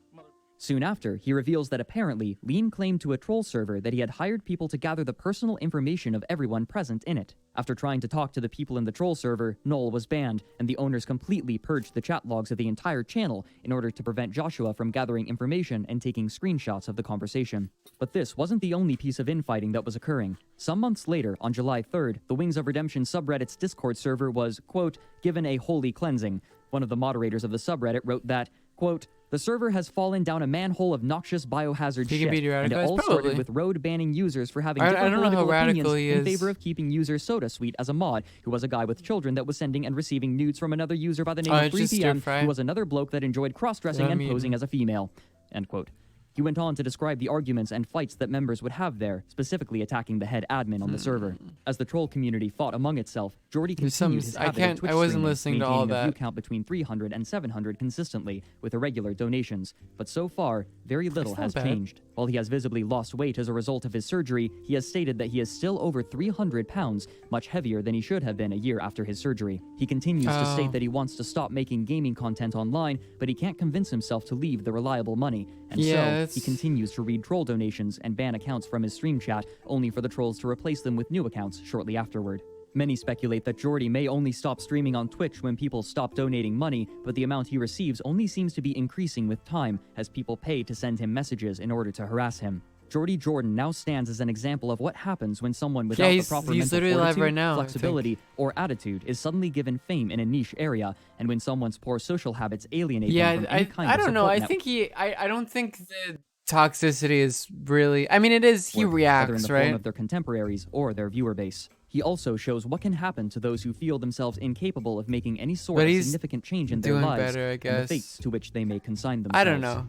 Soon after, he reveals that apparently Lean claimed to a troll server that he had hired people to gather the personal information of everyone present in it. After trying to talk to the people in the troll server, Null was banned, and the owners completely purged the chat logs of the entire channel in order to prevent Joshua from gathering information and taking screenshots of the conversation. But this wasn't the only piece of infighting that was occurring. Some months later, on July 3rd, the Wings of Redemption subreddit's Discord server was, quote, given a holy cleansing. One of the moderators of the subreddit wrote that, quote, the server has fallen down a manhole of noxious biohazard He can shit, be and it radicalized? all Probably. started with Road banning users for having I different don't know how political radical opinions he in is. favor of keeping user Soda Sweet as a mod, who was a guy with children that was sending and receiving nudes from another user by the name Oh, of it's just 3PM, stir-fry. who was another bloke that enjoyed cross-dressing Yeah, and me posing either. as a female. End quote. He went on to describe the arguments and fights that members would have there, specifically attacking the head admin on the server. As the troll community fought among itself, Jordy There's some- continued his I habit of can't- Twitch I wasn't streaming, listening to all maintaining a view that. count between 300 and 700 consistently, with irregular donations. But so far, very little not has bad. changed. While he has visibly lost weight as a result of his surgery, he has stated that he is still over 300 pounds, much heavier than he should have been a year after his surgery. He continues to Oh. state that he wants to stop making gaming content online, but he can't convince himself to leave the reliable money. And Yeah, so, that's- he continues to read troll donations and ban accounts from his stream chat, only for the trolls to replace them with new accounts shortly afterward. Many speculate that Jordy may only stop streaming on Twitch when people stop donating money, but the amount he receives only seems to be increasing with time as people pay to send him messages in order to harass him. Jordy Jordan now stands as an example of what happens when someone without the he's- proper he's mental literally live fortitude, right now, I think. flexibility, or attitude is suddenly given fame in a niche area, and when someone's poor social habits alienate Yeah, them from any kind I of don't know. support I net- think I don't think the toxicity is really. I mean, it is. He whether in reacts, the form right? of their contemporaries or their viewer base. He also shows what can happen to those who feel themselves incapable of making any sort But of he's significant change in their doing lives, better, I and the guess. fates to which they may consign themselves. I don't know.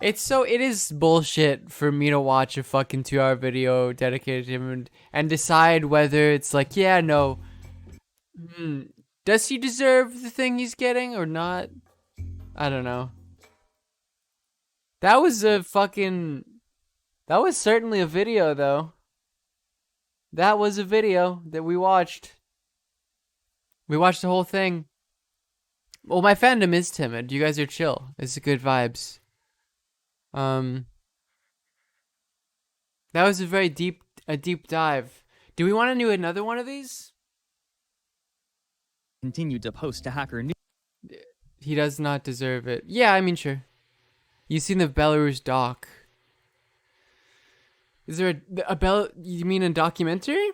It is bullshit for me to watch a fucking 2-hour video dedicated to him and decide whether it's like, yeah, no. Does he deserve the thing he's getting or not? I don't know. That was certainly a video, though. That was a video that we watched. We watched the whole thing. Well, my fandom is timid. You guys are chill. It's good vibes. That was a very deep dive. Do we want to do another one of these? Continued to post to Hacker News. He does not deserve it. Yeah, I mean, sure. You've seen the Belarus doc. Is there you mean a documentary?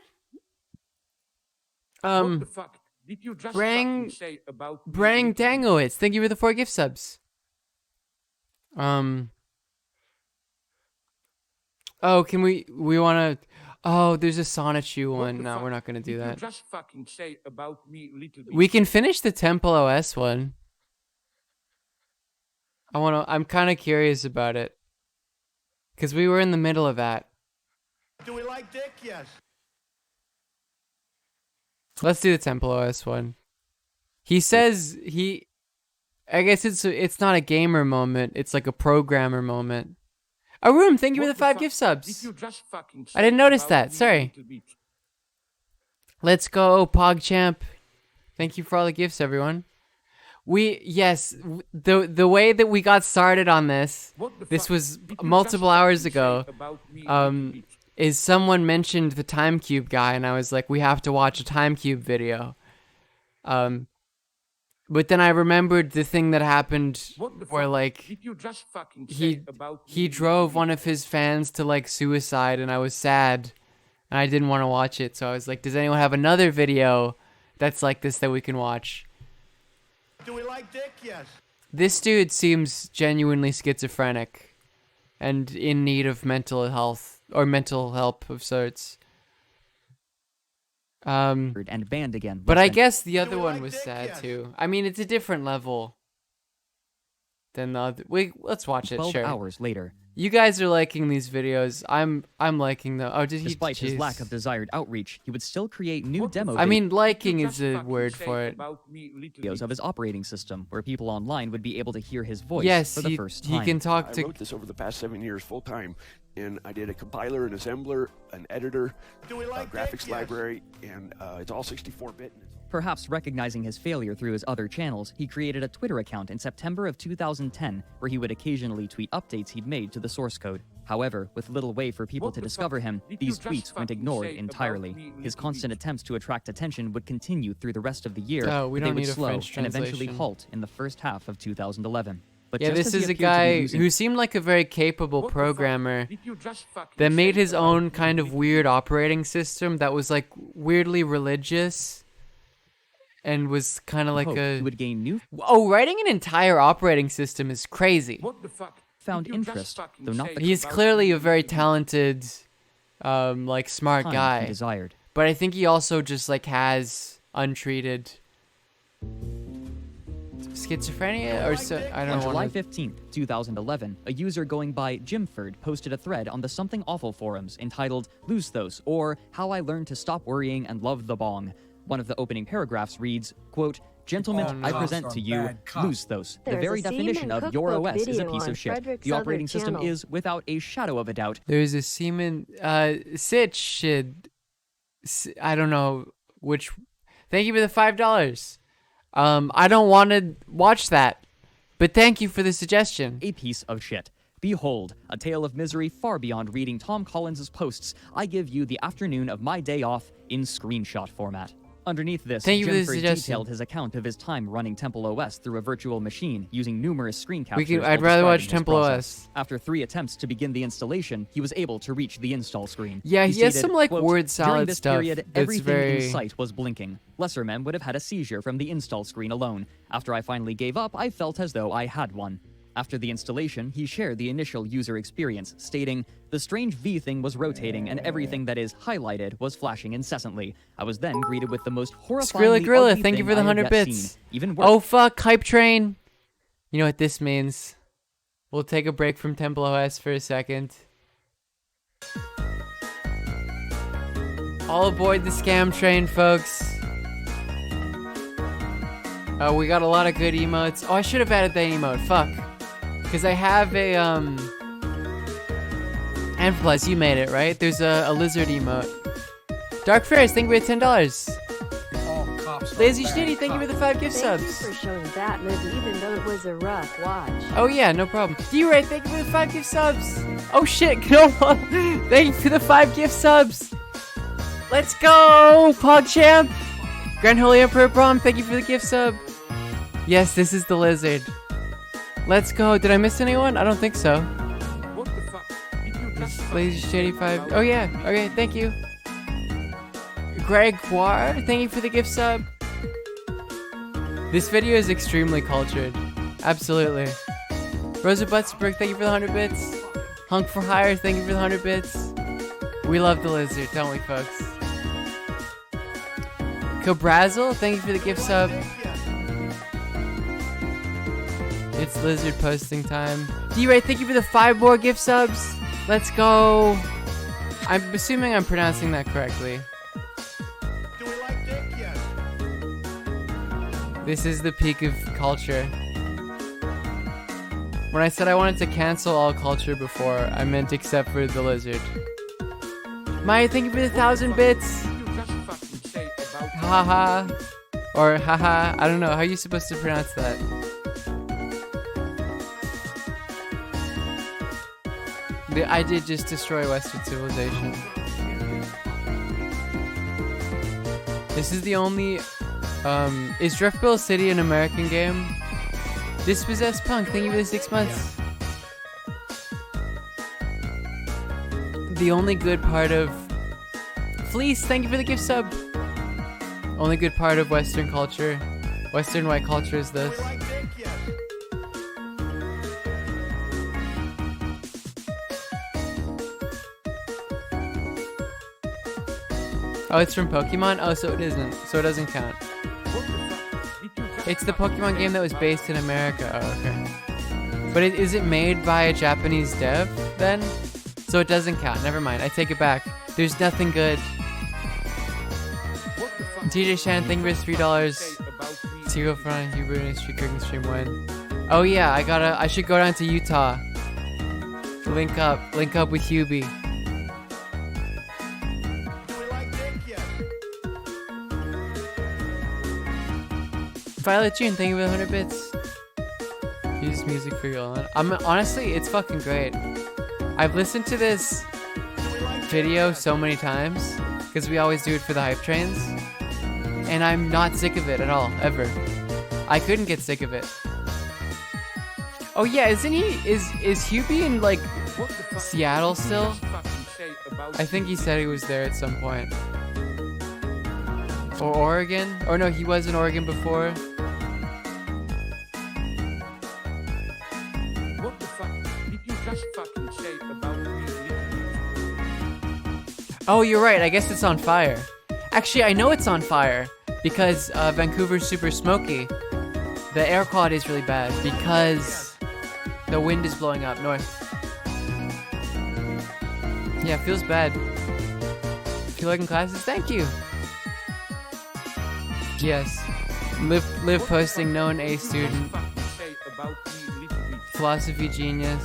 What the fuck did you just Brang fucking say about me? Brang Dangowitz, thank you for the 4 gift subs. Oh, can we want to? Oh, there's a Sonichu What one. the No, fuck we're not gonna do did that. You just fucking say about me a little bit. We can finish the Temple OS one. I'm kind of curious about it. Because we were in the middle of that. Do we like dick? Yes. Let's do the Temple OS one. He says I guess it's not a gamer moment. It's like a programmer moment. Arum, thank you for the 5 gift subs. Did you just fucking I didn't say notice about that. me a Sorry. little bit? Let's go, PogChamp. Thank you for all the gifts, everyone. The way that we got started on this What the was fuck did you multiple just hours fucking ago. say about me a little bit? is someone mentioned the Time Cube guy, and I was like, we have to watch a Time Cube video. But then I remembered the thing that happened where like Did you just fucking say about he drove one of his fans to like suicide, and I was sad, and I didn't want to watch it. So I was like, does anyone have another video that's like this that we can watch? Do we like dick? Yes. This dude seems genuinely schizophrenic and in need of mental health or mental help of sorts. And banned again. But I guess the other one was sad too. I mean, it's a different level than the other. Let's watch it. 12 Sure. hours later. You guys are liking these videos. I'm liking them. Oh, did he? Despite his jeez. lack of desired outreach, he would still create new demo I mean, liking is a word for it. videos of his operating system, where people online would be able to hear his voice Yes, for the first time. he can talk to. I wrote this over the past 7 years full time, and I did a compiler, an assembler, an editor, a graphics library, and it's all 64-bit. Perhaps recognizing his failure through his other channels, he created a Twitter account in September of 2010, where he would occasionally tweet updates he'd made to the source code. However, with little way for people to discover him, these tweets went ignored entirely. His constant attempts to attract attention would continue through the rest of the year, Oh, we but they don't would need a slow French and eventually translation. halt in the first half of 2011. But Yeah, just this as he is a appeared to be guy losing- who seemed like a very capable programmer that made his own kind of weird operating system that was like weirdly religious and was kind of like hoped a. he would gain new Oh, writing an entire operating system is crazy. What the fuck? found interest, though not the He's clearly a very talented, like smart kind guy. he desired. But I think he also just like has untreated schizophrenia or so. I On don't July want to. 15th, 2011, a user going by Jimford posted a thread on the Something Awful forums entitled Lose Those, or How I Learned to Stop Worrying and Love the Bong. One of the opening paragraphs reads, quote, Gentlemen, Oh, no. I present to you Lose Those. The There's very a semen definition of your cookbook OS is a video piece on of shit. Frederick's The other operating system channel. is, without a shadow of a doubt, There's a semen. Sitch. I don't know which. Thank you for the $5. I don't want to watch that, but thank you for the suggestion. a piece of shit. Behold, a tale of misery far beyond reading Tom Collins' posts. I give you the afternoon of my day off in screenshot format. Underneath this, Thank you for the Jimford suggestion. detailed his account of his time running Temple OS through a virtual machine using numerous screen captures. I'd while rather watch describing his Temple process. OS. After 3 attempts to begin the installation, he was able to reach the install screen. Yeah, he has stated, some, like, quote, word During salad this stuff period, that's everything very- in sight was blinking. Lesser men would have had a seizure from the install screen alone. After I finally gave up, I felt as though I had one. After the installation, he shared the initial user experience, stating, the strange V thing was rotating and everything that is highlighted was flashing incessantly. I was then greeted with the most horrifying Skrilla Grilla, thank you for the 100 bits. Even worse. Oh fuck, Hype Train. You know what this means. We'll take a break from Temple OS for a second. All aboard the scam train, folks. Oh, we got a lot of good emotes. Oh, I should have added that emote. Fuck. Because I have a, And plus, you made it, right? There's a lizard emote. Dark Fairies, thank you for $10. Lazy Schnitty, thank you for the 5 gift Thank subs. you for showing that movie, even though it was a rough watch. Oh yeah, no problem. D-Ray, thank you for the 5 gift subs. Oh shit, no one. Thank you for the 5 gift subs. Let's go, PogChamp. Grand Holy Emperor Brom, thank you for the gift sub. Yes, this is the lizard. Let's go. Did I miss anyone? I don't think so. What the fuck? Did you just Lazy Shady 5. Oh yeah, okay, thank you. Greg Guar, thank you for the gift sub. This video is extremely cultured. Absolutely. Rosa Buttsberg, thank you for the 100 bits. Hunk for Hire, thank you for the 100 bits. We love the lizard, don't we, folks? Cobrazzle, thank you for the gift sub. It's lizard posting time. D-Ray, thank you for the 5 more gift subs. Let's go. I'm assuming I'm pronouncing that correctly. This is the peak of culture. When I said I wanted to cancel all culture before, I meant except for the lizard. Maya, thank you for the 1,000 bits. Haha. Or haha. I don't know. How are you supposed to pronounce that? I did just destroy Western civilization. This is the only. Is Driftbill City an American game? Dispossessed Punk, thank you for the 6 months. The only good part of. Fleece, thank you for the gift sub. Only good part of Western culture, Western white culture is this. Oh, it's from Pokemon? Oh, so it isn't. So it doesn't count. It's the Pokemon game that was based in America. Oh, okay. But is it made by a Japanese dev then? So it doesn't count. Never mind. I take it back. There's nothing good. TJ Shannon, thank you for $3. Zero front Hubert and street cooking stream when. Oh yeah, I should go down to Utah. Link up with Hubie. Violet June, thank you for the 100 bits. Use music for your own. Honestly, it's fucking great. I've listened to this video so many times because we always do it for the hype trains, and I'm not sick of it at all, ever. I couldn't get sick of it. Oh yeah, isn't he? Is Hubie in like Seattle still? I think he said he was there at some point. Or Oregon? Or no, he was in Oregon before. What the fuck did you just fucking say about me? Oh, you're right. I guess it's on fire. Actually, I know it's on fire because Vancouver's super smoky. The air quality is really bad because the wind is blowing up north. Yeah, it feels bad. Feel like in classes? Thank you. Yes. Liv posting known A student. Philosophy genius.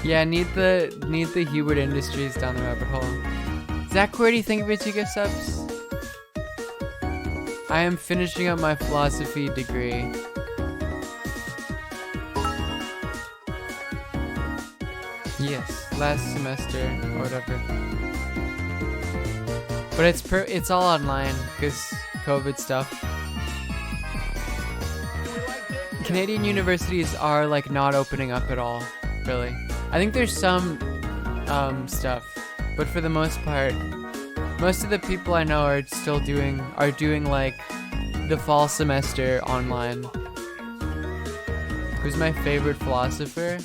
Yeah, need the Hubert Industries down the rabbit hole. Zach Quirty, thank you for 2 gift subs. I am finishing up my philosophy degree. Yes, last semester or whatever. But it's all online because COVID stuff. Canadian universities are like not opening up at all, really. I think there's some stuff, but for the most part, most of the people I know are still doing like the fall semester online. Who's my favorite philosopher?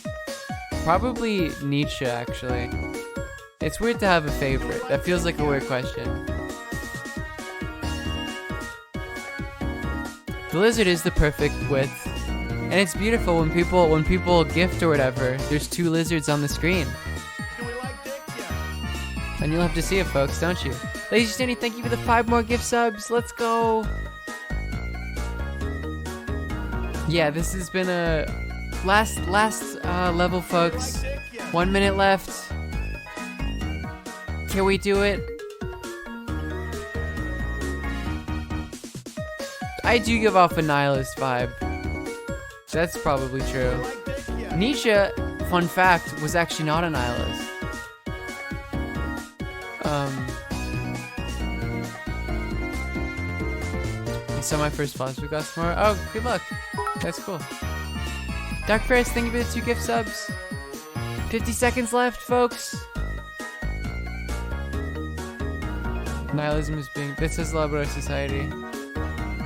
Probably Nietzsche, actually. It's weird to have a favorite. That feels like a weird question. The lizard is the perfect width. And it's beautiful when people gift or whatever, there's 2 lizards on the screen. And you'll have to see it, folks, don't you? Ladies and Stanley, thank you for the 5 more gift subs. Let's go. Yeah, this has been a last level, folks. 1 minute left. Can we do it? I do give off a nihilist vibe. That's probably true. Nietzsche, fun fact, was actually not a nihilist. You saw my first philosophy class tomorrow? Oh, good luck. That's cool. Dark Ferris, thank you for the 2 gift subs. 50 seconds left, folks. Nihilism is being... This says a lot about our society.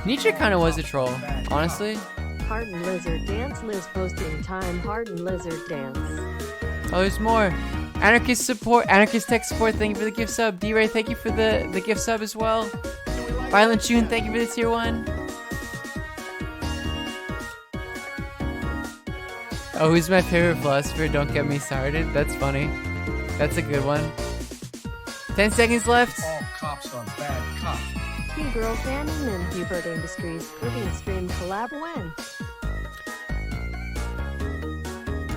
Nietzsche kind of was a troll, honestly. Hardened Lizard Dance. Liz posting time. Hardened Lizard Dance. Oh, there's more. Anarchist Tech Support, thank you for the gift sub. D-Ray, thank you for the gift sub as well. Violent June, thank you for the tier 1. Oh, who's my favorite philosopher? Don't get me started. That's funny. That's a good one. 10 seconds left. All cops are bad cops. T-Girl Fanning and Hubert Industries cooking stream collab when?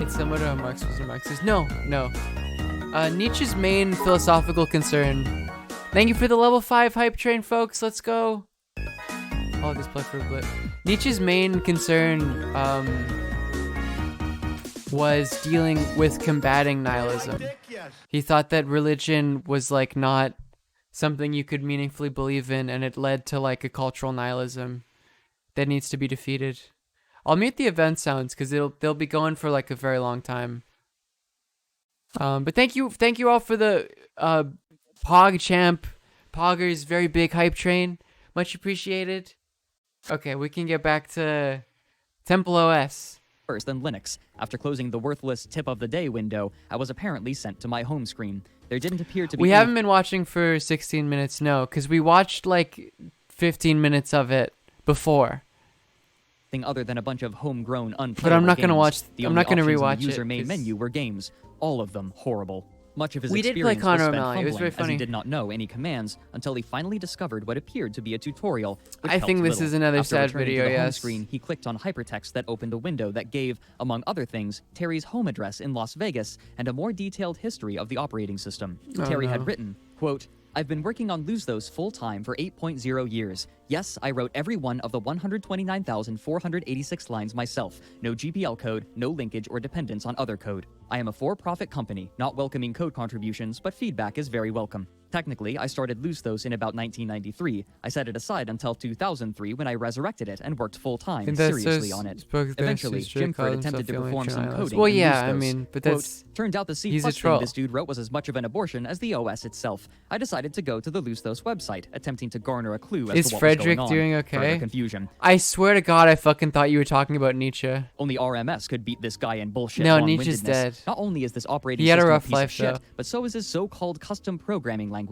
It's similar to how Marx was a Marxist. No. Nietzsche's main philosophical concern. Thank you for the level 5 hype train, folks. Let's go. All this plug for a blip. Nietzsche's main concern was dealing with combating nihilism. He thought that religion was like not something you could meaningfully believe in, and it led to like a cultural nihilism that needs to be defeated. I'll mute the event sounds because they'll be going for like a very long time. But thank you all for the PogChamp, Pogger's very big hype train. Much appreciated. Okay, we can get back to Temple OS. First, then Linux. After closing the worthless tip of the day window, I was apparently sent to my home screen. There didn't appear to be. We haven't been watching for 16 minutes, no, because we watched like 15 minutes of it before. Other than a bunch of homegrown unplayable But I'm not gonna games. watch. The I'm only not gonna options in rewatch the user it. main 'cause menu were games, all of them horrible. Much of his We did play experience was Connor spent O'Malley. It was fumbling, very as funny. he did not know any commands until he finally discovered what appeared to be a tutorial. Which I helped think this little. is another After sad returning video, to the home yes. screen, he clicked on hypertext that opened a window that gave, among other things, Terry's home address in Las Vegas and a more detailed history of the operating system. Oh, Terry no. had written, quote, "I've been working on Lose Those full-time for 8.0 years. Yes, I wrote every one of the 129,486 lines myself. No GPL code, no linkage or dependence on other code. I am a for-profit company, not welcoming code contributions, but feedback is very welcome. Technically, I started Lose Those in about 1993. I set it aside until 2003 when I resurrected it and worked full-time And that seriously says- on it. spoke this, Eventually, he's Jake Jimford calling attempted to himself the perform some Electron coding Well, in yeah, Lose I Those. mean, but Quote, that's- turned out the C he's a plus thing troll. this dude wrote was as much of an abortion as the OS itself. I decided to go to the Lose Those website, attempting to garner a clue as Is to what Frederick was going on. doing Further okay? confusion. I swear to God, I fucking thought you were talking about Nietzsche. Only RMS could beat this guy in bullshit. No, long-windedness. Nietzsche's dead. Not only is this operating He had a system rough piece life, of shit, though. but so is his so-called custom programming language.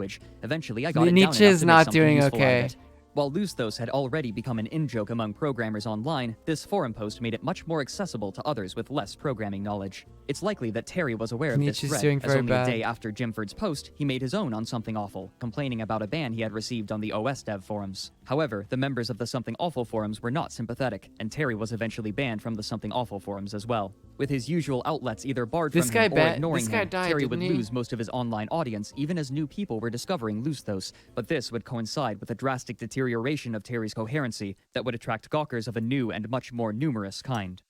Eventually, I got it Nietzsche down enough is to not make something doing useful out of okay. it. While Lusthos had already become an in-joke among programmers online, this forum post made it much more accessible to others with less programming knowledge. It's likely that Terry was aware of Nietzsche's this thread, doing as very only bad. a day after Jimford's post, he made his own on Something Awful, complaining about a ban he had received on the OS dev forums. However, the members of the Something Awful forums were not sympathetic, and Terry was eventually banned from the Something Awful forums as well. With his usual outlets either barred This from guy him or ba- ignoring this guy him, died, Terry would didn't he? lose most of his online audience, even as new people were discovering Lusthos, but this would coincide with a drastic deterioration of Terry's coherency that would attract gawkers of a new and much more numerous kind.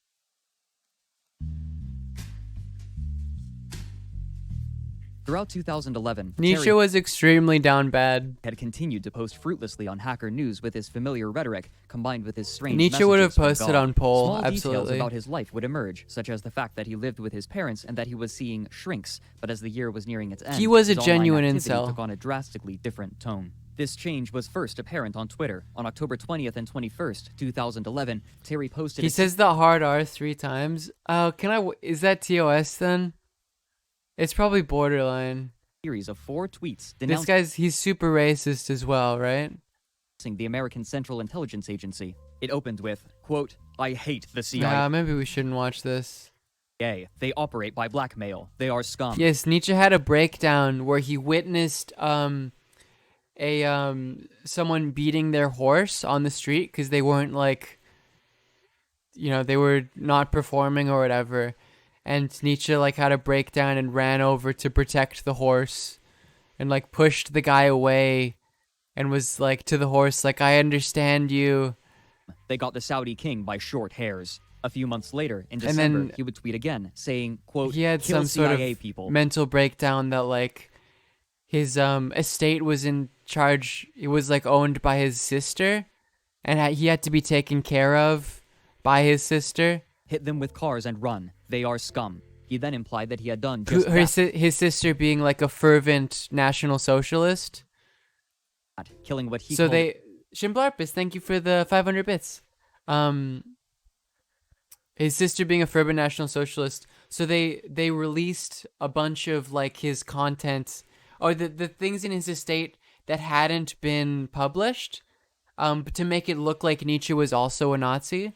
Throughout 2011, Nietzsche Terry was extremely down bad. had continued to post fruitlessly on Hacker News with his familiar rhetoric, combined with his strange Nietzsche would have messages from posted God. on Poll, Small details absolutely. about his life would emerge, such as the fact that he lived with his parents and that he was seeing shrinks, but as the year was nearing its end, He was a his online genuine activity incel. took on a drastically different tone. This change was first apparent on Twitter. On October 20th and 21st, 2011, Terry posted He a says the hard R 3 times. Oh, is that TOS then? It's probably borderline. series of 4 tweets This guy's, he's super racist as well, right? denouncing the American Central Intelligence Agency. It opened with, quote, "I hate the CIA. Yeah, maybe we shouldn't watch this. They operate by blackmail. They are scum." Yes, Nietzsche had a breakdown where he witnessed someone beating their horse on the street because they weren't like, they were not performing or whatever, and Nietzsche like had a breakdown and ran over to protect the horse, and like pushed the guy away, and was like to the horse like, "I understand you." They got the Saudi king by short hairs. A few months later, in And December, then he would tweet again, saying, quote, He had "Kill some sort CIA of people." mental breakdown that like his estate was in charge. It was like owned by his sister, and he had to be taken care of by his sister. Hit them with cars and run. They are scum. He then implied that he had done just His sister being like a fervent National Socialist. that, killing what he So called they Shimblarpus, thank you for the 500 bits. His sister being a fervent National Socialist. So they released a bunch of like his content, or the things in his estate that hadn't been published, to make it look like Nietzsche was also a Nazi.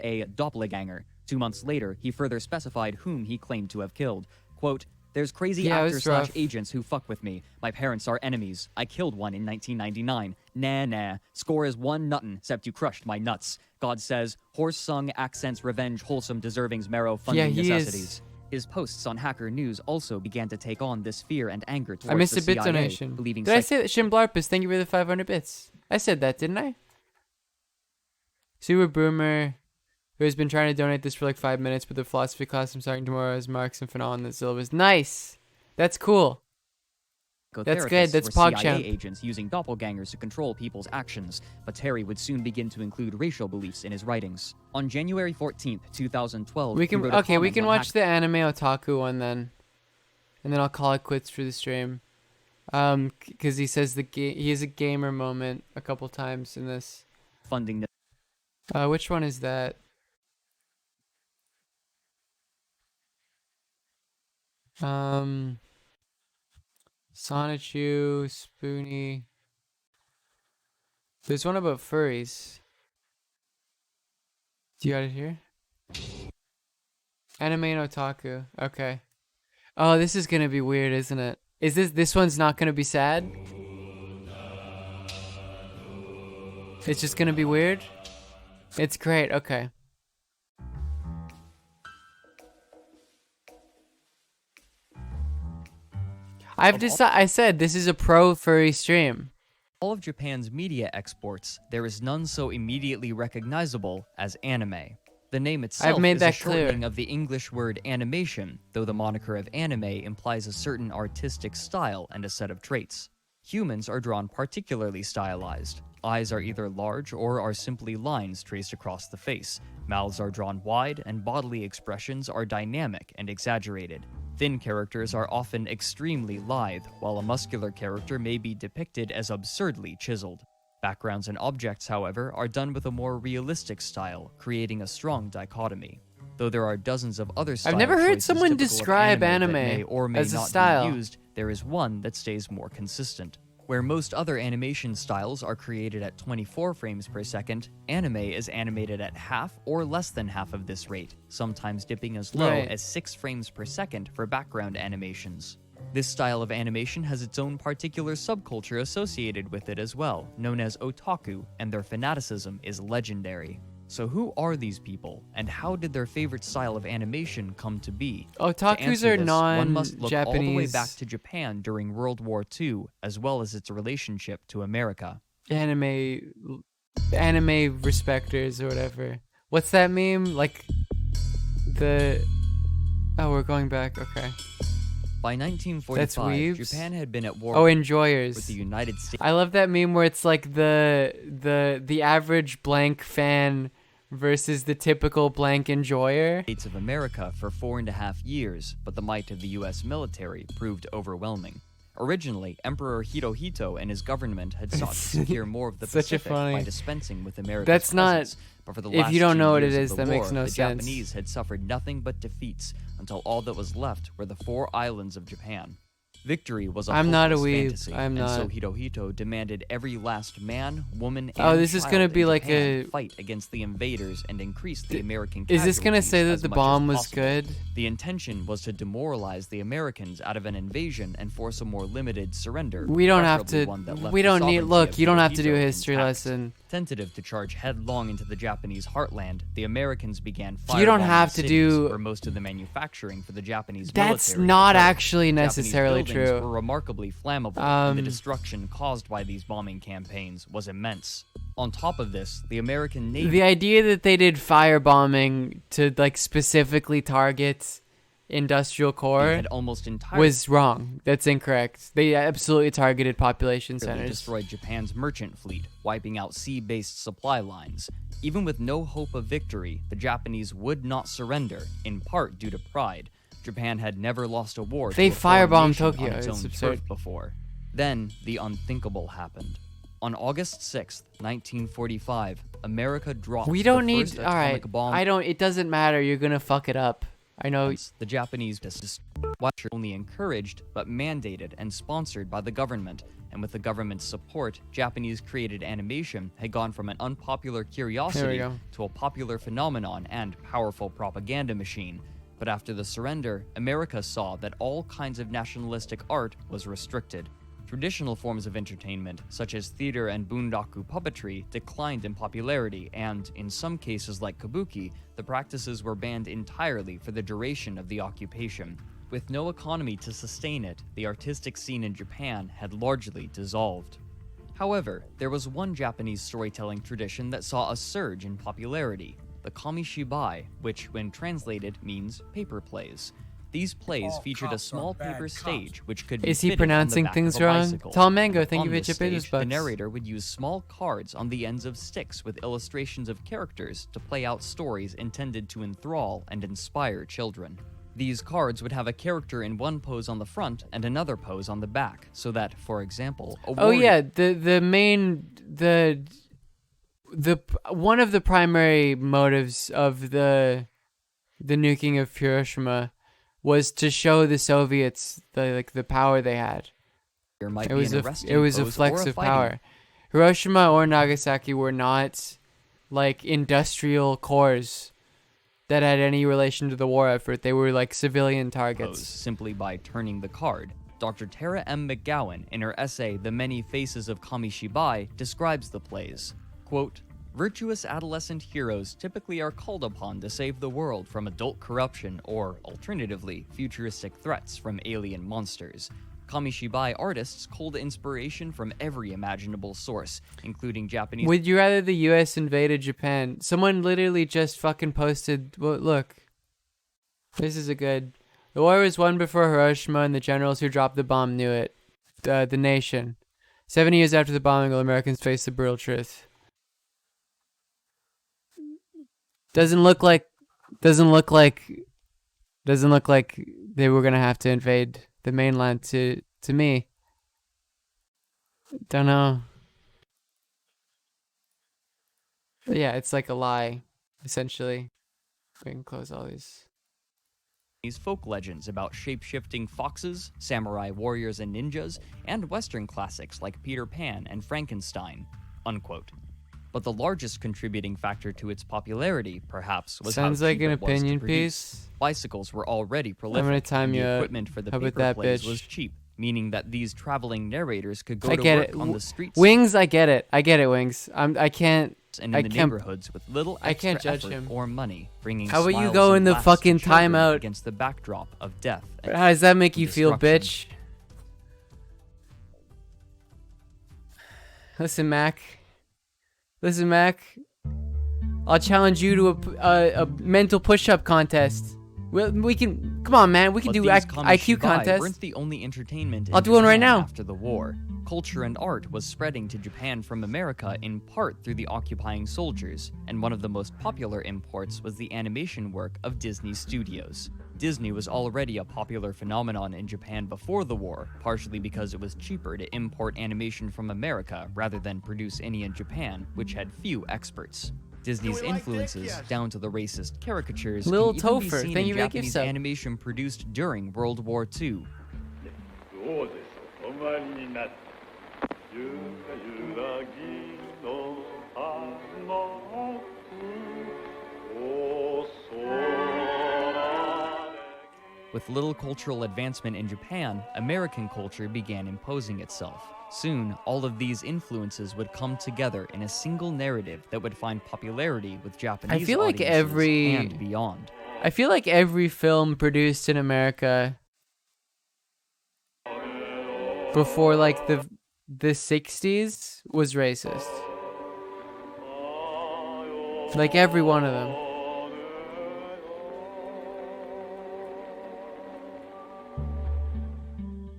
a doppelganger. 2 months later, he further specified whom he claimed to have killed. Quote, "There's crazy Yeah, it was actors rough. / agents who fuck with me. My parents are enemies. I killed one in 1999. Nah. Score is 1 nuttin', except you crushed my nuts. God says, horse sung, accents, revenge, wholesome, deservings, marrow, funding he is- necessities." His posts on Hacker News also began to take on this fear and anger towards I missed the a bit CIA, donation. believing Did I say that? Shimblarpus, thank you for the 500 bits. I said that, didn't I? Super Boomer, who has been trying to donate this for like 5 minutes, but the philosophy class I'm starting tomorrow is Marx and Fanon and the syllabus. Nice. That's cool. That's good. That's were CIA PogChamp. agents using doppelgangers to control people's actions, but Terry would soon begin to include racial beliefs in his writings. On January 14th, 2012, We he can wrote a we comment can on watch the anime otaku one then, and then I'll call it quits for the stream. Because he says he has a gamer moment a couple times in this. Funding. Which one is that? Sonichu, Spoonie. There's one about furries. Do you got it here? Anime and otaku. Okay. Oh, this is gonna be weird, isn't it? Is this one's not gonna be sad? It's just gonna be weird? It's great, okay. I said this is a pro furry stream. All of Japan's media exports, there is none so immediately recognizable as anime. The name itself I've made is a that clear. shortening of the English word animation, though the moniker of anime implies a certain artistic style and a set of traits. Humans are drawn particularly stylized. Eyes are either large or are simply lines traced across the face. Mouths are drawn wide, and bodily expressions are dynamic and exaggerated. Thin characters are often extremely lithe, while a muscular character may be depicted as absurdly chiseled. Backgrounds and objects, however, are done with a more realistic style, creating a strong dichotomy. Though there are dozens of other style I've never heard choices someone typical of describe anime that anime may or may as a not style. be used, there is one that stays more consistent. Where most other animation styles are created at 24 frames per second, anime is animated at half or less than half of this rate, sometimes dipping as low Right. as 6 frames per second for background animations. This style of animation has its own particular subculture associated with it as well, known as otaku, and their fanaticism is legendary. So who are these people, and how did their favorite style of animation come to be? Otakus To answer are this, one must look all the way non-Japanese. back to Japan during World War II, as well as its relationship to America. Anime respecters or whatever. What's that meme? Like oh, we're going back. Okay. By That's 1945, weebs? Japan had been at war Oh, enjoyers. with the United States. I love that meme where it's like the average blank fan versus the typical blank enjoyer. States of America for 4.5 years, but the might of the U.S. military proved overwhelming. Originally, Emperor Hirohito and his government had sought to secure more of the Such a Pacific funny- by dispensing with America's That's not- presence. But for the if last you don't 2 know what it years is, of the that makes war, no the sense. Japanese had suffered nothing but defeats until all that was left were the 4 islands of Japan. Victory was a I'm not a hopeless weeb. fantasy, I'm and so not. Hirohito demanded every last man, woman, and Oh, this is child gonna in be like Japan a- fight against the invaders and increase the American Is this gonna say casualties that as the much as bomb was possible. good? The intention was to demoralize the Americans out of an invasion and force a more limited surrender. We don't have preferably to. one that left We the don't need. sovereignty Look, of you don't have to do a Hirohito history intact. lesson. Tentative to charge headlong into the Japanese heartland, the Americans began You don't firebombing have to cities do- where most of the manufacturing for the Japanese That's military not occurred. actually Japanese necessarily buildings true. were remarkably flammable, and the Um, destruction caused by these bombing campaigns was immense. On top of this, the American Navy The idea that they did firebombing to like specifically target industrial core had almost entirely was wrong. That's incorrect. They absolutely targeted population They centers. destroyed Japan's merchant fleet, wiping out sea-based supply lines. Even with no hope of victory, the Japanese would not surrender, in part due to pride. Japan had never lost a war They to a foreign firebombed nation on Tokyo. its It's own absurd. turf before. Then, the unthinkable happened. On August 6th, 1945, America dropped We don't the need. first All right. atomic bomb. I don't. It doesn't matter. You're gonna fuck it up. I know. The Japanese were only encouraged, but mandated and sponsored by the government. And with the government's support, Japanese created animation had gone from an unpopular curiosity go. to a popular phenomenon and powerful propaganda machine. But after the surrender, America saw that all kinds of nationalistic art was restricted. Traditional forms of entertainment, such as theater and bunraku puppetry, declined in popularity, and, in some cases like kabuki, the practices were banned entirely for the duration of the occupation. With no economy to sustain it, the artistic scene in Japan had largely dissolved. However, there was one Japanese storytelling tradition that saw a surge in popularity, the Kamishibai, which, when translated, means paper plays. These plays featured a small paper stage which could be Is he fitted on the pronouncing back things of a wrong? bicycle. Tall Mango, thank On you for this your business stage, the bucks. narrator would use small cards on the ends of sticks with illustrations of characters to play out stories intended to enthrall and inspire children. These cards would have a character in one pose on the front and another pose on the back, so that, for example, a Oh warrior yeah, the one of the primary motives of the nuking of Hiroshima was to show the Soviets the power they had. might It be was in a a resting it was a pose flex or a of fighting power. Hiroshima or Nagasaki were not like industrial cores that had any relation to the war effort. They were like civilian targets. pose simply by turning the card. Dr. Tara M. McGowan, in her essay The Many Faces of Kamishibai, describes the plays. Quote, virtuous adolescent heroes typically are called upon to save the world from adult corruption or, alternatively, futuristic threats from alien monsters. Kamishibai artists culled inspiration from every imaginable source, including Japanese... Would you rather the U.S. invaded Japan? Someone literally just fucking posted. Well, look, this is a good. The war was won before Hiroshima, and the generals who dropped the bomb knew it. The nation. 70 years after the bombing, will Americans face the brutal truth? Doesn't look like they were gonna have to invade the mainland to me. Don't know. But yeah, it's like a lie, essentially. We can close all these. folk legends about shape-shifting foxes, samurai warriors and ninjas, and Western classics like Peter Pan and Frankenstein, unquote. But the largest contributing factor to its popularity, perhaps, was Sounds how like cheap an it was to opinion produce. piece. Bicycles were already prolific, I'm gonna time and the you out. equipment for the How about paper that, plays bitch? was cheap, meaning that these traveling narrators could go I to get work it. on the streets Wings, I get it. I get it, Wings. I can't. and in I the can't. neighborhoods with little I extra can't judge effort him. or money, bringing How about you smiles go and in the laughs fucking to children timeout? against the backdrop of death? How does that make and you feel, bitch? destruction? Listen, Mac. I'll challenge you to a mental push-up contest. We can. Come on, man. We can But do these IQ Kamishibai contest. weren't the only entertainment in I'll do one right Japan now. After the war, culture and art was spreading to Japan from America in part through the occupying soldiers, and one of the most popular imports was the animation work of Disney Studios. Disney was already a popular phenomenon in Japan before the war, partially because it was cheaper to import animation from America rather than produce any in Japan, which had few experts. Disney's influences, down to the racist caricatures, Lil can even be Topher, seen thank in you for the gift Japanese sub. animation produced during World War II. With little cultural advancement in Japan, American culture began imposing itself. Soon, all of these influences would come together in a single narrative that would find popularity with Japanese I feel like audiences and beyond. I feel like every film produced in America before like the 60s was racist. Like every one of them.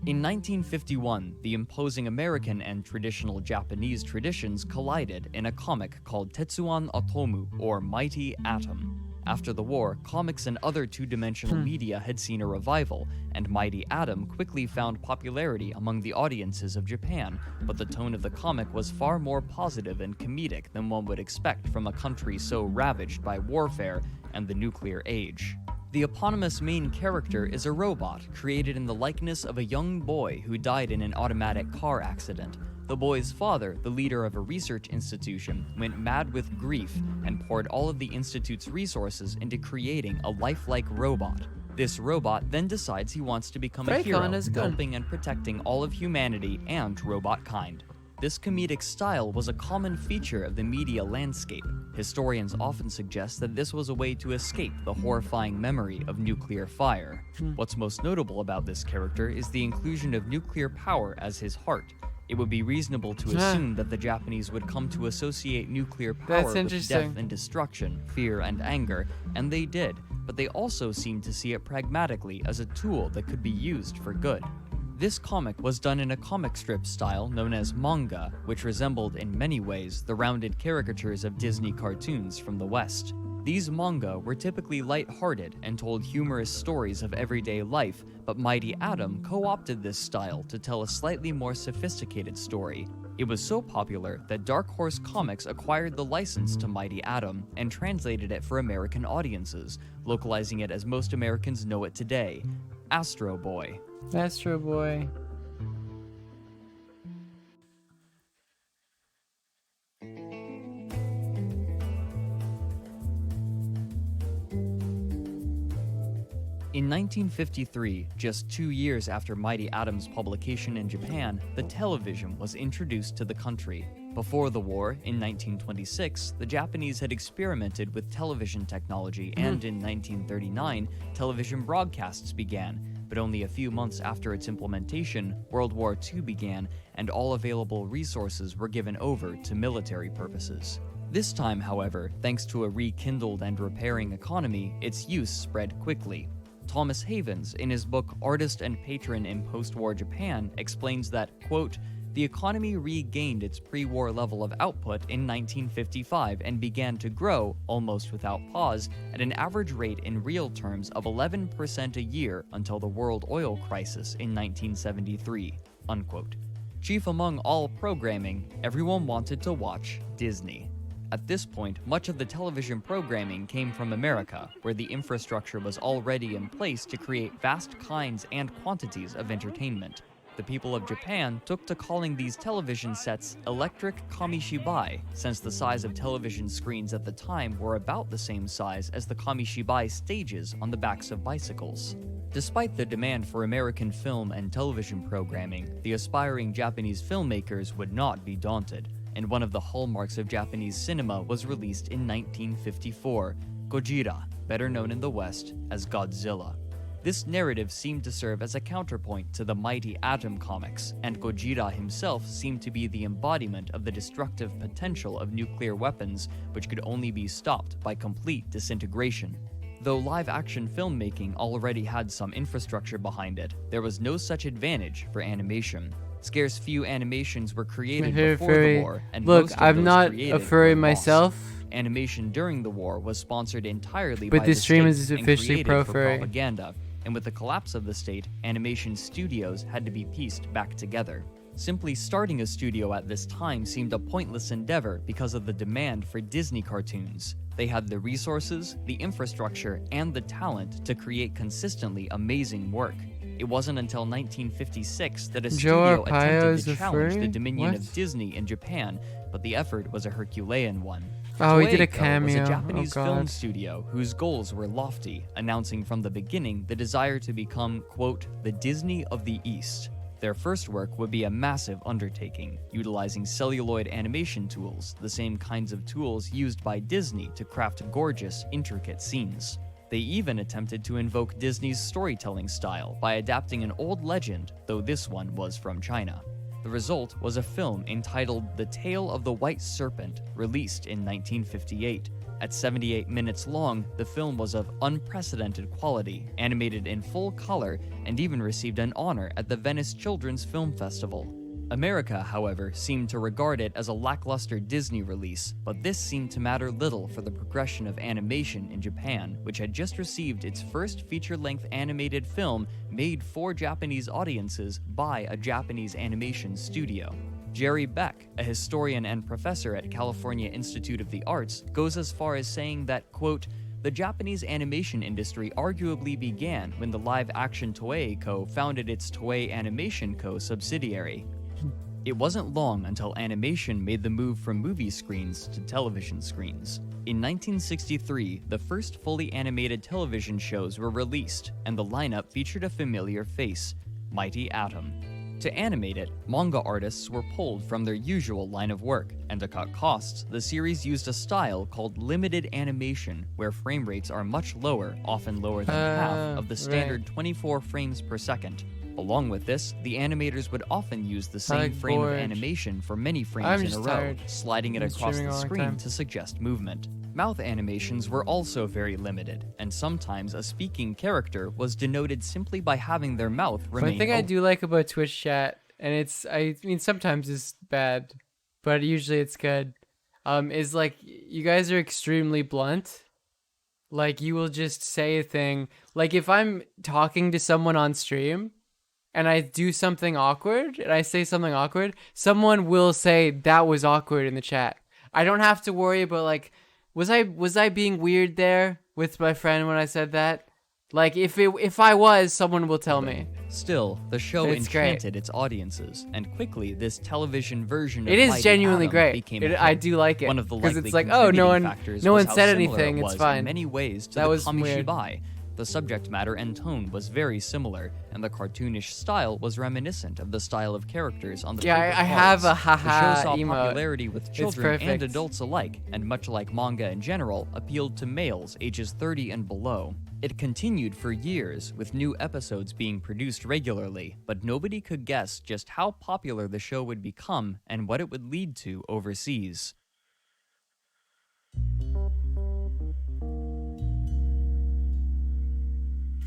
In 1951, the imposing American and traditional Japanese traditions collided in a comic called Tetsuan Atomu, or Mighty Atom. After the war, comics and other two-dimensional media had seen a revival, and Mighty Atom quickly found popularity among the audiences of Japan, but the tone of the comic was far more positive and comedic than one would expect from a country so ravaged by warfare and the nuclear age. The eponymous main character is a robot created in the likeness of a young boy who died in an automatic car accident. The boy's father, the leader of a research institution, went mad with grief and poured all of the institute's resources into creating a lifelike robot. This robot then decides he wants to become a hero, helping and protecting all of humanity and robot kind. This comedic style was a common feature of the media landscape. Historians often suggest that this was a way to escape the horrifying memory of nuclear fire. What's most notable about this character is the inclusion of nuclear power as his heart. It would be reasonable to assume that the Japanese would come to associate nuclear power with death and destruction, fear and anger, and they did, but they also seemed to see it pragmatically as a tool that could be used for good. This comic was done in a comic strip style known as manga, which resembled in many ways the rounded caricatures of Disney cartoons from the West. These manga were typically light-hearted and told humorous stories of everyday life, but Mighty Atom co-opted this style to tell a slightly more sophisticated story. It was so popular that Dark Horse Comics acquired the license to Mighty Atom and translated it for American audiences, localizing it as most Americans know it today, Astro Boy. Astro Boy. In 1953, just 2 years after Mighty Atom's publication in Japan, the television was introduced to the country. Before the war, in 1926, the Japanese had experimented with television technology, and in 1939, television broadcasts began. But only a few months after its implementation, World War II began, and all available resources were given over to military purposes. This time, however, thanks to a rekindled and repairing economy, its use spread quickly. Thomas Havens, in his book Artist and Patron in Post-War Japan, explains that, quote, the economy regained its pre-war level of output in 1955 and began to grow, almost without pause, at an average rate in real terms of 11% a year until the world oil crisis in 1973, unquote. Chief among all programming, everyone wanted to watch Disney. At this point, much of the television programming came from America, where the infrastructure was already in place to create vast kinds and quantities of entertainment. The people of Japan took to calling these television sets electric kamishibai, since the size of television screens at the time were about the same size as the kamishibai stages on the backs of bicycles. Despite the demand for American film and television programming, the aspiring Japanese filmmakers would not be daunted, and one of the hallmarks of Japanese cinema was released in 1954, Gojira, better known in the West as Godzilla. This narrative seemed to serve as a counterpoint to the Mighty Atom comics, and Gojira himself seemed to be the embodiment of the destructive potential of nuclear weapons, which could only be stopped by complete disintegration. Though live-action filmmaking already had some infrastructure behind it, there was no such advantage for animation. Scarce few animations were created before the war, and most of those I'm not created a furry were lost. myself. Animation during the war was sponsored entirely But by this the stream state is and officially created for pro-furry. propaganda, and with the collapse of the state, animation studios had to be pieced back together. Simply starting a studio at this time seemed a pointless endeavor because of the demand for Disney cartoons. They had the resources, the infrastructure, and the talent to create consistently amazing work. It wasn't until 1956 that a studio attempted to challenge the dominion of Disney in Japan, but the effort was a Herculean one. Oh, he did a Toei-Co cameo. was a Japanese Oh, film God. studio whose goals were lofty, announcing from the beginning the desire to become, quote, the Disney of the East. Their first work would be a massive undertaking, utilizing celluloid animation tools, the same kinds of tools used by Disney to craft gorgeous, intricate scenes. They even attempted to invoke Disney's storytelling style by adapting an old legend, though this one was from China. The result was a film entitled The Tale of the White Serpent, released in 1958. At 78 minutes long, the film was of unprecedented quality, animated in full color, and even received an honor at the Venice Children's Film Festival. America, however, seemed to regard it as a lackluster Disney release, but this seemed to matter little for the progression of animation in Japan, which had just received its first feature-length animated film made for Japanese audiences by a Japanese animation studio. Jerry Beck, a historian and professor at California Institute of the Arts, goes as far as saying that, quote, the Japanese animation industry arguably began when the live-action Toei-Co founded its Toei Animation Co. subsidiary. It wasn't long until animation made the move from movie screens to television screens. In 1963, the first fully animated television shows were released, and the lineup featured a familiar face, Mighty Atom. To animate it, manga artists were pulled from their usual line of work, and to cut costs, the series used a style called limited animation, where frame rates are much lower, often lower than half, of the standard 24 frames per second. Along with this, the animators would often use the same like frame of bored. animation for many I'm frames in just a row, tired. sliding it Been across streaming the a long screen time. to suggest movement. Mouth animations were also very limited, and sometimes a speaking character was denoted simply by having their mouth remain One thing I open. do like about Twitch chat, and I mean, sometimes it's bad, but usually it's good, is like, you guys are extremely blunt. Like, you will just say a thing. Like, if I'm talking to someone on stream, and I do something awkward, and I say something awkward, someone will say, that was awkward in the chat. I don't have to worry about, like, was I being weird there with my friend when I said that? Like, if I was, someone will tell me. Still, the show It's great. enchanted its audiences, and quickly this television version of It is Mighty genuinely Atom great. became a hit. I do like it. One of the 'Cause likely it's like, oh, no contributing one- factors no was one how said similar anything, it it's was fine. in many ways to That the was weird. Kamishibai. The subject matter and tone was very similar, and the cartoonish style was reminiscent of the style of characters on the Yeah, paper I have cards. a haha The show saw emote. popularity with It's children and perfect. adults alike, and much like manga in general, appealed to males ages 30 and below. It continued for years, with new episodes being produced regularly, but nobody could guess just how popular the show would become and what it would lead to overseas.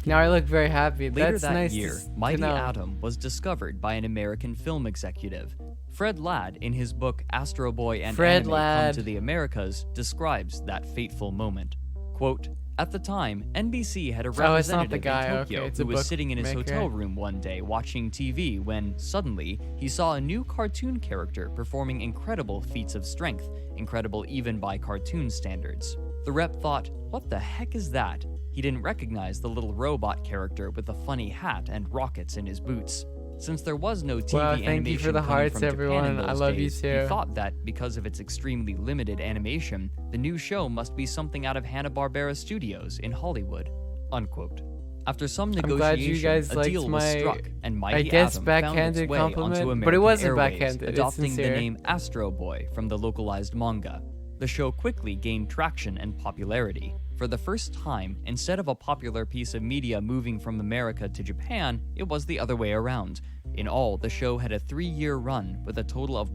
Now I look very happy. Later That's that nice year, to Mighty know. Atom was discovered by an American film executive. Fred Ladd, in his book Astro Boy and Fred Anime Ladd. Come to the Americas, describes that fateful moment. Quote, "At the time, NBC had a Oh, it's not representative the guy, in Tokyo okay, it's who a was book sitting in his maker. hotel room one day watching TV when, suddenly, he saw a new cartoon character performing incredible feats of strength, incredible even by cartoon standards. The rep thought, what the heck is that? He didn't recognize the little robot character with the funny hat and rockets in his boots. Since there was no TV Wow, thank you animation for the coming hearts, from Japan everyone. in I those love you days, too. he thought that, because of its extremely limited animation, the new show must be something out of Hanna-Barbera Studios in Hollywood." Unquote. After some I'm negotiation, glad you guys a liked deal was my, struck, and Mighty I guess, Atom found its backhanded way compliment, onto American but it wasn't Airwaves, backhanded. It's adopting the sincere. name Astro Boy from the localized manga. The show quickly gained traction and popularity. For the first time, instead of a popular piece of media moving from America to Japan, it was the other way around. In all, the show had a 3-year run with a total of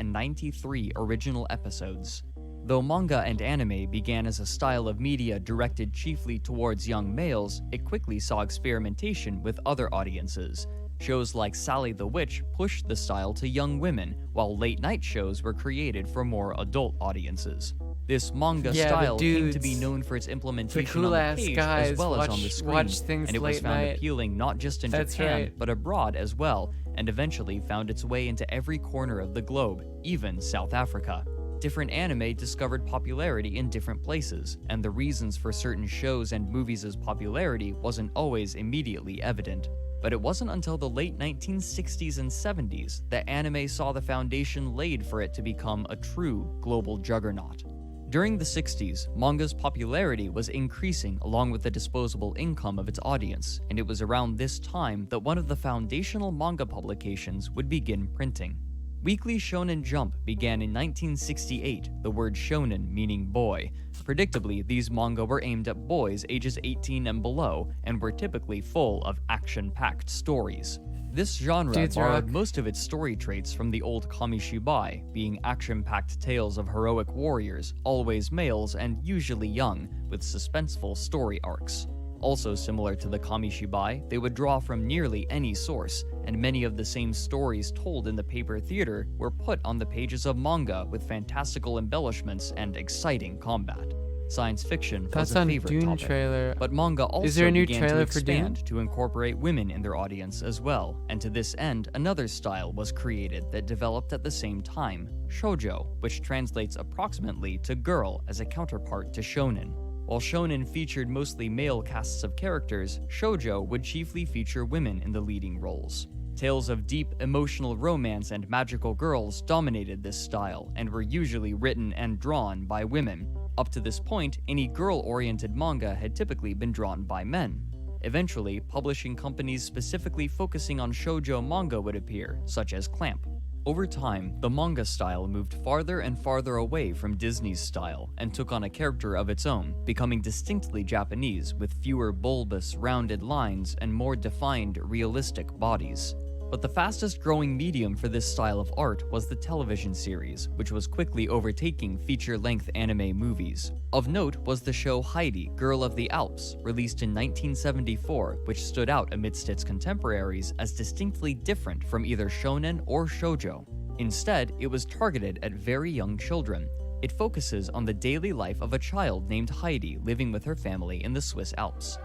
193 original episodes. Though manga and anime began as a style of media directed chiefly towards young males, it quickly saw experimentation with other audiences. Shows like Sally the Witch pushed the style to young women, while late-night shows were created for more adult audiences. This manga Yeah, the style came to be dudes, known for its implementation on cool-ass the page guys as well as on the watch- screen, watch things and it was late found night. appealing not just in That's Japan, right. but abroad as well, and eventually found its way into every corner of the globe, even South Africa. Different anime discovered popularity in different places, and the reasons for certain shows and movies' popularity wasn't always immediately evident. But it wasn't until the late 1960s and 70s that anime saw the foundation laid for it to become a true global juggernaut. During the 60s, manga's popularity was increasing along with the disposable income of its audience, and it was around this time that one of the foundational manga publications would begin printing. Weekly Shonen Jump began in 1968, the word shonen meaning boy. Predictably, these manga were aimed at boys ages 18 and below, and were typically full of action-packed stories. This genre Dudes borrowed rock. most of its story traits from the old Kamishibai, being action-packed tales of heroic warriors, always males and usually young, with suspenseful story arcs. Also similar to the Kamishibai, they would draw from nearly any source, and many of the same stories told in the paper theater were put on the pages of manga with fantastical embellishments and exciting combat. Science fiction was That's a on favorite Dune topic, trailer. but manga also Is there a new began trailer to for Dune? expand to incorporate women in their audience as well, and to this end, another style was created that developed at the same time, shoujo, which translates approximately to girl as a counterpart to shonen. While shonen featured mostly male casts of characters, shoujo would chiefly feature women in the leading roles. Tales of deep, emotional romance and magical girls dominated this style, and were usually written and drawn by women. Up to this point, any girl-oriented manga had typically been drawn by men. Eventually, publishing companies specifically focusing on shoujo manga would appear, such as Clamp. Over time, the manga style moved farther and farther away from Disney's style and took on a character of its own, becoming distinctly Japanese with fewer bulbous, rounded lines and more defined, realistic bodies. But the fastest growing medium for this style of art was the television series, which was quickly overtaking feature-length anime movies. Of note was the show Heidi, Girl of the Alps, released in 1974, which stood out amidst its contemporaries as distinctly different from either shonen or shoujo. Instead, it was targeted at very young children. It focuses on the daily life of a child named Heidi living with her family in the Swiss Alps.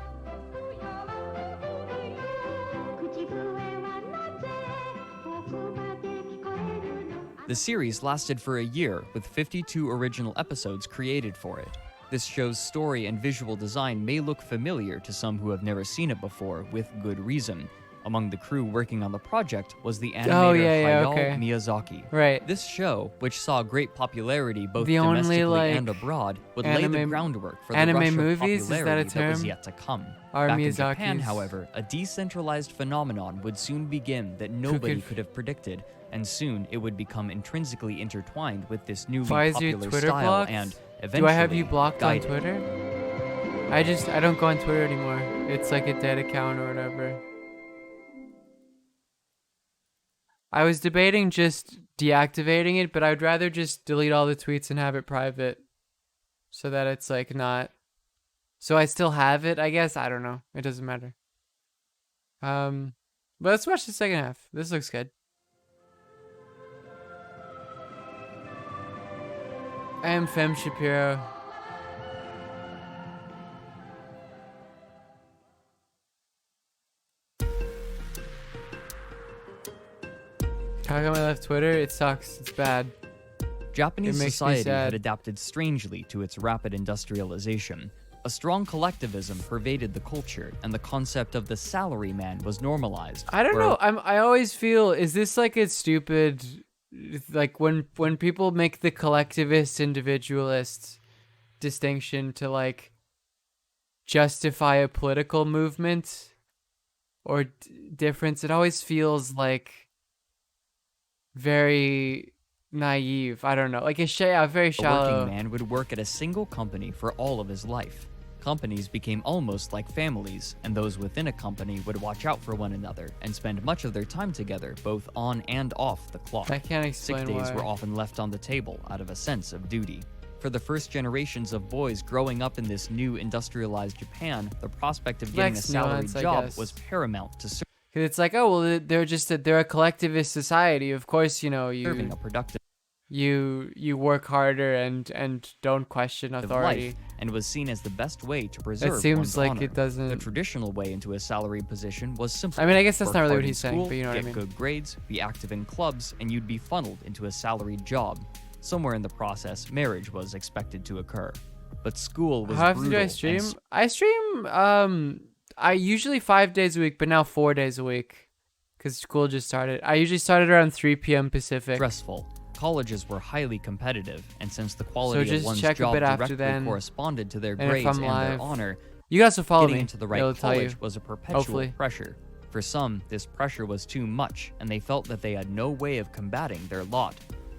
The series lasted for a year, with 52 original episodes created for it. This show's story and visual design may look familiar to some who have never seen it before, with good reason. Among the crew working on the project was the animator Hayao Miyazaki. Right. This show, which saw great popularity both The only, domestically and like, abroad, would lay the groundwork for the rush anime of movies, is that a popularity that was term? yet to come. Are Back in Japan, Miyazaki's- however, a decentralized phenomenon would soon begin that nobody could have predicted, and soon it would become intrinsically intertwined with this newly Why is your popular Twitter style blocked? and eventually Do I have you blocked on guided. Twitter? I don't go on Twitter anymore. It's like a dead account or whatever. I was debating just deactivating it, but I'd rather just delete all the tweets and have it private so that it's like not. So I still have it, I guess. I don't know. It doesn't matter. But let's watch the second half. This looks good. I am Fem Shapiro. How come I left Twitter? It sucks. It's bad. Japanese It makes me society sad. had adapted strangely to its rapid industrialization. A strong collectivism pervaded the culture, and the concept of the salaryman was normalized. I don't where- know. I always feel, is this like a stupid, like when people make the collectivist individualist distinction to like justify a political movement or difference, it always feels like very naive. I don't know, like a very A shallow. working man would work at a single company for all of his life. Companies became almost like families, and those within a company would watch out for one another and spend much of their time together, both on and off the clock. I can't explain Sick days why. were often left on the table out of a sense of duty. For the first generations of boys growing up in this new industrialized Japan, the prospect of getting a Lacks salaried nuance, I job guess. was paramount to Cause it's like, oh well, they're a collectivist society. Of course, you know, serving a productive you work harder and don't question authority. life, and was seen as the best way to preserve seems one's like honor. it doesn't- The traditional way into a salaried position was simple. I mean, I guess that's Work not really hard what in he's saying, school, but you know what I get mean. good grades, be active in clubs, and you'd be funneled into a salaried job. Somewhere in the process, marriage was expected to occur. But school was How often do brutal I and stream? I stream I usually 5 days a week, but now 4 days a week because school just started. I usually started around 3 p.m. Pacific. stressful. Colleges were highly competitive, and since the quality of just one's check a job bit after directly then, corresponded to their and if grades I'm and live. their honor, You guys will follow getting me. into the right It'll tell you. college was a perpetual Hopefully. pressure. For some, this pressure was too much, and they felt that they had no way of combating their lot.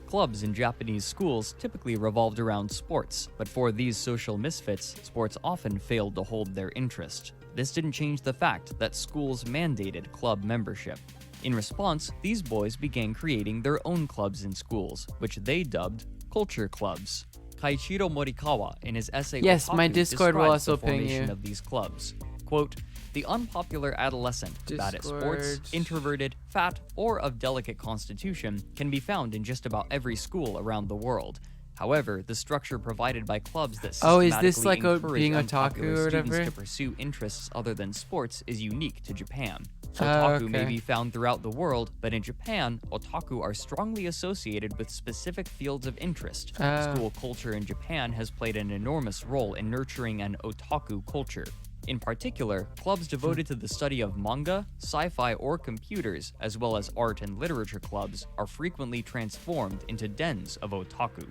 Clubs in Japanese schools typically revolved around sports, but for these social misfits, sports often failed to hold their interest. This didn't change the fact that schools mandated club membership. In response, these boys began creating their own clubs in schools, which they dubbed culture clubs. Kaichiro Morikawa, in his essay Yes, my Otaku, Discord will describes the also ping formation you. of these clubs. Quote, the unpopular adolescent, bad at sports, Discord. introverted, fat, or of delicate constitution, can be found in just about every school around the world. However, the structure provided by clubs that Oh, is this systematically like encourage being unpopular otaku or students whatever? to pursue interests other than sports is unique to Japan. Oh, Otaku may okay. be found throughout the world, but in Japan, otaku are strongly associated with specific fields of interest. Oh. School culture in Japan has played an enormous role in nurturing an otaku culture. In particular, clubs devoted to the study of manga, sci-fi, or computers, as well as art and literature clubs, are frequently transformed into dens of otaku.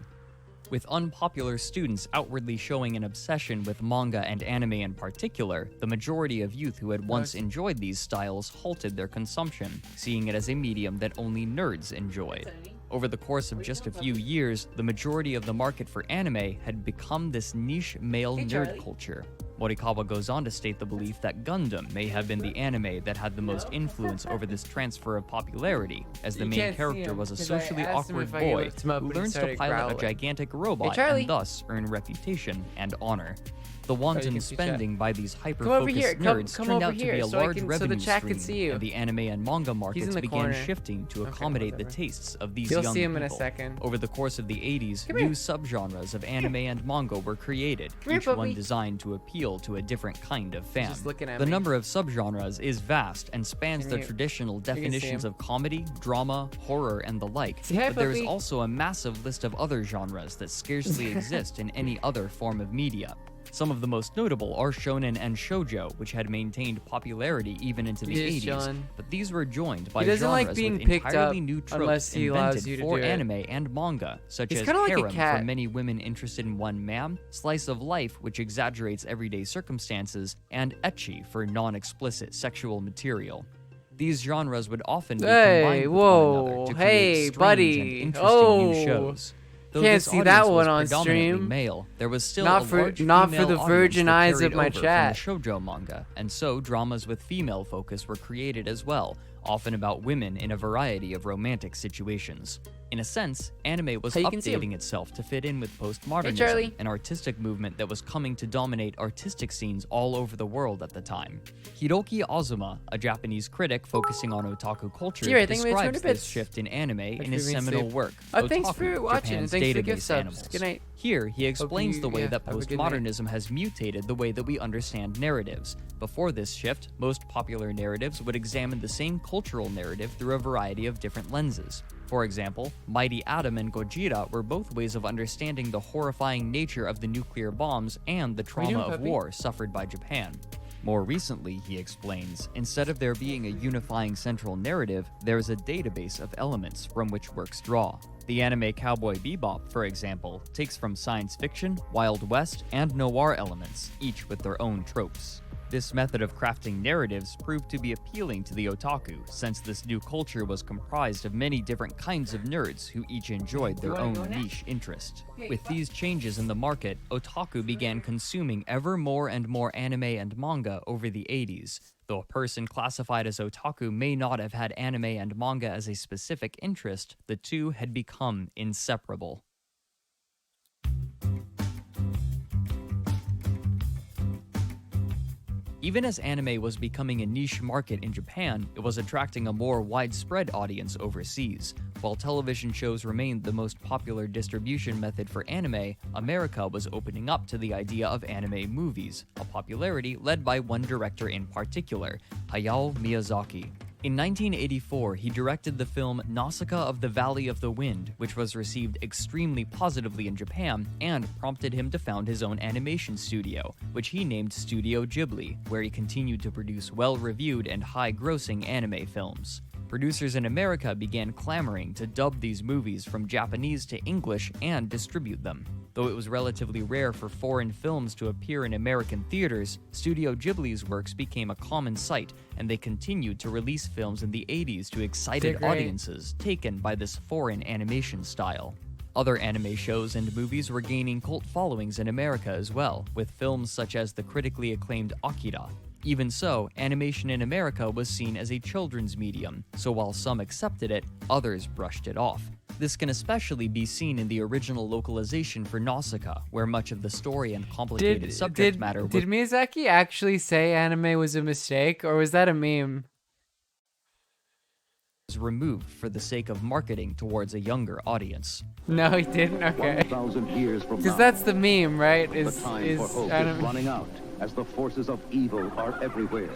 With unpopular students outwardly showing an obsession with manga and anime in particular, the majority of youth who had once enjoyed these styles halted their consumption, seeing it as a medium that only nerds enjoyed. Over the course of just a few years, the majority of the market for anime had become this niche male nerd culture. Morikawa goes on to state the belief that Gundam may have been the anime that had the most influence over this transfer of popularity, as the main character was a socially awkward boy who learns to pilot a gigantic robot and thus earn reputation and honor. The wanton spending by these hyper-focused nerds turned out to be a large revenue stream, and the anime and manga markets began shifting to accommodate the tastes of these young people. Over the course of the 80s, new subgenres of anime and manga were created, each one designed to appeal to a different kind of fan. The number of subgenres is vast and spans the traditional definitions of comedy, drama, horror, and the like, but there is also a massive list of other genres that scarcely exist in any other form of media. Some of the most notable are shonen and shoujo, which had maintained popularity even into the 80s, but these were joined by genres with entirely new tropes invented for anime and manga, such as harem for many women interested in one man, slice of life which exaggerates everyday circumstances, and ecchi for non-explicit sexual material. These genres would often be combined with one another to create strange and interesting new shows. Though Can't this see that audience one was on predominantly stream. Male, there was still Not a for- large not for female the audience virgin that eyes carried of my over chat. From the shoujo manga, and so dramas with female focus were created as well, often about women in a variety of romantic situations. In a sense, anime was Hey, you can see 'em. updating itself to fit in with Hey, postmodernism, Charlie. an artistic movement that was coming to dominate artistic scenes all over the world at the time. Hiroki Azuma, a Japanese critic focusing on otaku culture, Here, I think we had describes 200 this bits. shift in anime in Which his we may seminal see. work, Thanks Otaku, for watching, Japan's and thanks for gift Database subs. Animals. Good night. Here, he explains you- the way yeah, that have a good night. postmodernism has mutated the way that we understand narratives. Before this shift, most popular narratives would examine the same cultural narrative through a variety of different lenses. For example, Mighty Atom and Gojira were both ways of understanding the horrifying nature of the nuclear bombs and the What are you trauma doing, of puppy? war suffered by Japan. More recently, he explains, instead of there being a unifying central narrative, there is a database of elements from which works draw. The anime Cowboy Bebop, for example, takes from science fiction, Wild West, and noir elements, each with their own tropes. This method of crafting narratives proved to be appealing to the otaku, since this new culture was comprised of many different kinds of nerds who each enjoyed their own niche interest. With these changes in the market, otaku began consuming ever more and more anime and manga over the 80s. Though a person classified as otaku may not have had anime and manga as a specific interest, the two had become inseparable. Even as anime was becoming a niche market in Japan, it was attracting a more widespread audience overseas. While television shows remained the most popular distribution method for anime, America was opening up to the idea of anime movies, a popularity led by one director in particular, Hayao Miyazaki. In 1984, he directed the film Nausicaa of the Valley of the Wind, which was received extremely positively in Japan and prompted him to found his own animation studio, which he named Studio Ghibli, where he continued to produce well-reviewed and high-grossing anime films. Producers in America began clamoring to dub these movies from Japanese to English and distribute them. Though it was relatively rare for foreign films to appear in American theaters, Studio Ghibli's works became a common sight, and they continued to release films in the 80s to excited They're great. audiences taken by this foreign animation style. Other anime shows and movies were gaining cult followings in America as well, with films such as the critically acclaimed Akira. Even so, animation in America was seen as a children's medium, so while some accepted it, others brushed it off. This can especially be seen in the original localization for Nausicaa, where much of the story and complicated subject matter was Did Miyazaki actually say anime was a mistake, or was that a meme? removed for the sake of marketing towards a younger audience. No, he didn't. Okay. 1,000 years from Because now, that's the meme, right? the time for hope is running out as the forces of evil are everywhere.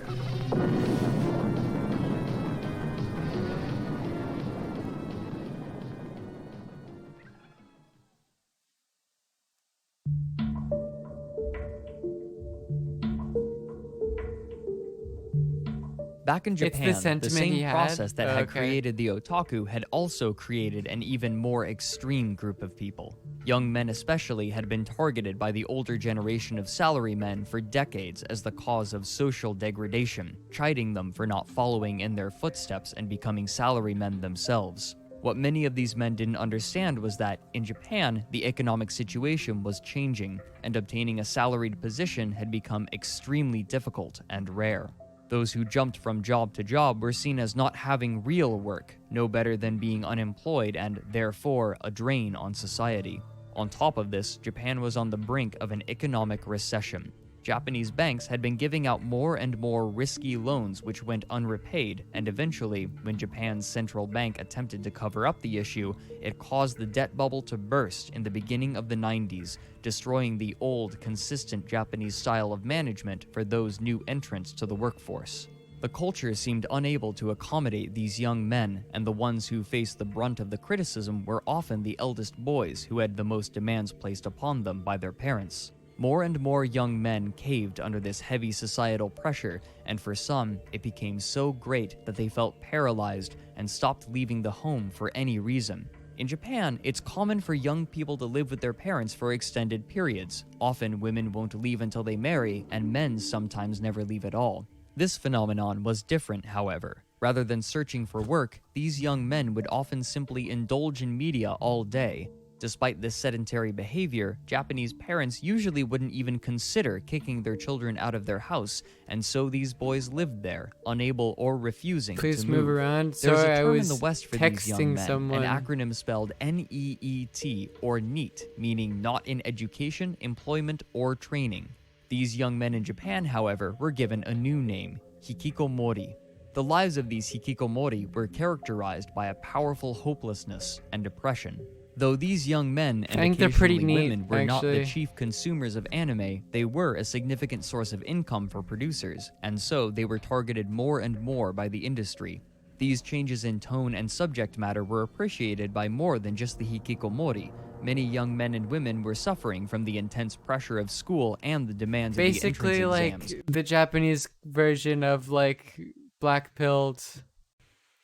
Back in It's the Japan, the sentiment same he had? process that had Okay. created the otaku had also created an even more extreme group of people. Young men especially had been targeted by the older generation of salarymen for decades as the cause of social degradation, chiding them for not following in their footsteps and becoming salarymen themselves. What many of these men didn't understand was that, in Japan, the economic situation was changing, and obtaining a salaried position had become extremely difficult and rare. Those who jumped from job to job were seen as not having real work, no better than being unemployed and, therefore, a drain on society. On top of this, Japan was on the brink of an economic recession. Japanese banks had been giving out more and more risky loans which went unrepaid, and eventually, when Japan's central bank attempted to cover up the issue, it caused the debt bubble to burst in the beginning of the 90s, destroying the old, consistent Japanese style of management for those new entrants to the workforce. The culture seemed unable to accommodate these young men, and the ones who faced the brunt of the criticism were often the eldest boys who had the most demands placed upon them by their parents. More and more young men caved under this heavy societal pressure, and for some, it became so great that they felt paralyzed and stopped leaving the home for any reason. In Japan, it's common for young people to live with their parents for extended periods. Often, women won't leave until they marry, and men sometimes never leave at all. This phenomenon was different, however. Rather than searching for work, these young men would often simply indulge in media all day. Despite this sedentary behavior, Japanese parents usually wouldn't even consider kicking their children out of their house, and so these boys lived there, unable or refusing Please to move around. There's Sorry, a I term in was the West for these young texting men, someone. an acronym spelled NEET, or NEET, meaning not in education, employment, or training. These young men in Japan, however, were given a new name, hikikomori. The lives of these hikikomori were characterized by a powerful hopelessness and depression. Though these young men and I think they're pretty occasionally neat, women were not the actually. chief consumers of anime, they were a significant source of income for producers, and so they were targeted more and more by the industry. These changes in tone and subject matter were appreciated by more than just the hikikomori. Many young men and women were suffering from the intense pressure of school and the demands Basically, of the like entrance exams. the Japanese version of like black-pilled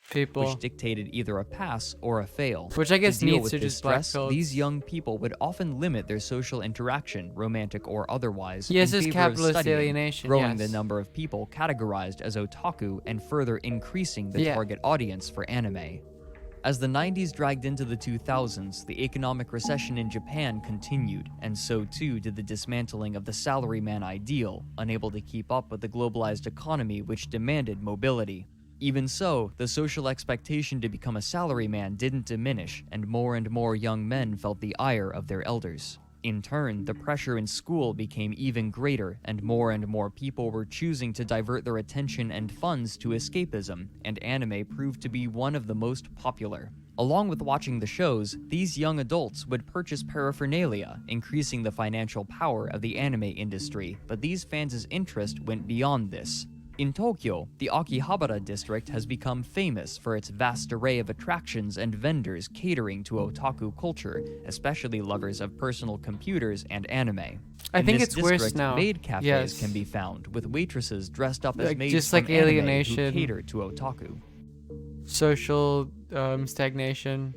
people. Which dictated either a pass or a fail. Which I guess to deal NEETs with are this just stress, black-pilled. these young people would often limit their social interaction, romantic or otherwise, Yes, in there's favor of capitalist studying, alienation, growing yes. the number of people categorized as otaku and further increasing the Yeah. target audience for anime. As the 90s dragged into the 2000s, the economic recession in Japan continued, and so too did the dismantling of the salaryman ideal, unable to keep up with the globalized economy which demanded mobility. Even so, the social expectation to become a salaryman didn't diminish, and more young men felt the ire of their elders. In turn, the pressure in school became even greater, and more people were choosing to divert their attention and funds to escapism, and anime proved to be one of the most popular. Along with watching the shows, these young adults would purchase paraphernalia, increasing the financial power of the anime industry, but these fans' interest went beyond this. In Tokyo, the Akihabara district has become famous for its vast array of attractions and vendors catering to otaku culture, especially lovers of personal computers and anime. I In think this it's worse district, now. maid cafes Yes. can be found, with waitresses dressed up as Like, maids just from like anime alienation. who cater to otaku. Social stagnation.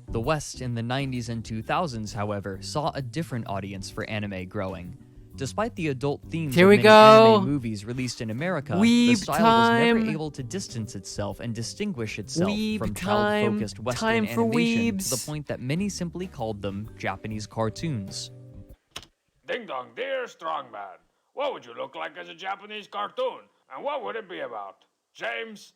The West in the 90s and 2000s, however, saw a different audience for anime growing. Despite the adult themes Here of we many go. anime movies released in America, the Weeb style was time. never able to distance itself and distinguish itself Weeb from time. child-focused Western Time for animation to weebs. the point that many simply called them Japanese cartoons. Ding dong, dear strongman. What would you look like as a Japanese cartoon? And what would it be about? James?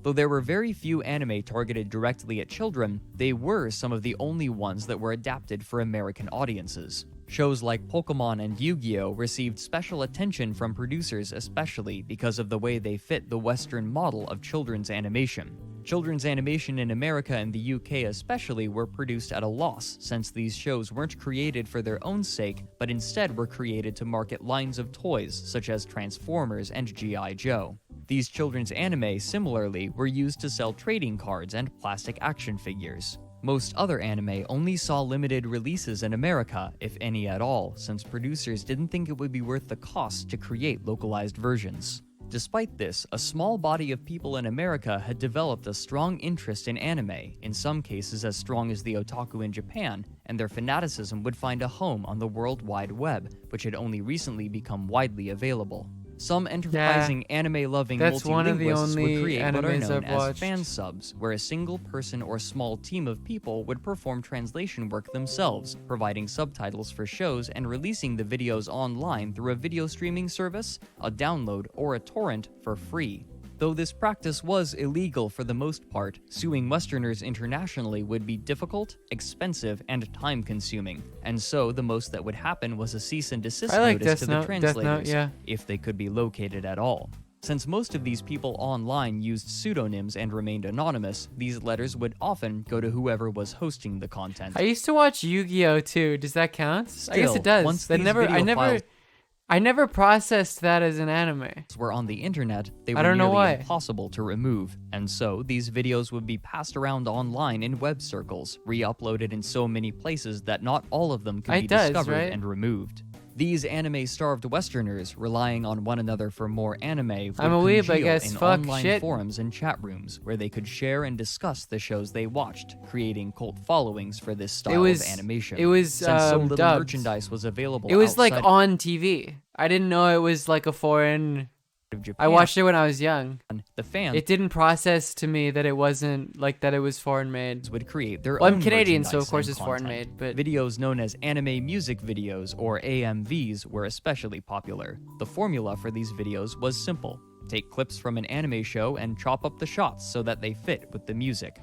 Though there were very few anime targeted directly at children, they were some of the only ones that were adapted for American audiences. Shows like Pokemon and Yu-Gi-Oh! Received special attention from producers especially because of the way they fit the Western model of children's animation. Children's animation in America and the UK especially were produced at a loss, since these shows weren't created for their own sake, but instead were created to market lines of toys such as Transformers and G.I. Joe. These children's anime, similarly, were used to sell trading cards and plastic action figures. Most other anime only saw limited releases in America, if any at all, since producers didn't think it would be worth the cost to create localized versions. Despite this, a small body of people in America had developed a strong interest in anime, in some cases as strong as the otaku in Japan, and their fanaticism would find a home on the World Wide Web, which had only recently become widely available. Some enterprising anime-loving that's one of the multilinguists only would create what are animes known I've as watched. fan subs, where a single person or small team of people would perform translation work themselves, providing subtitles for shows and releasing the videos online through a video streaming service, a download, or a torrent for free. Though this practice was illegal for the most part, suing Westerners internationally would be difficult, expensive, and time-consuming, and so the most that would happen was a cease and desist notice to the translators, if they could be located at all. Since most of these people online used pseudonyms and remained anonymous, these letters would often go to whoever was hosting the content. I used to watch Yu-Gi-Oh too. Does that count? I guess it does. Once I never processed that as an anime. Were on the internet, they I were don't know nearly why. impossible to remove, and so these videos would be passed around online in web circles, re-uploaded in so many places that not all of them could be discovered and removed. These anime-starved Westerners, relying on one another for more anime, would I'm a weeb, I congeal guess. in Fuck online shit. forums and chat rooms where they could share and discuss the shows they watched, creating cult followings for this style of animation. It was Since so little dubbed. merchandise was available It was like outside on TV. I didn't know it was like a foreign. of Japan, I watched it when I was young. the fans It didn't process to me that it wasn't like that. It was foreign made. would create their Well, own I'm Canadian, so of merchandise course and it's foreign content. made. But Videos known as anime music videos, or AMVs, were especially popular. The formula for these videos was simple. Take clips from an anime show and chop up the shots so that they fit with the music.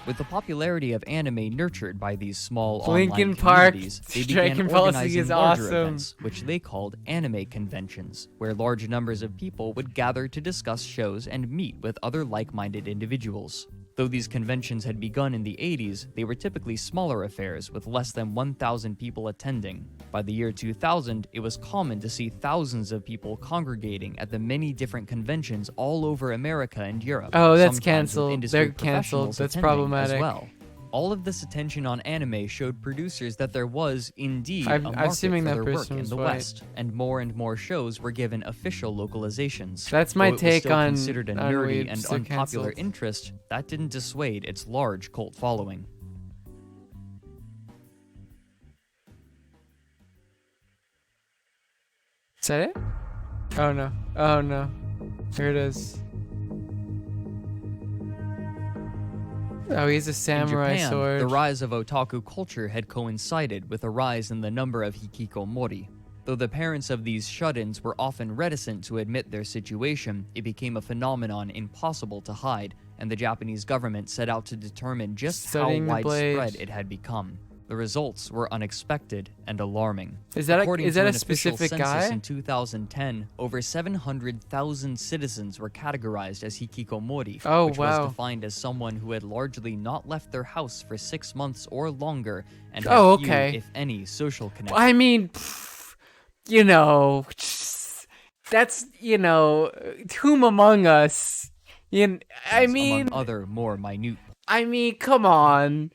With the popularity of anime nurtured by these small Linkin online Park, communities, they Dragon began Ball Z organizing is larger awesome. events, which they called anime conventions, where large numbers of people would gather to discuss shows and meet with other like-minded individuals. Though these conventions had begun in the 80s, they were typically smaller affairs with less than 1,000 people attending. By the year 2000, it was common to see thousands of people congregating at the many different conventions all over America and Europe. Oh, that's sometimes with canceled. industry They're canceled. professionals That's attending problematic. as well. All of this attention on anime showed producers that there was, indeed, I'm a market assuming for that their work person in was the white. West, and more shows were given official localizations. That's my Though it was take still on- considered a on nerdy weebs and that unpopular canceled. interest, that didn't dissuade its large cult following. Is that it? Oh no. Oh no. Here it is. Oh, he's a samurai in Japan, sword. the rise of otaku culture had coincided with a rise in the number of hikikomori. Though the parents of these shut-ins were often reticent to admit their situation, it became a phenomenon impossible to hide, and the Japanese government set out to determine just Studying the how blade. widespread it had become. The results were unexpected and alarming. Is that According is to that a an official specific census guy? in 2010, over 700,000 citizens were categorized as hikikomori, Oh, which wow. was defined as someone who had largely not left their house for 6 months or longer and had Oh, few, okay. if any, social connections. I mean, you know, that's, you know, whom among us? I mean, among other more minute. I mean, come on,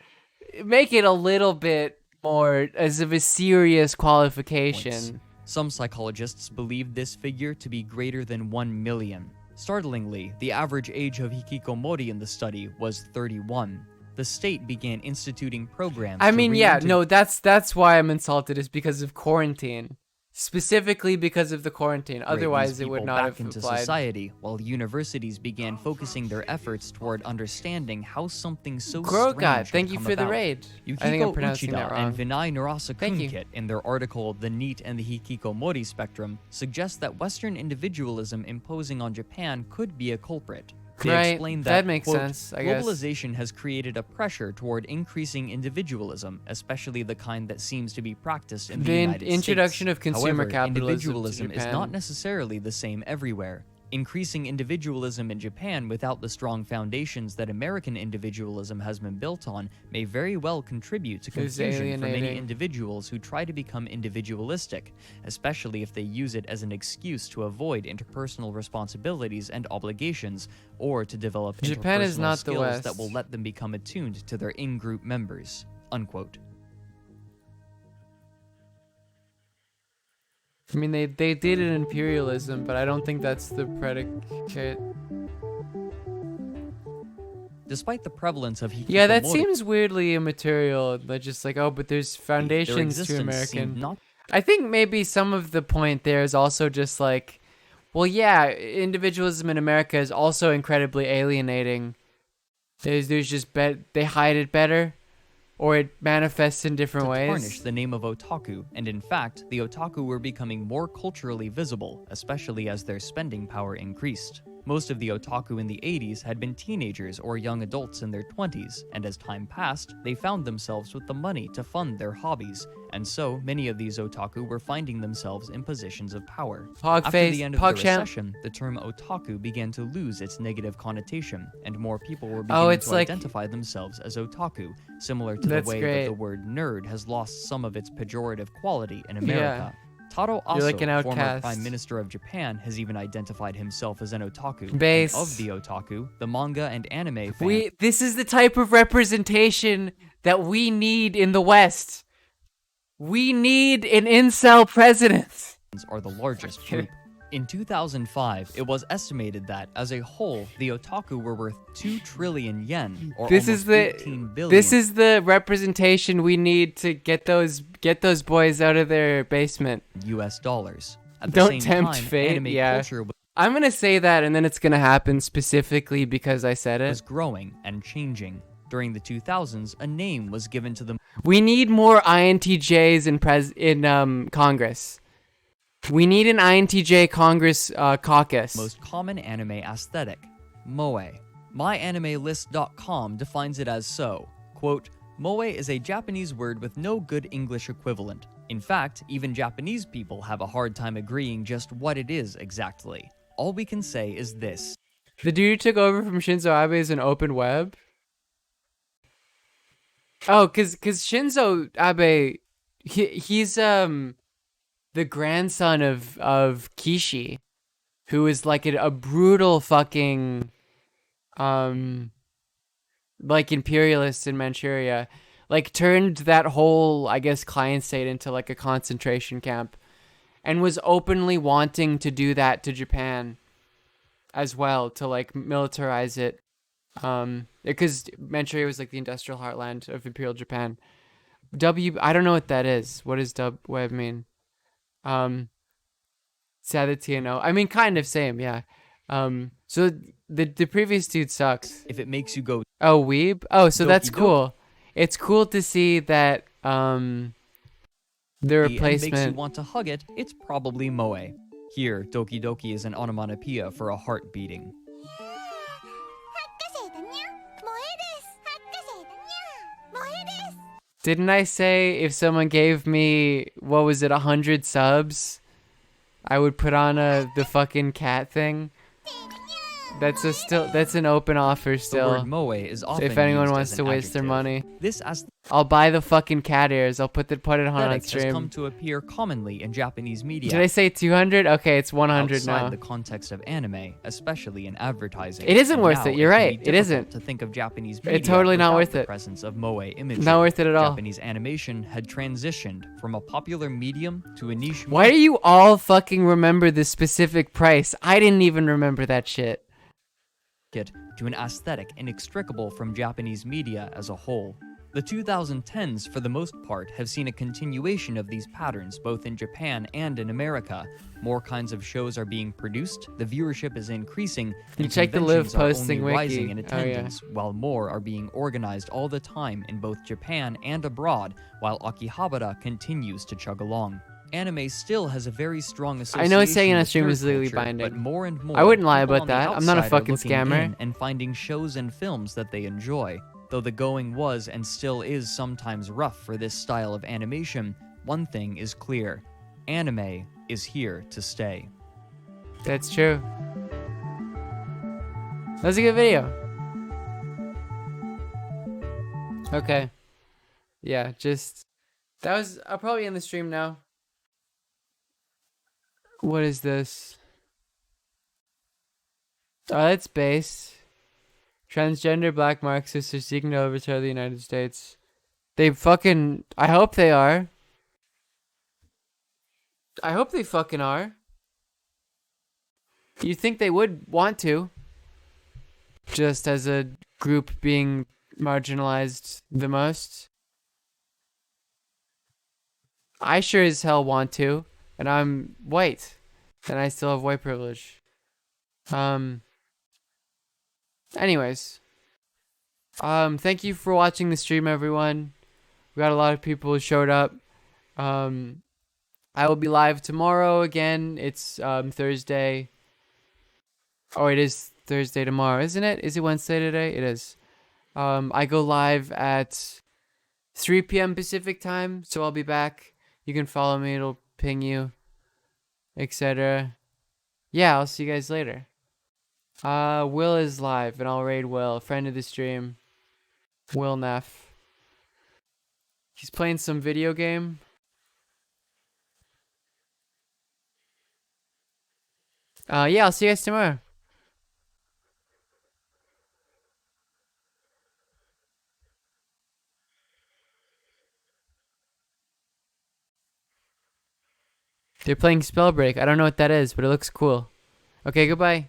make it a little bit more as of a serious qualification. Some psychologists believe this figure to be greater than 1 million. Startlingly, the average age of hikikomori in the study was 31. The state began instituting programs. I to mean, yeah, reintegrate- no, that's why I'm insulted, is because of quarantine. Specifically because of the quarantine. Otherwise, these it would people not back have into applied. society, while universities began focusing their efforts toward understanding how something so Girl strange God, had thank you come for the about. raid. Yukiko I think I'm pronouncing Uchida that wrong. and Vinay Narasa Thank you. Kunkit, in their article The NEET and the Hikikomori Spectrum, suggest that Western individualism imposing on Japan could be a culprit. They Right, explained that that, makes quote, sense, I guess. globalization has created a pressure toward increasing individualism, especially the kind that seems to be practiced in the The United introduction States. of consumer However, capitalism to individualism is Japan. not necessarily the same everywhere. Increasing individualism in Japan without the strong foundations that American individualism has been built on may very well contribute to It's confusion for many alienating. individuals who try to become individualistic, especially if they use it as an excuse to avoid interpersonal responsibilities and obligations, or to develop Japan is interpersonal not the skills West. that will let them become attuned to their in-group members. Unquote. I mean, they did it imperialism, but I don't think that's the predicate. Despite the prevalence of Yeah, that hikikomori- seems weirdly immaterial. They're just like, oh, but there's foundations to existence seemed American. not- I think maybe some of the point there is also just like, well, yeah, individualism in America is also incredibly alienating. There's just they hide it better, or it manifests in different to ways. tarnish the name of otaku, and in fact, the otaku were becoming more culturally visible, especially as their spending power increased. Most of the otaku in the 80s had been teenagers or young adults in their 20s, and as time passed, they found themselves with the money to fund their hobbies, and so many of these otaku were finding themselves in positions of power. After Pogface, the end of the PogChamp. recession, the term otaku began to lose its negative connotation, and more people were Oh, beginning it's to like- identify themselves as otaku, similar to That's the way great. that the word nerd has lost some of its pejorative quality in America. Taro You're Aso, like an former outcast. Prime Minister of Japan, has even identified himself as an otaku. Base. And of the otaku, the manga and anime fan This is the type of representation that we need in the West. We need an incel president. are the largest group. In 2005, it was estimated that, as a whole, the otaku were worth 2 trillion yen, or This almost is 18 billion. this is the representation we need to get those boys out of their basement. US dollars. At the Don't same tempt time, fate. anime Yeah, culture I'm gonna say that, and then it's gonna happen specifically because I said was it. growing and changing. During the 2000s, a name was given to the We need more INTJs in Congress. We need an INTJ Congress caucus. most common anime aesthetic, moe. MyAnimeList.com defines it as so, quote, moe is a Japanese word with no good English equivalent. In fact, even Japanese people have a hard time agreeing just what it is exactly. All we can say is this. The dude who took over from Shinzo Abe is an open web. Oh, cause Shinzo Abe, he's the grandson of Kishi, who is like a brutal fucking like imperialist in Manchuria, like turned that whole, I guess, client state into like a concentration camp, and was openly wanting to do that to Japan as well, to like militarize it, because Manchuria was like the industrial heartland of Imperial Japan. I don't know what that is. What does web mean? Sadatiano. I mean, kind of same, yeah. So the previous dude sucks. If it makes you go, Oh, weeb? Oh, so that's Doki doki. cool. It's cool to see that the and makes you replacement. want to hug it, it's probably moe. Here, doki doki is an onomatopoeia for a heart beating. Didn't I say if someone gave me, what was it, 100 subs, I would put on the fucking cat thing? That's an open offer still. The word moe is often if anyone used wants as to an waste their adjective. money, This aesthetic I'll buy the fucking cat ears. I'll put it on has stream. come to appear commonly in Japanese media. Did I say 200? Okay, it's 100 outside now. the context of anime, especially in advertising. It isn't And worth now it, you're can right, be it isn't. difficult to think of Japanese It's media totally not without worth the it. presence of moe imagery. Not worth it at all. Japanese animation had transitioned from a popular medium to a niche. Why do you all fucking remember the specific price? I didn't even remember that shit. market to an aesthetic inextricable from Japanese media as a whole. The 2010s, for the most part, have seen a continuation of these patterns both in Japan and in America. More kinds of shows are being produced, the viewership is increasing, You and check the Liv conventions are only posting wiki. rising in Oh, yeah. attendance, while more are being organized all the time in both Japan and abroad, while Akihabara continues to chug along. Anime still has a very strong I association know saying on a with stream nerd is legally culture, binding. but more and more I wouldn't lie people about on the that. I'm not a outside are fucking looking scammer. in and finding shows and films that they enjoy. Though the going was and still is sometimes rough for this style of animation, one thing is clear. Anime is here to stay. That's true. That was a good video. Okay. Yeah, just that was. I'll probably end the stream now. What is this? Oh, that's base. Transgender black Marxists are seeking to overthrow the United States. They fucking. I hope they are. I hope they fucking are. You think they would want to? Just as a group being marginalized the most? I sure as hell want to, and I'm white, and I still have white privilege. Anyways, thank you for watching the stream, everyone. We got a lot of people who showed up. I will be live tomorrow again. It's Thursday. Oh, it is Thursday tomorrow, isn't it? Is it Wednesday today? It is. I go live at 3 p.m. Pacific time, so I'll be back. You can follow me, it'll ping you, etc. Yeah, I'll see you guys later. Will is live, and I'll raid Will, friend of the stream. Will Neff. He's playing some video game. Yeah, I'll see you guys tomorrow. They're playing Spellbreak. I don't know what that is, but it looks cool. Okay, goodbye.